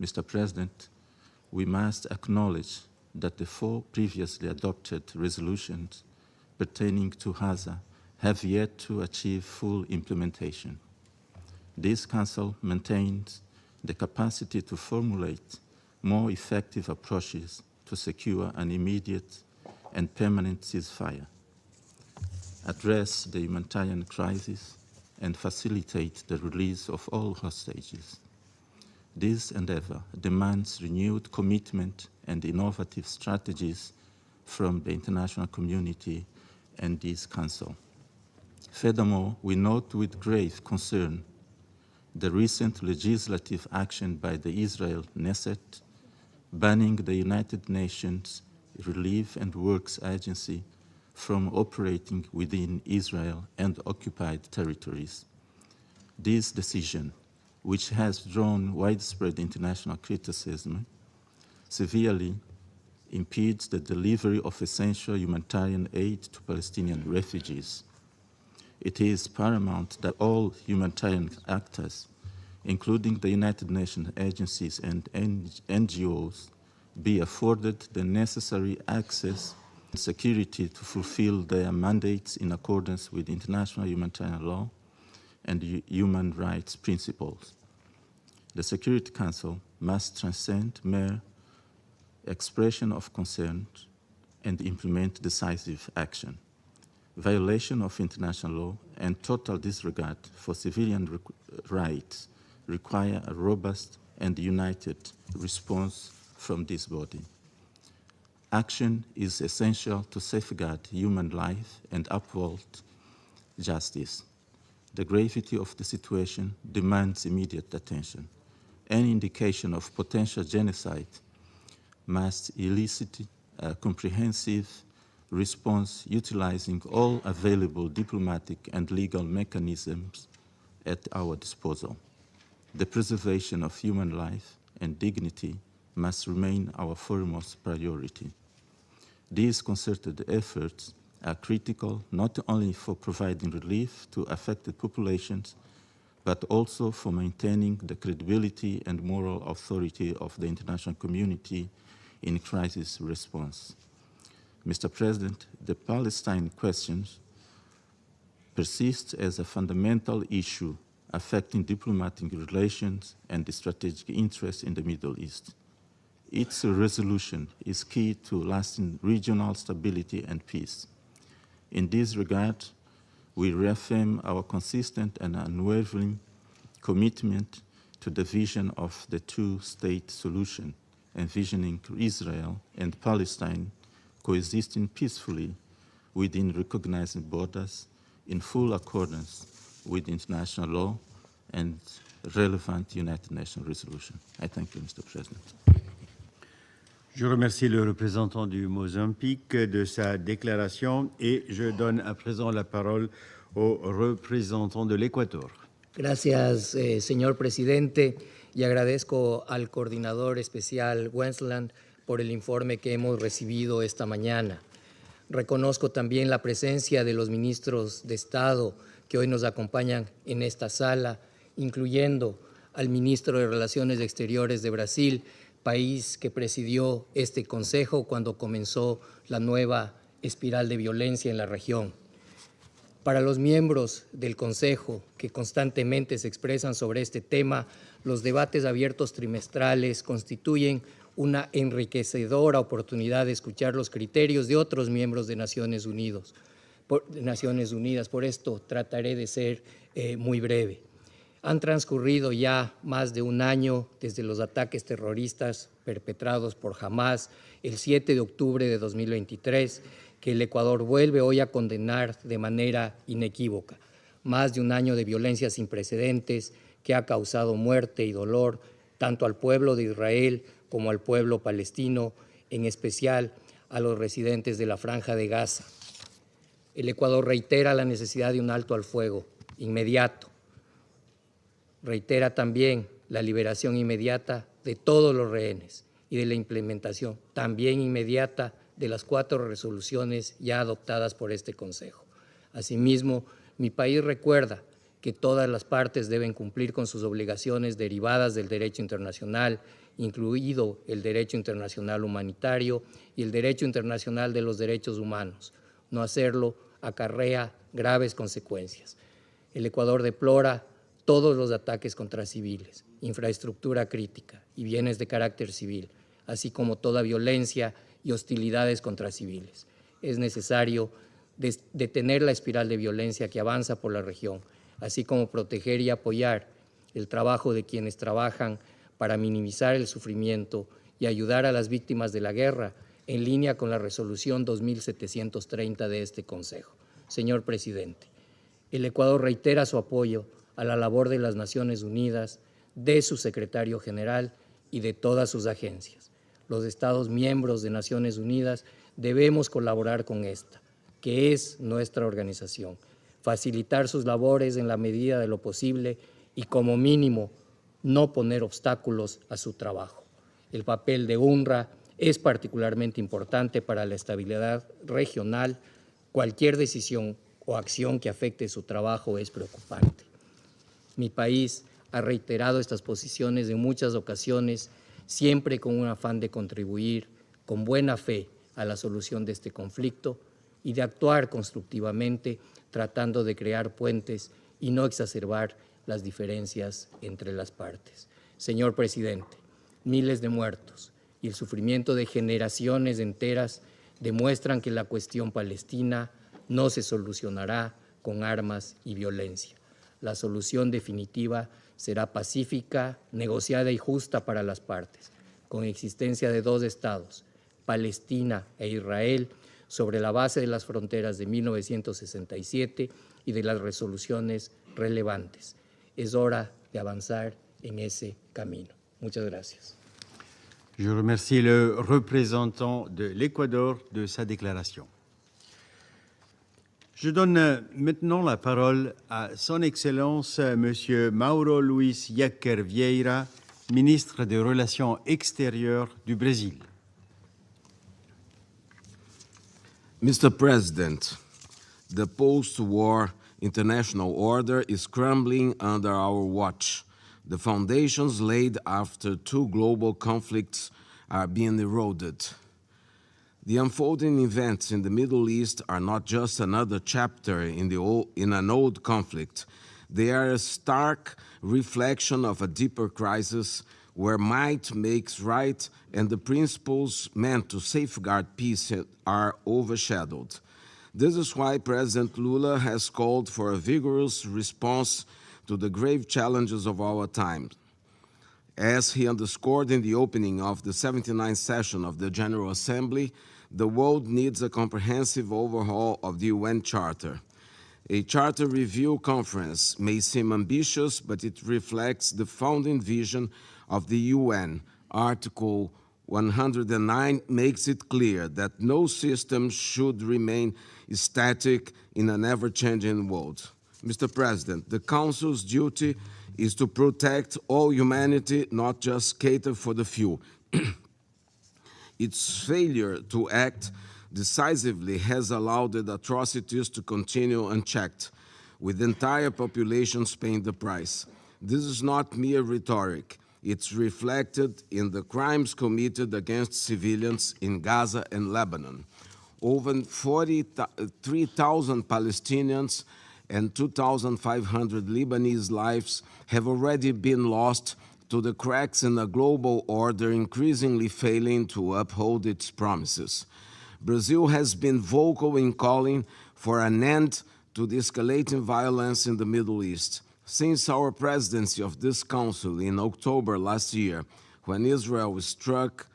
Mr. President, we must acknowledge that the 4 previously adopted resolutions pertaining to Gaza have yet to achieve full implementation. This Council maintains the capacity to formulate more effective approaches to secure an immediate and permanent ceasefire, address the humanitarian crisis, and facilitate the release of all hostages. This endeavor demands renewed commitment and innovative strategies from the international community and this Council. Furthermore, we note with grave concern the recent legislative action by the Israel Knesset banning the United Nations Relief and Works Agency from operating within Israel and occupied territories. This decision, which has drawn widespread international criticism, severely impedes the delivery of essential humanitarian aid to Palestinian refugees. It is paramount that all humanitarian actors, including the United Nations agencies and NGOs, be afforded the necessary access and security to fulfill their mandates in accordance with international humanitarian law and human rights principles. The Security Council must transcend mere expression of concern and implement decisive action. Violation of international law and total disregard for civilian rights require a robust and united response from this body. Action is essential to safeguard human life and uphold justice. The gravity of the situation demands immediate attention. Any indication of potential genocide must elicit a comprehensive response utilizing all available diplomatic and legal mechanisms at our disposal. The preservation of human life and dignity must remain our foremost priority. These concerted efforts are critical not only for providing relief to affected populations, but also for maintaining the credibility and moral authority of the international community in crisis response. Mr. President, the Palestine question persists as a fundamental issue affecting diplomatic relations and the strategic interests in the Middle East. Its resolution is key to lasting regional stability and peace. In this regard, we reaffirm our consistent and unwavering commitment to the vision of the two-state solution, envisioning Israel and Palestine coexisting peacefully within recognized borders in full accordance with international law and relevant United Nations resolution. I thank you, Mr. President. Je remercie le représentant du Mozambique de sa déclaration et je donne à présent la parole au représentant de l'Équateur. Gracias, señor presidente, y agradezco al coordinador especial Wensland por el informe que hemos recibido esta mañana. Reconozco también la presencia de los ministros de Estado que hoy nos acompañan en esta sala, incluyendo al ministro de Relaciones Exteriores de Brasil, país que presidió este consejo cuando comenzó la nueva espiral de violencia en la región. Para los miembros del Consejo que constantemente se expresan sobre este tema, los debates abiertos trimestrales constituyen una enriquecedora oportunidad de escuchar los criterios de otros miembros de Naciones Unidas. Por esto trataré de ser muy breve. Han transcurrido ya más de un año desde los ataques terroristas perpetrados por Hamas el 7 de octubre de 2023, que el Ecuador vuelve hoy a condenar de manera inequívoca. Más de un año de violencia sin precedentes que ha causado muerte y dolor tanto al pueblo de Israel como al pueblo palestino, en especial a los residentes de la Franja de Gaza. El Ecuador reitera la necesidad de un alto al fuego inmediato. Reitera también la liberación inmediata de todos los rehenes y de la implementación también inmediata de las 4 resoluciones ya adoptadas por este Consejo. Asimismo, mi país recuerda que todas las partes deben cumplir con sus obligaciones derivadas del derecho internacional, incluido el derecho internacional humanitario y el derecho internacional de los derechos humanos. No hacerlo acarrea graves consecuencias. El Ecuador deplora todos los ataques contra civiles, infraestructura crítica y bienes de carácter civil, así como toda violencia y hostilidades contra civiles. Es necesario detener la espiral de violencia que avanza por la región, así como proteger y apoyar el trabajo de quienes trabajan para minimizar el sufrimiento y ayudar a las víctimas de la guerra, en línea con la resolución 2730 de este Consejo. Señor Presidente, el Ecuador reitera su apoyo a la labor de las Naciones Unidas, de su secretario general y de todas sus agencias. Los Estados miembros de Naciones Unidas debemos colaborar con esta, que es nuestra organización, facilitar sus labores en la medida de lo posible y, como mínimo, no poner obstáculos a su trabajo. El papel de UNRWA es particularmente importante para la estabilidad regional. Cualquier decisión o acción que afecte su trabajo es preocupante. Mi país ha reiterado estas posiciones en muchas ocasiones, siempre con un afán de contribuir con buena fe a la solución de este conflicto y de actuar constructivamente, tratando de crear puentes y no exacerbar las diferencias entre las partes. Señor Presidente, miles de muertos y el sufrimiento de generaciones enteras demuestran que la cuestión palestina no se solucionará con armas y violencia. La solución definitiva será pacífica, negociada y justa para las partes, con existencia de 2 estados, Palestina e Israel, sobre la base de las fronteras de 1967 y de las resoluciones relevantes. Es hora de avanzar en ese camino. Muchas gracias. Je remercie le représentant de l'Équateur de sa déclaration. Je donne maintenant la parole à Son Excellence Monsieur Mauro Luis Jacker Vieira, ministre des Relations extérieures du Brésil. Mr. President, the post-war international order is crumbling under our watch. The foundations laid after 2 global conflicts are being eroded. The unfolding events in the Middle East are not just another chapter in an old conflict. They are a stark reflection of a deeper crisis where might makes right and the principles meant to safeguard peace are overshadowed. This is why President Lula has called for a vigorous response to the grave challenges of our time. As he underscored in the opening of the 79th session of the General Assembly, the world needs a comprehensive overhaul of the UN Charter. A Charter Review Conference may seem ambitious, but it reflects the founding vision of the UN. Article 109 makes it clear that no system should remain static in an ever-changing world. Mr. President, the Council's duty is to protect all humanity, not just cater for the few. Its failure to act decisively has allowed the atrocities to continue unchecked, with entire populations paying the price. This is not mere rhetoric. It's reflected in the crimes committed against civilians in Gaza and Lebanon. Over 43,000 Palestinians and 2,500 Lebanese lives have already been lost to the cracks in a global order increasingly failing to uphold its promises. Brazil has been vocal in calling for an end to the escalating violence in the Middle East. Since our presidency of this council in October last year, when Israel was struck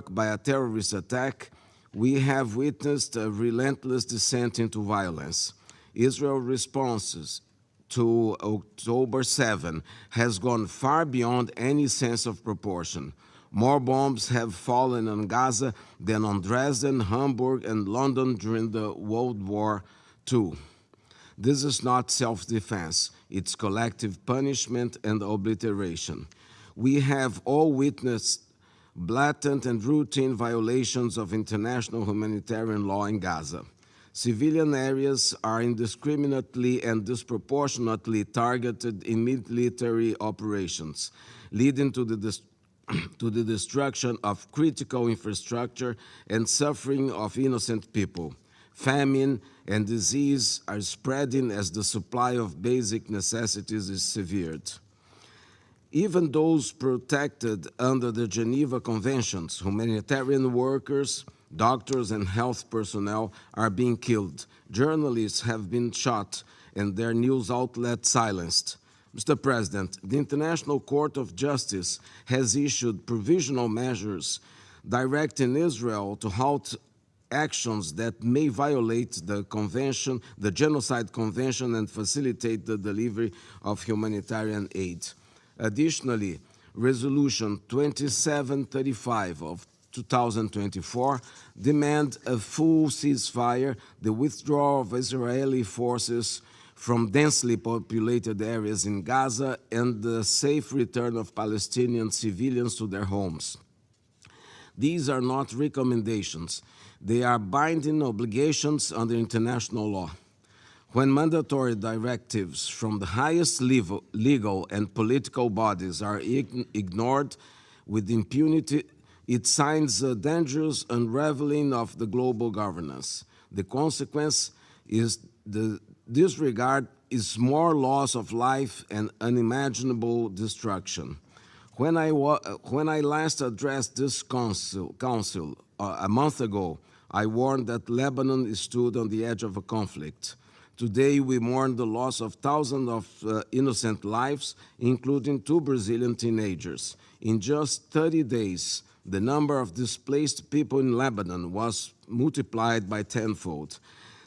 by a terrorist attack, we have witnessed a relentless descent into violence. Israel's responses to October 7 has gone far beyond any sense of proportion. More bombs have fallen on Gaza than on Dresden, Hamburg, and London during the World War II. This is not self-defense, it's collective punishment and obliteration. We have all witnessed blatant and routine violations of international humanitarian law in Gaza. Civilian areas are indiscriminately and disproportionately targeted in military operations, leading to the destruction of critical infrastructure and suffering of innocent people. Famine and disease are spreading as the supply of basic necessities is severed. Even those protected under the Geneva Conventions, humanitarian workers, doctors, and health personnel are being killed. Journalists have been shot and their news outlets silenced. Mr. President, the International Court of Justice has issued provisional measures directing Israel to halt actions that may violate the convention, the Genocide Convention, and facilitate the delivery of humanitarian aid. Additionally, Resolution 2735 of 2024 demand a full ceasefire, the withdrawal of Israeli forces from densely populated areas in Gaza, and the safe return of Palestinian civilians to their homes. These are not recommendations. They are binding obligations under international law. When mandatory directives from the highest legal and political bodies are ignored with impunity, it signs a dangerous unraveling of the global governance. The consequence is the disregard is more loss of life and unimaginable destruction. When I last addressed this council a month ago, I warned that Lebanon stood on the edge of a conflict. Today, we mourn the loss of thousands of innocent lives, including 2 Brazilian teenagers. In just 30 days, the number of displaced people in Lebanon was multiplied by tenfold.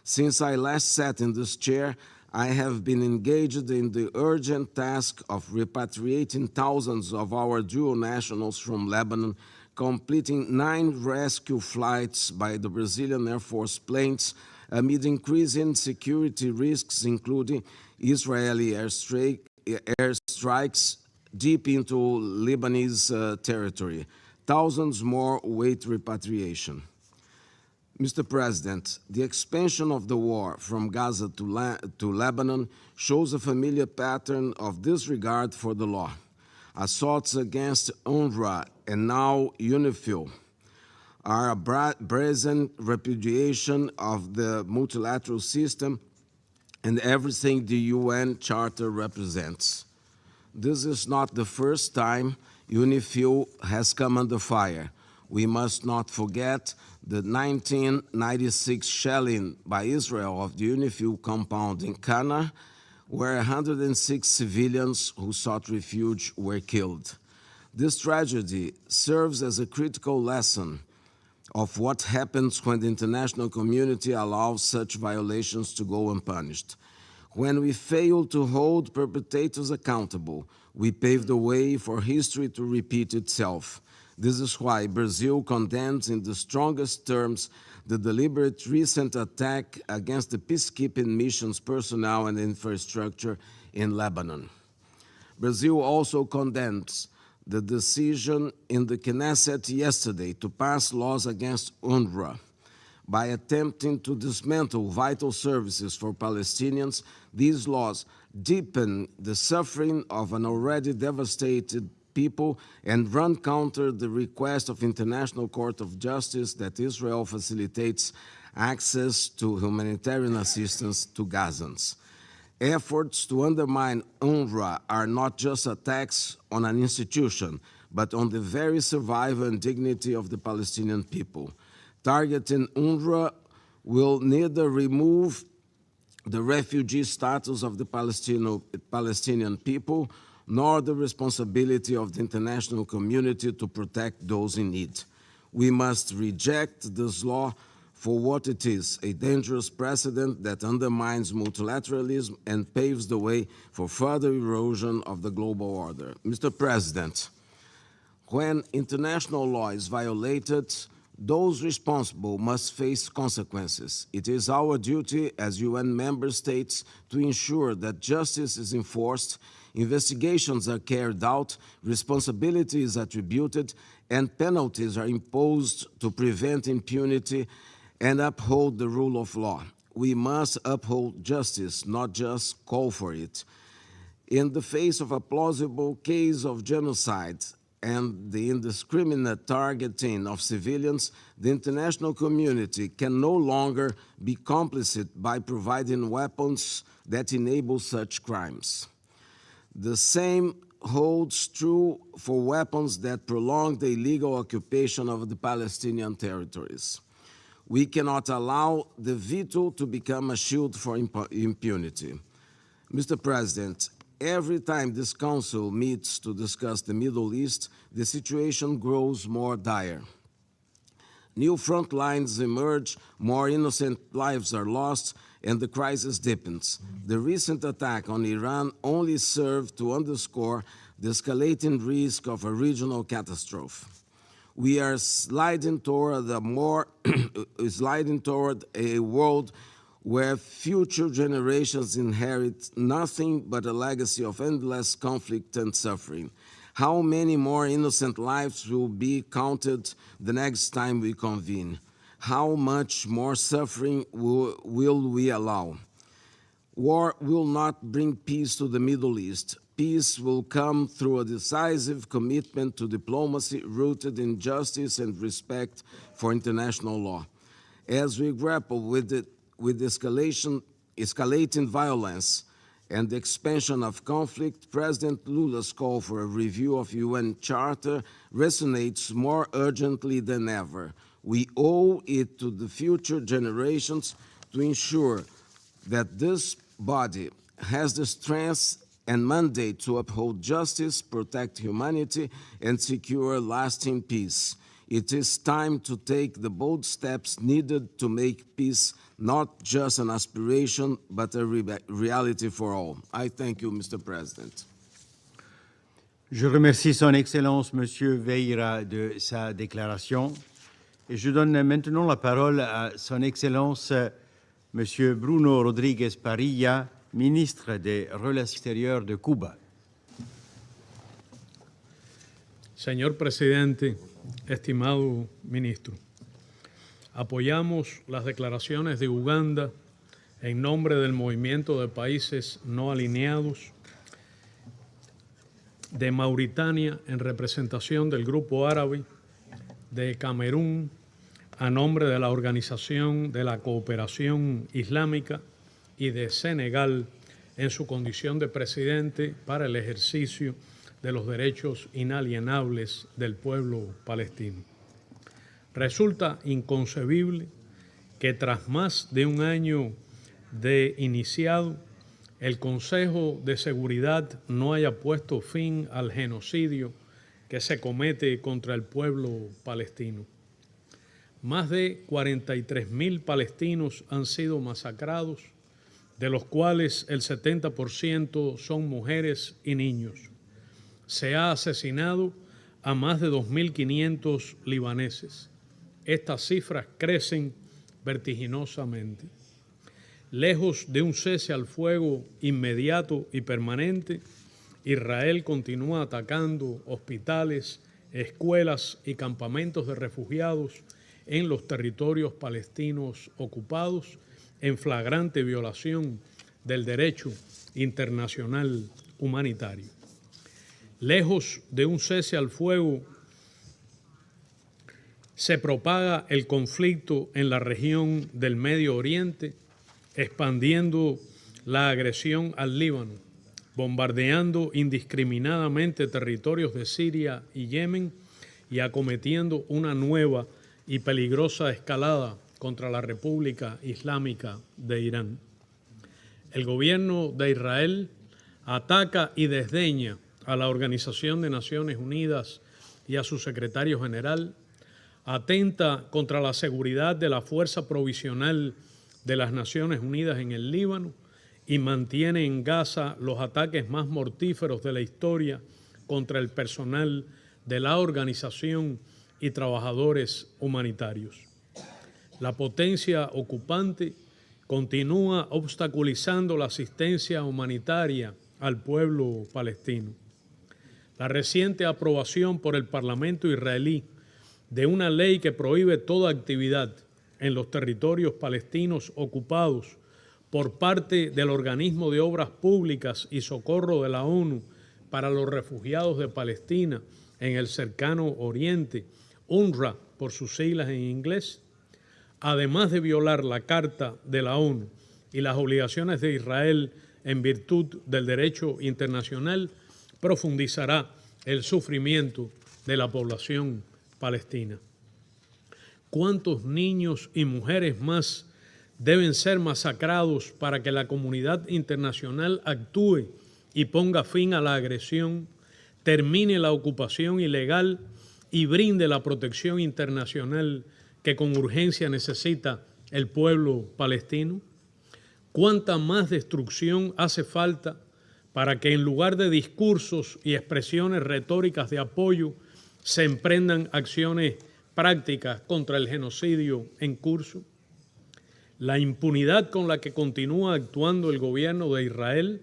Since I last sat in this chair, I have been engaged in the urgent task of repatriating thousands of our dual nationals from Lebanon, completing 9 rescue flights by the Brazilian Air Force planes amid increasing security risks, including Israeli airstrikes deep into Lebanese territory. Thousands more await repatriation. Mr. President, the expansion of the war from Gaza to Lebanon shows a familiar pattern of disregard for the law. Assaults against UNRWA and now UNIFIL are a brazen repudiation of the multilateral system and everything the UN Charter represents. This is not the first time UNIFIL has come under fire. We must not forget the 1996 shelling by Israel of the UNIFIL compound in Cana, where 106 civilians who sought refuge were killed. This tragedy serves as a critical lesson of what happens when the international community allows such violations to go unpunished. When we fail to hold perpetrators accountable, we pave the way for history to repeat itself. This is why Brazil condemns in the strongest terms the deliberate recent attack against the peacekeeping mission's personnel and infrastructure in Lebanon. Brazil also condemns the decision in the Knesset yesterday to pass laws against UNRWA. By attempting to dismantle vital services for Palestinians, these laws deepen the suffering of an already devastated people, and run counter the request of International Court of Justice that Israel facilitates access to humanitarian assistance to Gazans. Efforts to undermine UNRWA are not just attacks on an institution, but on the very survival and dignity of the Palestinian people. Targeting UNRWA will neither remove the refugee status of the Palestinian people, nor the responsibility of the international community to protect those in need. We must reject this law for what it is, a dangerous precedent that undermines multilateralism and paves the way for further erosion of the global order. Mr. President, when international law is violated, those responsible must face consequences. It is our duty as UN member states to ensure that justice is enforced, investigations are carried out, responsibility is attributed, and penalties are imposed to prevent impunity and uphold the rule of law. We must uphold justice, not just call for it. In the face of a plausible case of genocide and the indiscriminate targeting of civilians, the international community can no longer be complicit by providing weapons that enable such crimes. The same holds true for weapons that prolong the illegal occupation of the Palestinian territories. We cannot allow the veto to become a shield for impunity. Mr. President, every time this Council meets to discuss the Middle East, the situation grows more dire. New front lines emerge, more innocent lives are lost, and the crisis deepens. The recent attack on Iran only served to underscore the escalating risk of a regional catastrophe. We are sliding toward a world where future generations inherit nothing but a legacy of endless conflict and suffering. How many more innocent lives will be counted the next time we convene? How much more suffering will we allow? War will not bring peace to the Middle East. Peace will come through a decisive commitment to diplomacy rooted in justice and respect for international law. As we grapple with escalating violence and the expansion of conflict, President Lula's call for a review of UN Charter resonates more urgently than ever. We owe it to the future generations to ensure that this body has the strength and mandate to uphold justice, protect humanity, and secure lasting peace. It is time to take the bold steps needed to make peace not just an aspiration, but a reality for all. I thank you, Mr. President. Je remercie Son Excellence, Monsieur Vieira, de sa déclaration. Et je donne maintenant la parole à Son Excellence, Monsieur Bruno Rodriguez Parilla, ministre des Relations Extérieures de Cuba. Señor presidente, estimado ministro, apoyamos las declaraciones de Uganda en nombre del movimiento de países no alineados, de Mauritania en representación del Grupo Árabe, de Camerún a nombre de la Organización de la Cooperación Islámica y de Senegal en su condición de presidente para el ejercicio de los derechos inalienables del pueblo palestino. Resulta inconcebible que tras más de un año de iniciado, el Consejo de Seguridad no haya puesto fin al genocidio que se comete contra el pueblo palestino. Más de 43.000 palestinos han sido masacrados, de los cuales el 70% son mujeres y niños. Se ha asesinado a más de 2.500 libaneses. Estas cifras crecen vertiginosamente. Lejos de un cese al fuego inmediato y permanente, Israel continúa atacando hospitales, escuelas y campamentos de refugiados en los territorios palestinos ocupados en flagrante violación del derecho internacional humanitario. Lejos de un cese al fuego, se propaga el conflicto en la región del Medio Oriente, expandiendo la agresión al Líbano, bombardeando indiscriminadamente territorios de Siria y Yemen y acometiendo una nueva y peligrosa escalada contra la República Islámica de Irán. El gobierno de Israel ataca y desdeña a la Organización de Naciones Unidas y a su secretario general, atenta contra la seguridad de la Fuerza Provisional de las Naciones Unidas en el Líbano y mantiene en Gaza los ataques más mortíferos de la historia contra el personal de la organización y trabajadores humanitarios. La potencia ocupante continúa obstaculizando la asistencia humanitaria al pueblo palestino. La reciente aprobación por el Parlamento israelí de una ley que prohíbe toda actividad en los territorios palestinos ocupados por parte del Organismo de Obras Públicas y Socorro de la ONU para los Refugiados de Palestina en el cercano Oriente, UNRWA por sus siglas en inglés, además de violar la Carta de la ONU y las obligaciones de Israel en virtud del derecho internacional, profundizará el sufrimiento de la población palestina. ¿Cuántos niños y mujeres más deben ser masacrados para que la comunidad internacional actúe y ponga fin a la agresión, termine la ocupación ilegal y brinde la protección internacional que con urgencia necesita el pueblo palestino? ¿Cuánta más destrucción hace falta para que en lugar de discursos y expresiones retóricas de apoyo se emprendan acciones prácticas contra el genocidio en curso? La impunidad con la que continúa actuando el gobierno de Israel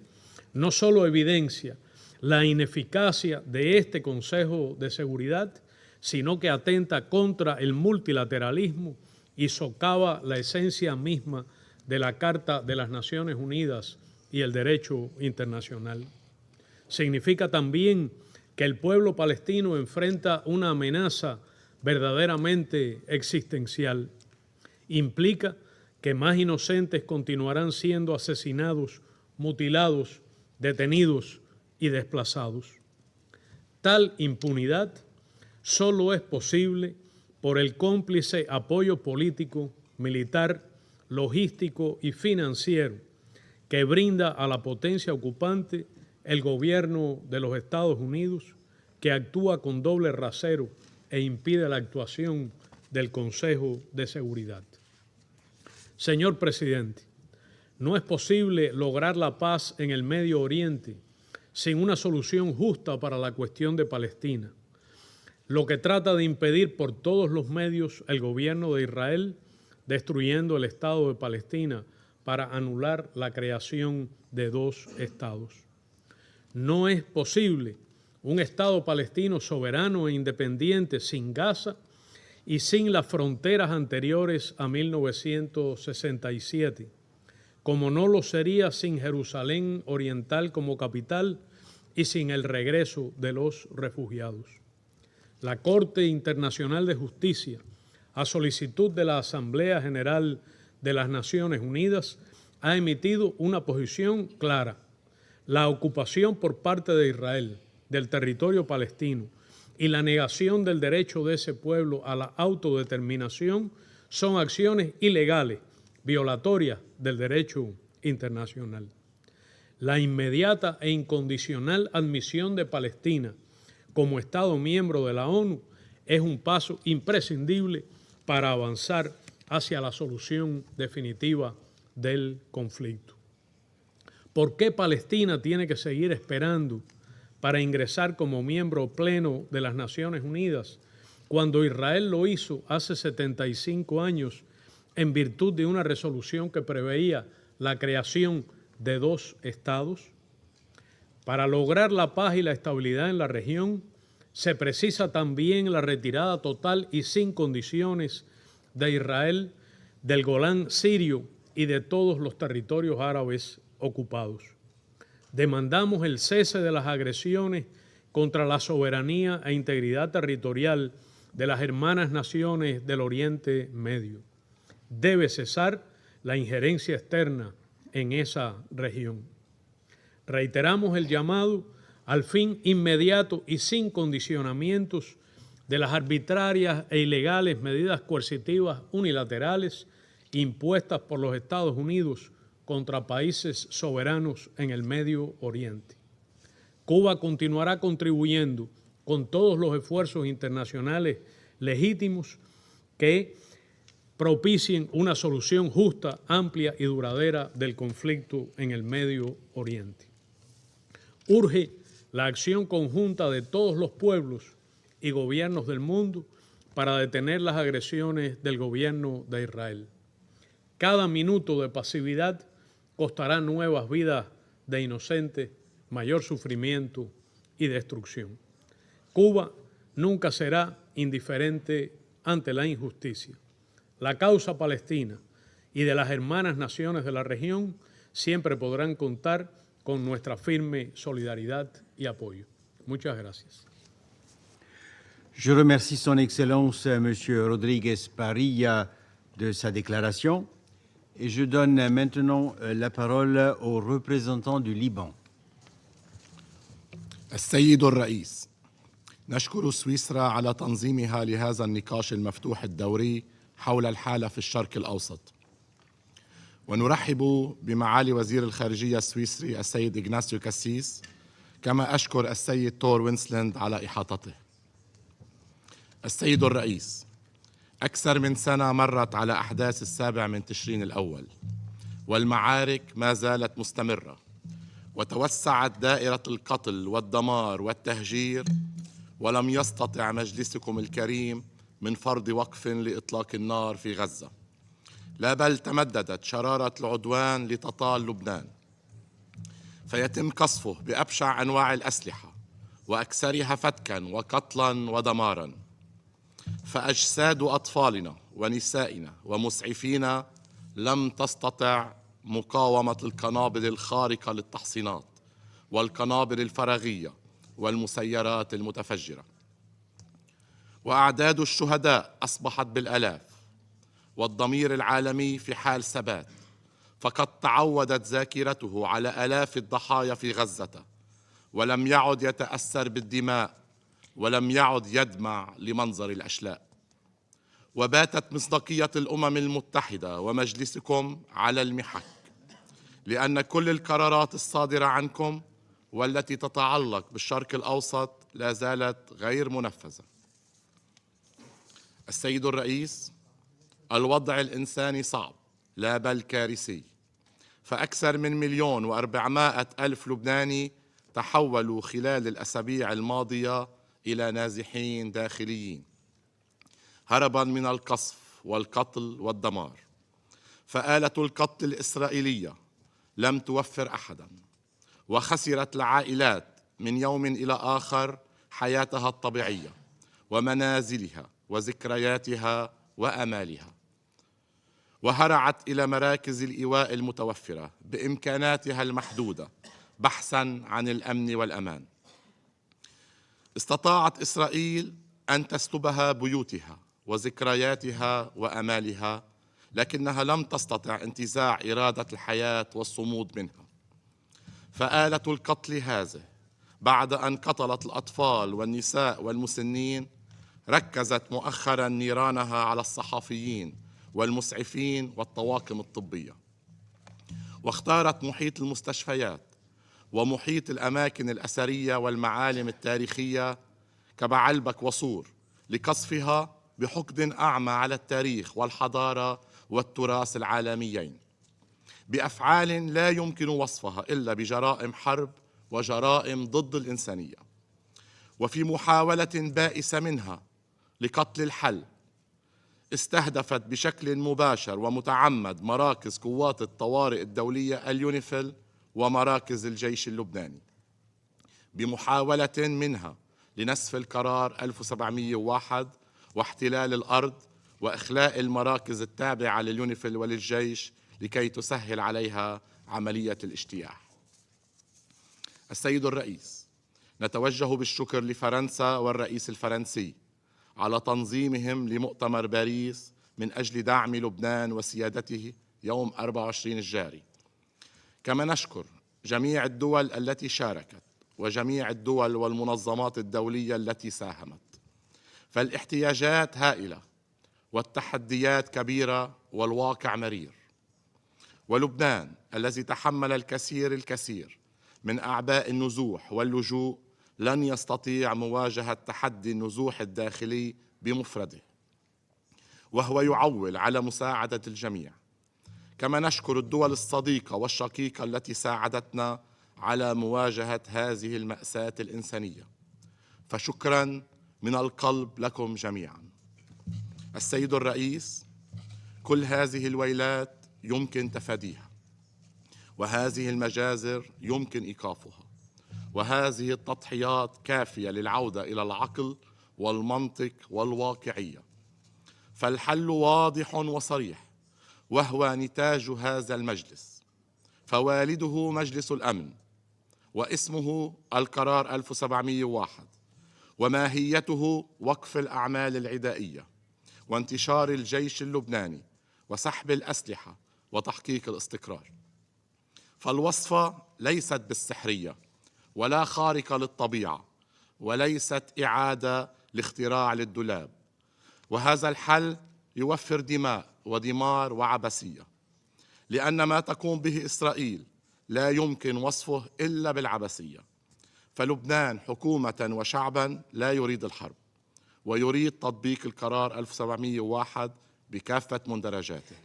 no solo evidencia la ineficacia de este Consejo de Seguridad, sino que atenta contra el multilateralismo y socava la esencia misma de la Carta de las Naciones Unidas y el derecho internacional. Significa también que el pueblo palestino enfrenta una amenaza verdaderamente existencial. Implica que más inocentes continuarán siendo asesinados, mutilados, detenidos y desplazados. Tal impunidad solo es posible por el cómplice apoyo político, militar, logístico y financiero que brinda a la potencia ocupante el gobierno de los Estados Unidos, que actúa con doble rasero e impide la actuación del Consejo de Seguridad. Señor presidente, no es posible lograr la paz en el Medio Oriente sin una solución justa para la cuestión de Palestina, lo que trata de impedir por todos los medios el gobierno de Israel, destruyendo el Estado de Palestina para anular la creación de dos estados. No es posible un Estado palestino soberano e independiente sin Gaza y sin las fronteras anteriores a 1967, como no lo sería sin Jerusalén Oriental como capital y sin el regreso de los refugiados. La Corte Internacional de Justicia, a solicitud de la Asamblea General de las Naciones Unidas, ha emitido una posición clara. La ocupación por parte de Israel del territorio palestino y la negación del derecho de ese pueblo a la autodeterminación son acciones ilegales, violatorias del derecho internacional. La inmediata e incondicional admisión de Palestina como Estado miembro de la ONU es un paso imprescindible para avanzar hacia la solución definitiva del conflicto. ¿Por qué Palestina tiene que seguir esperando para ingresar como miembro pleno de las Naciones Unidas cuando Israel lo hizo hace 75 años en virtud de una resolución que preveía la creación de dos estados? Para lograr la paz y la estabilidad en la región, se precisa también la retirada total y sin condiciones de Israel del Golán sirio y de todos los territorios árabes ocupados. Demandamos el cese de las agresiones contra la soberanía e integridad territorial de las hermanas naciones del Oriente Medio. Debe cesar la injerencia externa en esa región. Reiteramos el llamado al fin inmediato y sin condicionamientos de las arbitrarias e ilegales medidas coercitivas unilaterales impuestas por los Estados Unidos contra países soberanos en el Medio Oriente. Cuba continuará contribuyendo con todos los esfuerzos internacionales legítimos que propicien una solución justa, amplia y duradera del conflicto en el Medio Oriente. Urge la acción conjunta de todos los pueblos y gobiernos del mundo para detener las agresiones del gobierno de Israel. Cada minuto de pasividad costará nuevas vidas de inocentes, mayor sufrimiento y destrucción. Cuba nunca será indiferente ante la injusticia. La causa palestina y de las hermanas naciones de la región siempre podrán contar con nuestra firme solidaridad y apoyo. Muchas gracias. Je remercie Son Excellence M. Rodríguez Parilla de sa déclaration et je donne maintenant la parole au représentant du Liban. السيد الرئيس، نشكر سويسرا على تنظيمها لهذا النقاش المفتوح الدوري حول الحالة في الشرق الأوسط، ونرحب بمعالي وزير الخارجية السويسري السيد إغناسيو كاسيس، كما أشكر السيد تور وينسلاند على إحاطته. السيد الرئيس، أكثر من سنة مرت على أحداث 7 تشرين الأول، والمعارك ما زالت مستمرة، وتوسعت دائرة القتل والدمار والتهجير، ولم يستطع مجلسكم الكريم من فرض وقف لإطلاق النار في غزة، لا بل تمددت شرارة العدوان لتطال لبنان، فيتم قصفه بأبشع أنواع الأسلحة وأكثرها فتكاً وقتلاً ودماراً، فأجساد أطفالنا ونسائنا ومسعفينا لم تستطع مقاومة القنابل الخارقة للتحصينات والقنابل الفراغية والمسيرات المتفجرة، وأعداد الشهداء أصبحت بالآلاف، والضمير العالمي في حال ثبات، فقد تعودت ذاكرته على آلاف الضحايا في غزة، ولم يعد يتأثر بالدماء، ولم يعد يدمع لمنظر الأشلاء. وباتت مصداقية الأمم المتحدة ومجلسكم على المحك، لأن كل القرارات الصادرة عنكم والتي تتعلق بالشرق الأوسط لا زالت غير منفذة. السيد الرئيس، الوضع الإنساني صعب لا بل كارثي، فأكثر من 1,400,000 لبناني تحولوا خلال الأسابيع الماضية إلى نازحين داخليين، هرباً من القصف والقتل والدمار، فآلة القتل الإسرائيلية لم توفر أحداً، وخسرت العائلات من يوم إلى آخر حياتها الطبيعية ومنازلها وذكرياتها وآمالها، وهرعت إلى مراكز الإيواء المتوفرة بإمكاناتها المحدودة بحثاً عن الأمن والأمان. استطاعت إسرائيل أن تسلبها بيوتها وذكرياتها وآمالها، لكنها لم تستطع انتزاع إرادة الحياة والصمود منها. فآلة القتل هذه بعد أن قتلت الأطفال والنساء والمسنين ركزت مؤخراً نيرانها على الصحفيين والمسعفين والطواقم الطبية، واختارت محيط المستشفيات ومحيط الأماكن الأثرية والمعالم التاريخية كبعلبك وصور لقصفها بحقد أعمى على التاريخ والحضارة والتراث العالميين، بأفعال لا يمكن وصفها إلا بجرائم حرب وجرائم ضد الإنسانية. وفي محاولة بائسة منها لقتل الحل استهدفت بشكل مباشر ومتعمد مراكز قوات الطوارئ الدولية اليونيفيل ومراكز الجيش اللبناني، بمحاولة منها لنسف القرار 1701 واحتلال الأرض وإخلاء المراكز التابعة لليونيفيل وللجيش لكي تسهل عليها عملية الاجتياح. السيد الرئيس، نتوجه بالشكر لفرنسا والرئيس الفرنسي على تنظيمهم لمؤتمر باريس من أجل دعم لبنان وسيادته يوم 24 الجاري. كما نشكر جميع الدول التي شاركت وجميع الدول والمنظمات الدولية التي ساهمت، فالاحتياجات هائلة والتحديات كبيرة والواقع مرير، ولبنان الذي تحمل الكثير من أعباء النزوح واللجوء لن يستطيع مواجهة تحدي النزوح الداخلي بمفرده، وهو يعول على مساعدة الجميع. كما نشكر الدول الصديقة والشقيقة التي ساعدتنا على مواجهة هذه المأساة الإنسانية، فشكرا من القلب لكم جميعا. السيد الرئيس، كل هذه الويلات يمكن تفاديها، وهذه المجازر يمكن إيقافها، وهذه التضحيات كافية للعودة إلى العقل والمنطق والواقعية. فالحل واضح وصريح، وهو نتاج هذا المجلس، فوالده مجلس الأمن، واسمه القرار 1701، وماهيته وقف الأعمال العدائية وانتشار الجيش اللبناني وسحب الأسلحة وتحقيق الاستقرار. فالوصفة ليست بالسحرية ولا خارقة للطبيعة، وليست إعادة لاختراع للدولاب، وهذا الحل يوفر دماء ودمار وعبثية، لأن ما تقوم به إسرائيل لا يمكن وصفه إلا بالعبثية. فلبنان حكومة وشعبا لا يريد الحرب، ويريد تطبيق القرار 1701 بكافة مندرجاته،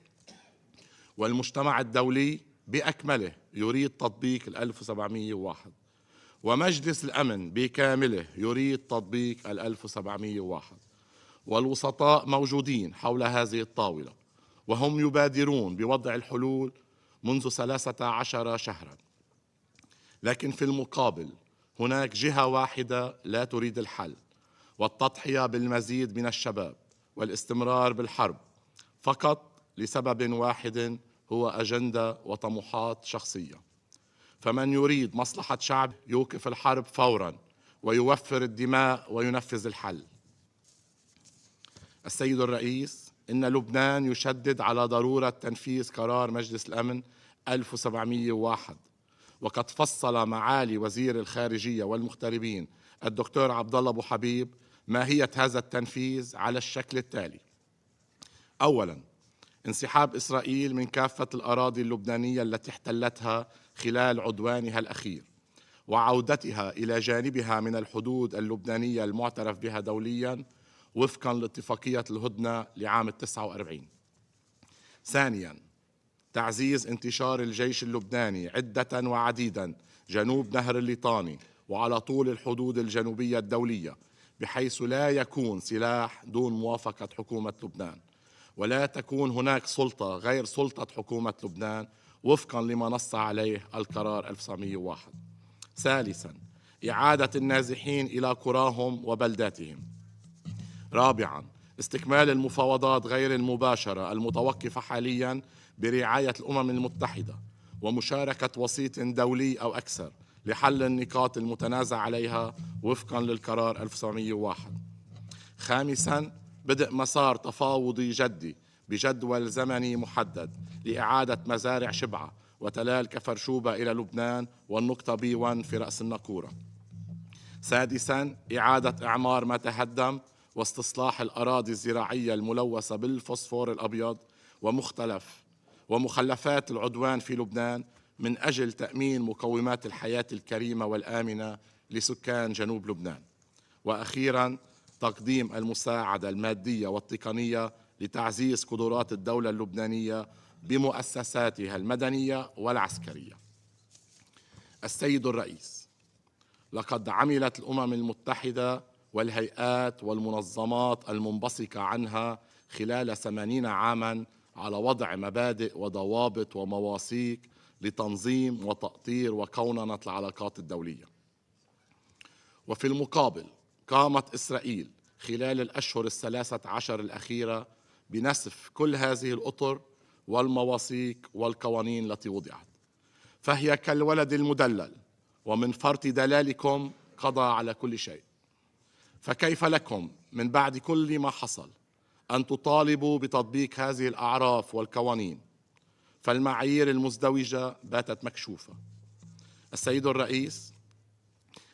والمجتمع الدولي بأكمله يريد تطبيق 1701، ومجلس الأمن بكامله يريد تطبيق 1701، والوسطاء موجودين حول هذه الطاولة، وهم يبادرون بوضع الحلول منذ 13 شهرا. لكن في المقابل هناك جهة واحدة لا تريد الحل والتضحية بالمزيد من الشباب والاستمرار بالحرب فقط لسبب واحد، هو أجندة وطموحات شخصية. فمن يريد مصلحة شعب يوقف الحرب فورا ويوفر الدماء وينفذ الحل. السيد الرئيس، إن لبنان يشدد على ضرورة تنفيذ قرار مجلس الأمن 1701، وقد فصل معالي وزير الخارجية والمغتربين الدكتور عبد الله أبو حبيب ماهية هذا التنفيذ على الشكل التالي: أولاً، انسحاب إسرائيل من كافة الأراضي اللبنانية التي احتلتها خلال عدوانها الأخير، وعودتها إلى جانبها من الحدود اللبنانية المعترف بها دولياً وفقاً لاتفاقية الهدنة لعام 49. ثانياً، تعزيز انتشار الجيش اللبناني عدة وعديداً جنوب نهر الليطاني وعلى طول الحدود الجنوبية الدولية، بحيث لا يكون سلاح دون موافقة حكومة لبنان، ولا تكون هناك سلطة غير سلطة حكومة لبنان وفقاً لما نص عليه القرار 1901. ثالثاً، إعادة النازحين إلى قراهم وبلداتهم. رابعاً، استكمال المفاوضات غير المباشرة المتوقفة حالياً برعاية الأمم المتحدة ومشاركة وسيط دولي أو أكثر لحل النقاط المتنازع عليها وفقاً للقرار 1901. خامساً، بدء مسار تفاوضي جدي بجدول زمني محدد لإعادة مزارع شبعة وتلال كفرشوبة إلى لبنان والنقطة B1 في رأس الناقورة. سادساً، إعادة إعمار ما تهدم واستصلاح الأراضي الزراعية الملوثة بالفوسفور الأبيض ومخلفات العدوان في لبنان من أجل تأمين مقومات الحياة الكريمة والآمنة لسكان جنوب لبنان. وأخيراً، تقديم المساعدة المادية والتقنية لتعزيز قدرات الدولة اللبنانية بمؤسساتها المدنية والعسكرية. السيد الرئيس، لقد عملت الأمم المتحدة والهيئات والمنظمات المنبثقة عنها خلال 80 عاماً على وضع مبادئ وضوابط ومواثيق لتنظيم وتأطير وكوننة العلاقات الدولية. وفي المقابل قامت إسرائيل خلال الأشهر 13 الأخيرة بنسف كل هذه الأطر والمواثيق والقوانين التي وضعت، فهي كالولد المدلل، ومن فرط دلالكم قضى على كل شيء. فكيف لكم من بعد كل ما حصل أن تطالبوا بتطبيق هذه الأعراف والقوانين؟ فالمعايير المزدوجة باتت مكشوفة. السيد الرئيس،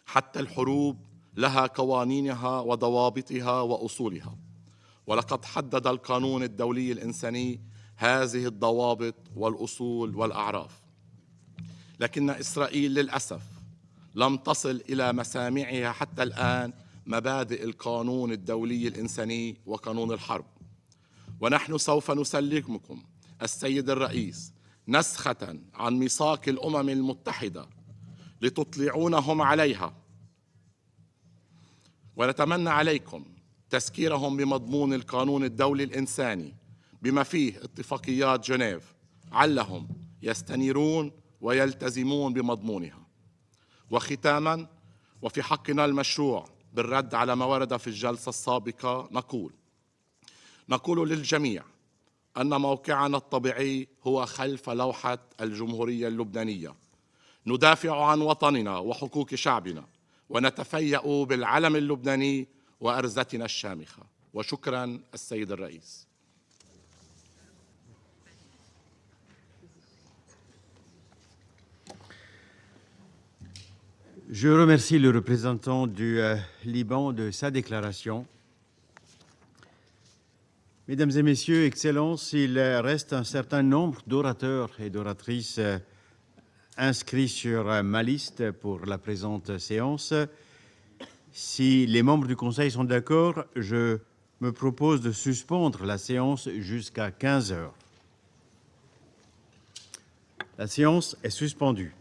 حتى الحروب لها قوانينها وضوابطها وأصولها، ولقد حدد القانون الدولي الإنساني هذه الضوابط والأصول والأعراف. لكن إسرائيل للأسف لم تصل إلى مسامعها حتى الآن مبادئ القانون الدولي الإنساني وقانون الحرب. ونحن سوف نسلمكم السيد الرئيس نسخة عن ميثاق الأمم المتحدة لتطلعونهم عليها، ونتمنى عليكم تذكيرهم بمضمون القانون الدولي الإنساني بما فيه اتفاقيات جنيف، علهم يستنيرون ويلتزمون بمضمونها. وختاما، وفي حقنا المشروع بالرد على ما ورد في الجلسة السابقة، نقول للجميع أن موقعنا الطبيعي هو خلف لوحة الجمهورية اللبنانية. ندافع عن وطننا وحقوق شعبنا، ونتفيأ بالعلم اللبناني وأرزتنا الشامخة. وشكرا السيد الرئيس. Je remercie le représentant du Liban de sa déclaration. Mesdames et Messieurs, Excellences, il reste un certain nombre d'orateurs et d'oratrices inscrits sur ma liste pour la présente séance. Si les membres du Conseil sont d'accord, je me propose de suspendre la séance jusqu'à 15 heures. La séance est suspendue.